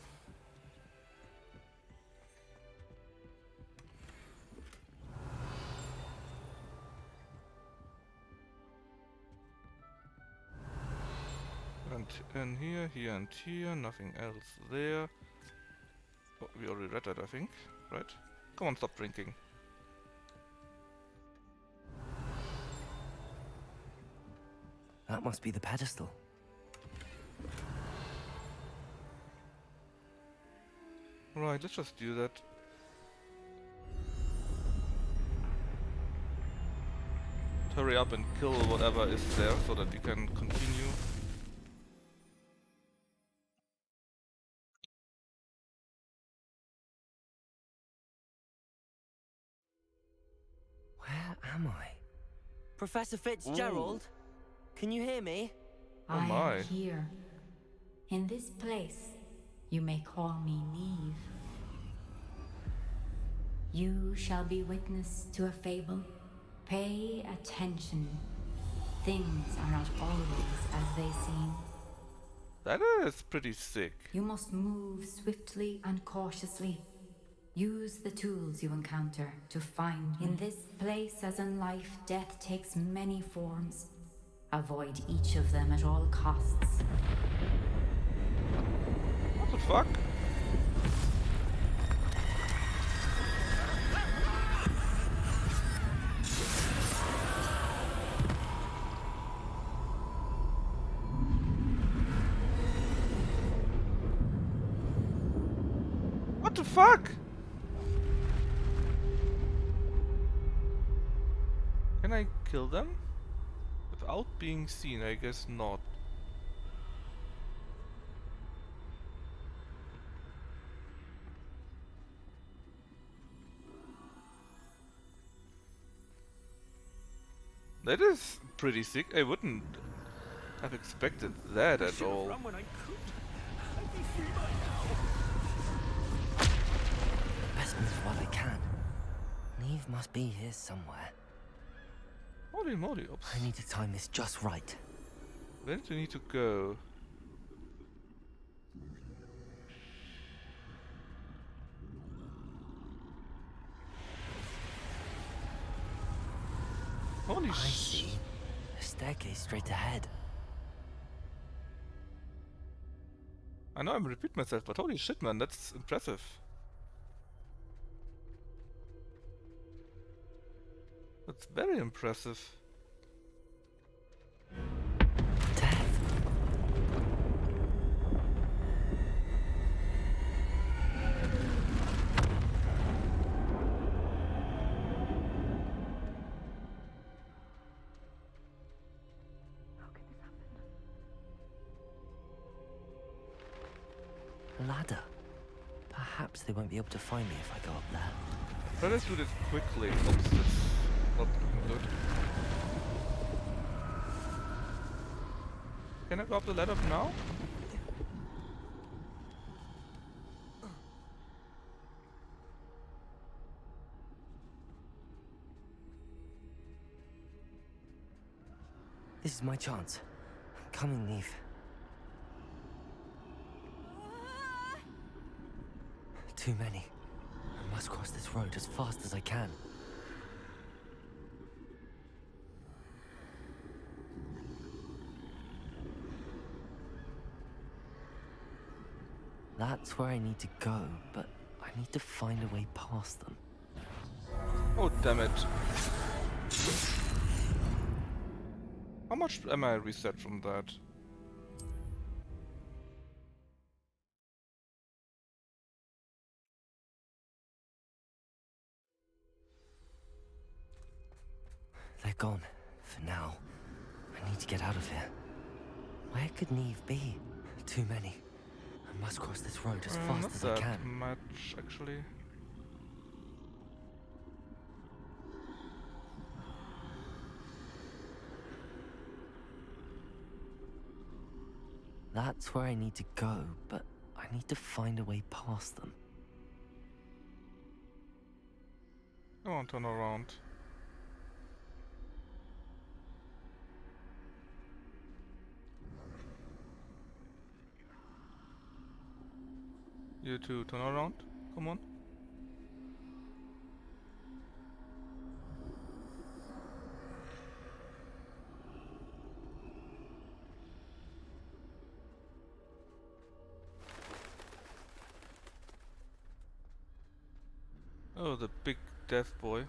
And here, here and here, nothing else there. Oh, we already read that, I think, right? Come on, stop drinking. That must be the pedestal. Right, let's just do that. Hurry up and kill whatever is there so that we can continue. Where am I? Professor Fitzgerald? Can you hear me? Oh I my. am here. In this place, you may call me Neve. You shall be witness to a fable. Pay attention. Things are not always as they seem. That is pretty sick. You must move swiftly and cautiously. Use the tools you encounter to find me. In this place, as in life, death takes many forms. Avoid each of them at all costs. What the fuck? What the fuck? Can I kill them? Without being seen, I guess not. That is pretty sick. I wouldn't have expected that at all. Best move while I can. Neve must be here somewhere. Holy moly, oops. I need to time this just right. Where do you need to go? Holy I see. A staircase straight ahead. I know I'm repeating myself, but holy shit, man, that's impressive. That's very impressive. ladder. Perhaps they won't be able to find me if I go up there. Let us do this quickly. Oops, that's not looking good. Can I go up the ladder now? This is my chance. Come and leave. Too many. I must cross this road as fast as I can. That's where I need to go, but I need to find a way past them. Oh, damn it. How much am I reset from that? They're gone, for now. I need to get out of here. Where could Neve be? Too many. I must cross this road as fast as I can. Not that much, actually. That's where I need to go, but I need to find a way past them. Come on, turn around. You two, turn around. Come on. Oh, the big death boy.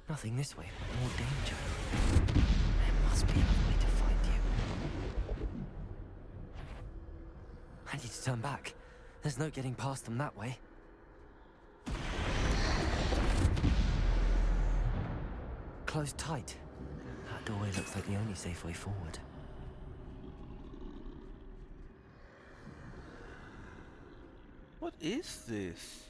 Nothing this way, but more danger. There must be another way to find you. I need to turn back. There's no getting past them that way. Closed tight. That doorway looks like the only safe way forward. What is this?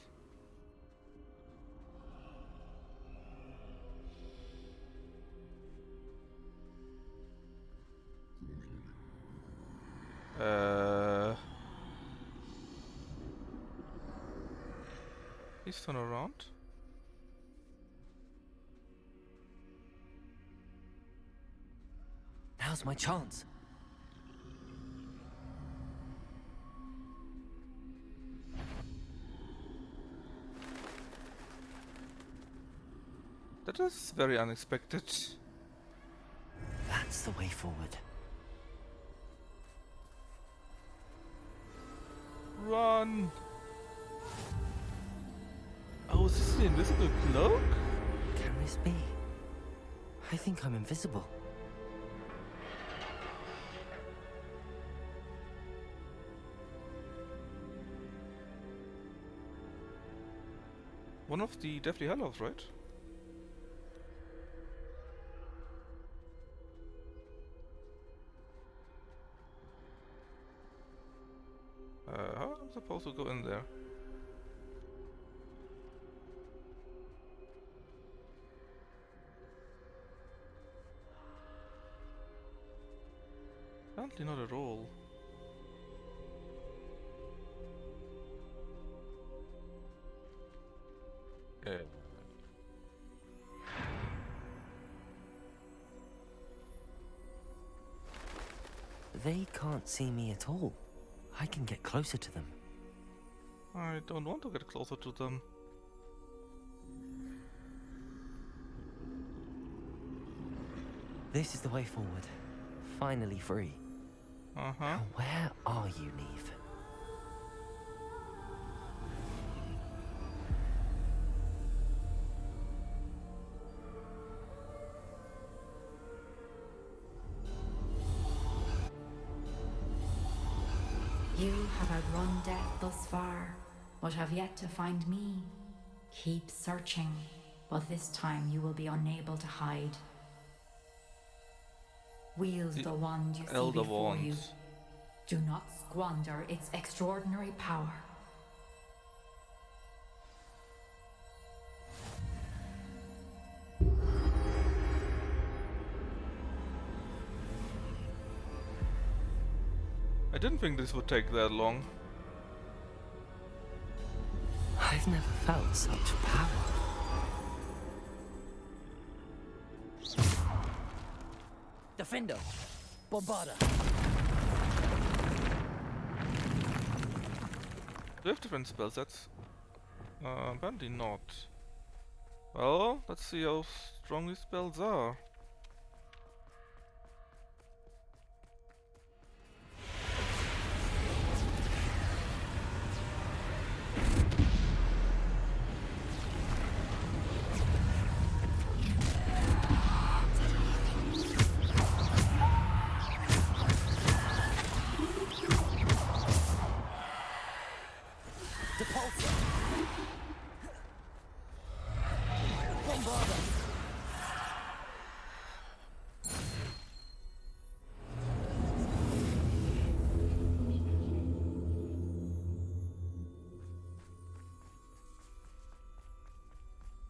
Please turn around. Now's my chance. That is very unexpected. That's the way forward. Run! Oh, is this the invisible cloak? Can this be? I think I'm invisible. One of the Deathly Hallows, right? How am I supposed to go in there? Apparently not at all. They can't see me at all. I can get closer to them. I don't want to get closer to them. This is the way forward. Finally free. Now where are you, Neve? You have outrun death thus far, but have yet to find me. Keep searching, but this time you will be unable to hide. Wield the wand you see Elder before wand. you. Do not squander its extraordinary power. I didn't think this would take that long. I've never felt such power. Defender! Bombarda! Do we have different spell sets? Apparently not. Well, let's see how strong these spells are.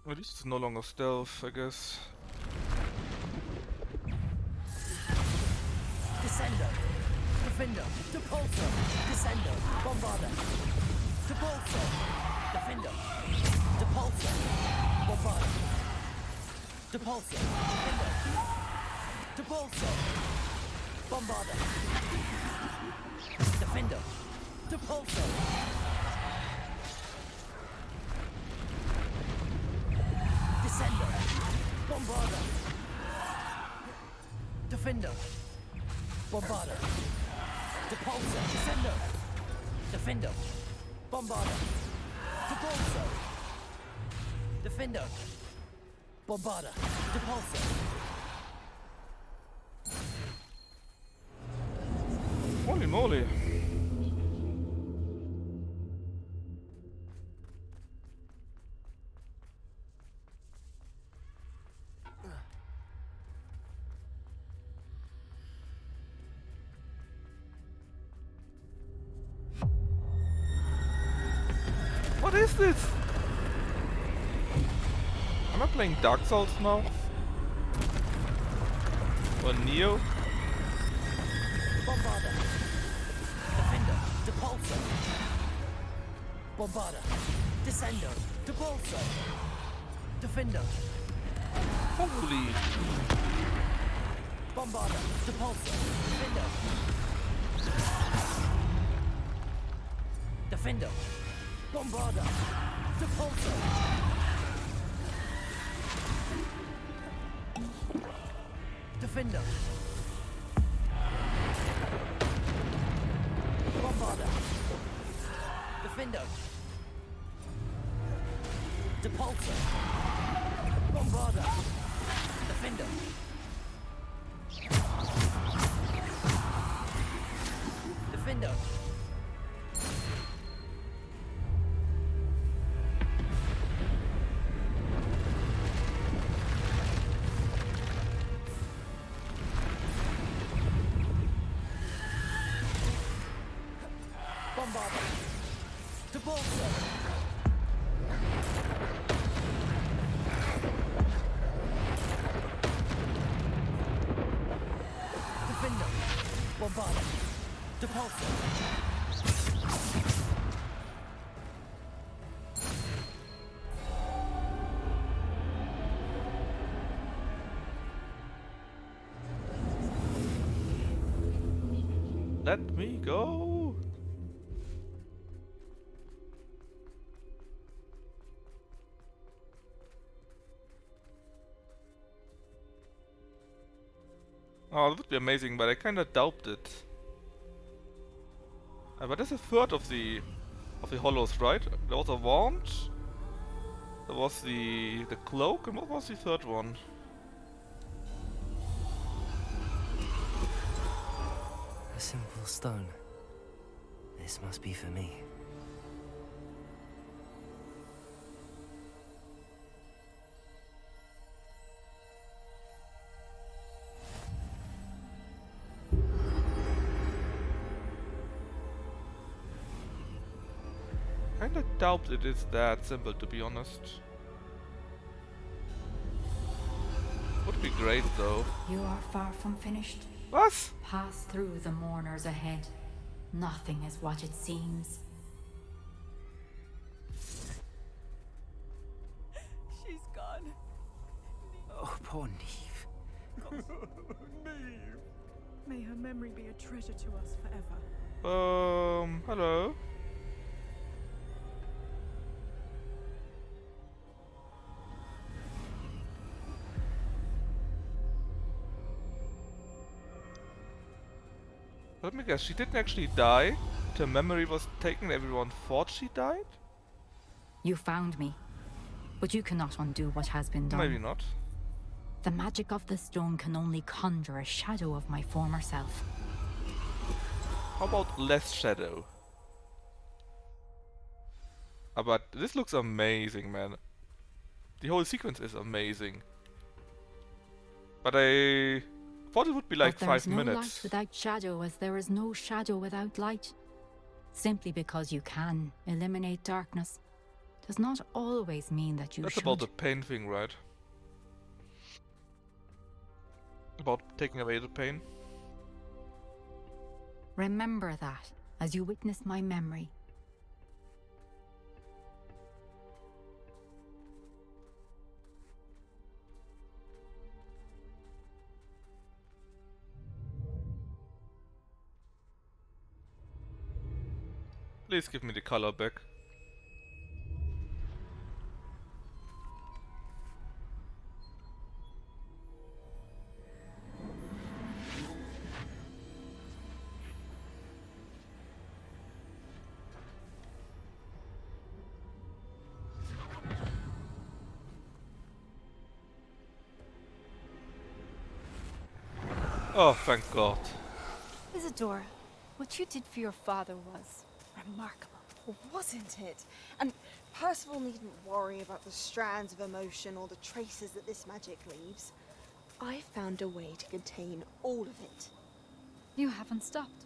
Well, this is no longer stealth, I guess. Descendo! Defender! Depulso! Descendo! Bombarda! Depulso! Defender! Depulso! Bombarda! Depulso! Defender! Depulso! Bombarda! Defender! Depulso! Descendo! Bombarda! Defender! Bombarda! Depulso! Descendo! Defender! Bombarda! Depulso! Defender! Bombarda! Depulso! Holy moly! What is this? Am I playing Dark Souls now? Or Neo? Bombarda! Defender! Depulso! Bombarda! Descendo! Depulso! Defender! Holy! Bombarda! Depulso! Defender! Defender! Bombarda! Depulso! Defender! Bombarda! Defender! Depulso! Bombarda! Defender! Defender! Bombarda! Depulso! Defender! Bombarda! Depulso! Let me go! Oh, that would be amazing, but I kinda doubt it. But there's a third of the hollows, right? There was a wand. There was the cloak, and what was the third one? A simple stone. This must be for me. doubt it is that simple, to be honest. Would be great though. You are far from finished. What? Pass through the mourners ahead. Nothing is what it seems. She's gone. Oh, poor Neve. Neve. May her memory be a treasure to us forever. Hello? Let me guess, she didn't actually die? Her memory was taken, everyone thought she died? You found me, but you cannot undo what has been done. Maybe not. The magic of the stone can only conjure a shadow of my former self. How about less shadow? But this looks amazing, man. The whole sequence is amazing. But I thought it would be like but 5 there's no minutes. light without shadow, as there is no shadow without light. Simply because you can eliminate darkness does not always mean that you That's should. about the pain thing, right? About taking away the pain. Remember that as you witness my memory. Please give me the color back. Oh, thank God. Isadora, what you did for your father was remarkable, Wasn't it? And Percival needn't worry about the strands of emotion or the traces that this magic leaves. I found a way to contain all of it. You haven't stopped.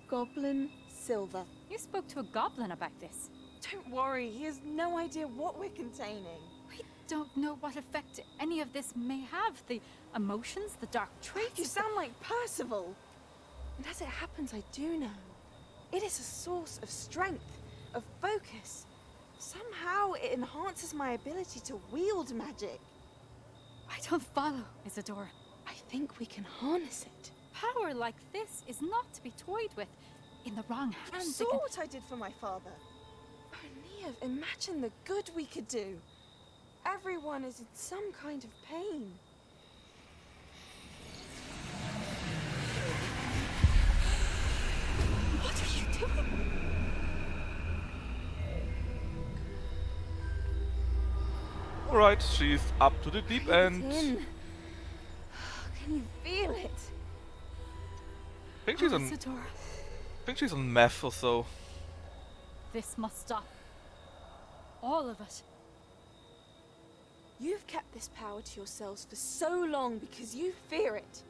Goblin Silver. You spoke to a goblin about this. Don't worry, he has no idea what we're containing. We don't know what effect any of this may have. The emotions, the dark traits. You sound like Percival. And as it happens, I do know. It is a source of strength, of focus. Somehow it enhances my ability to wield magic. I don't follow, Isadora. I think we can harness it. Power like this is not to be toyed with. In the wrong You hands, saw what I did for my father. Oh, Neve, imagine the good we could do. Everyone is in some kind of pain. What are you doing? Alright, she's up to the deep end. Can you feel it? I think she's on. Isadora. I think she's on meth or so. This must stop. All of it. You've kept this power to yourselves for so long because you fear it.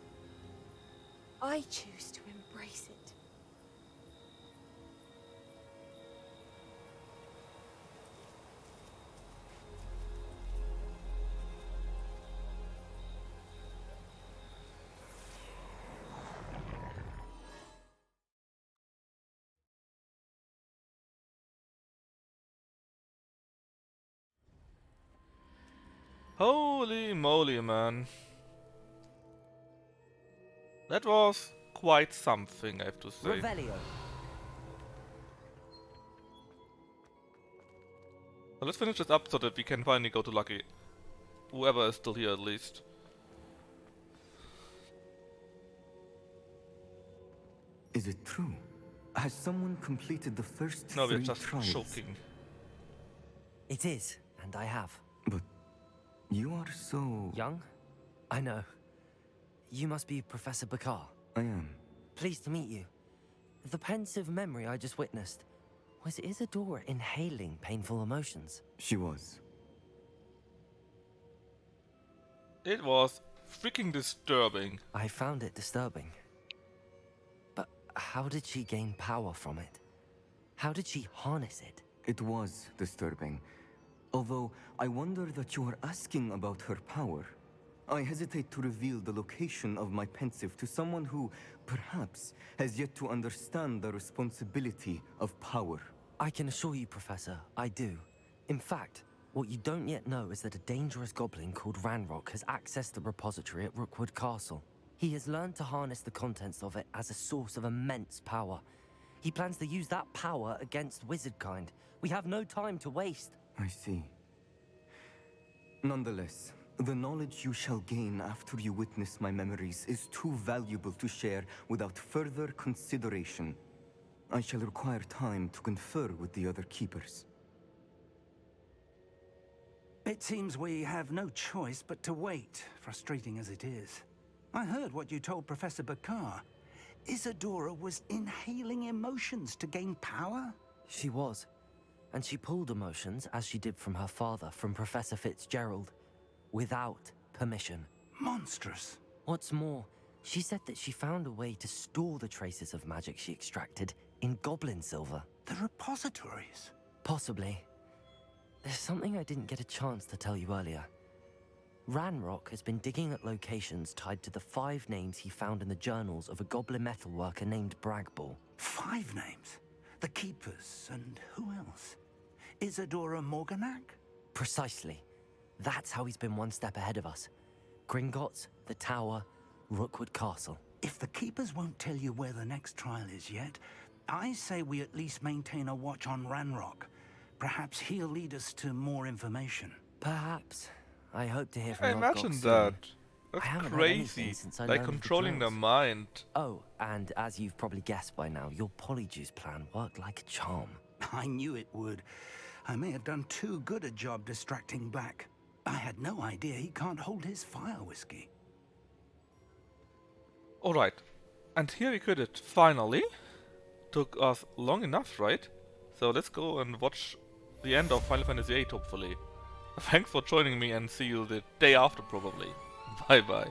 I choose to embrace it. Holy moly, man. That was quite something, I have to say. Revelio. Well, let's finish this up so that we can finally go to Lucky. Whoever is still here, at least. Is it true? Has someone completed the first No, we're three just trials? joking. It is, and I have. But you are so... Young? I know. You must be Professor Bakar. I am. Pleased to meet you. The pensive memory I just witnessed, was Isadora inhaling painful emotions? She was. It was freaking disturbing. I found it disturbing. But how did she gain power from it? How did she harness it? It was disturbing. Although I wonder that you are asking about her power. I hesitate to reveal the location of my pensive to someone who, perhaps, has yet to understand the responsibility of power. I can assure you, Professor, I do. In fact, what you don't yet know is that a dangerous goblin called Ranrock has accessed the repository at Rookwood Castle. He has learned to harness the contents of it as a source of immense power. He plans to use that power against wizardkind. We have no time to waste. I see. Nonetheless, the knowledge you shall gain after you witness my memories is too valuable to share without further consideration. I shall require time to confer with the other keepers. It seems we have no choice but to wait, frustrating as it is. I heard what you told Professor Bakar. Isadora was inhaling emotions to gain power? She was. And she pulled emotions, as she did from her father, from Professor Fitzgerald, without permission. Monstrous. What's more, she said that she found a way to store the traces of magic she extracted in goblin silver. The repositories? Possibly. There's something I didn't get a chance to tell you earlier. Ranrock has been digging at locations tied to the 5 names he found in the journals of a goblin metalworker named Bragball. 5 names? The Keepers, and who else? Isadora Morganac? Precisely. That's how he's been one step ahead of us. Gringotts, the Tower, Rookwood Castle. If the Keepers won't tell you where the next trial is yet, I say we at least maintain a watch on Ranrock. Perhaps he'll lead us to more information. Perhaps. I hope to hear from I Lodgok imagine soon. that. I That's haven't heard crazy. anything since I Like learned of the controlling their drills. mind. Oh, and as you've probably guessed by now, your Polyjuice plan worked like a charm. I knew it would. I may have done too good a job distracting Black. I had no idea he can't hold his fire whiskey. Alright. And here we could it finally. Took us long enough, right? So let's go and watch the end of Final Fantasy VIII, hopefully. Thanks for joining me and see you the day after, probably. Bye bye.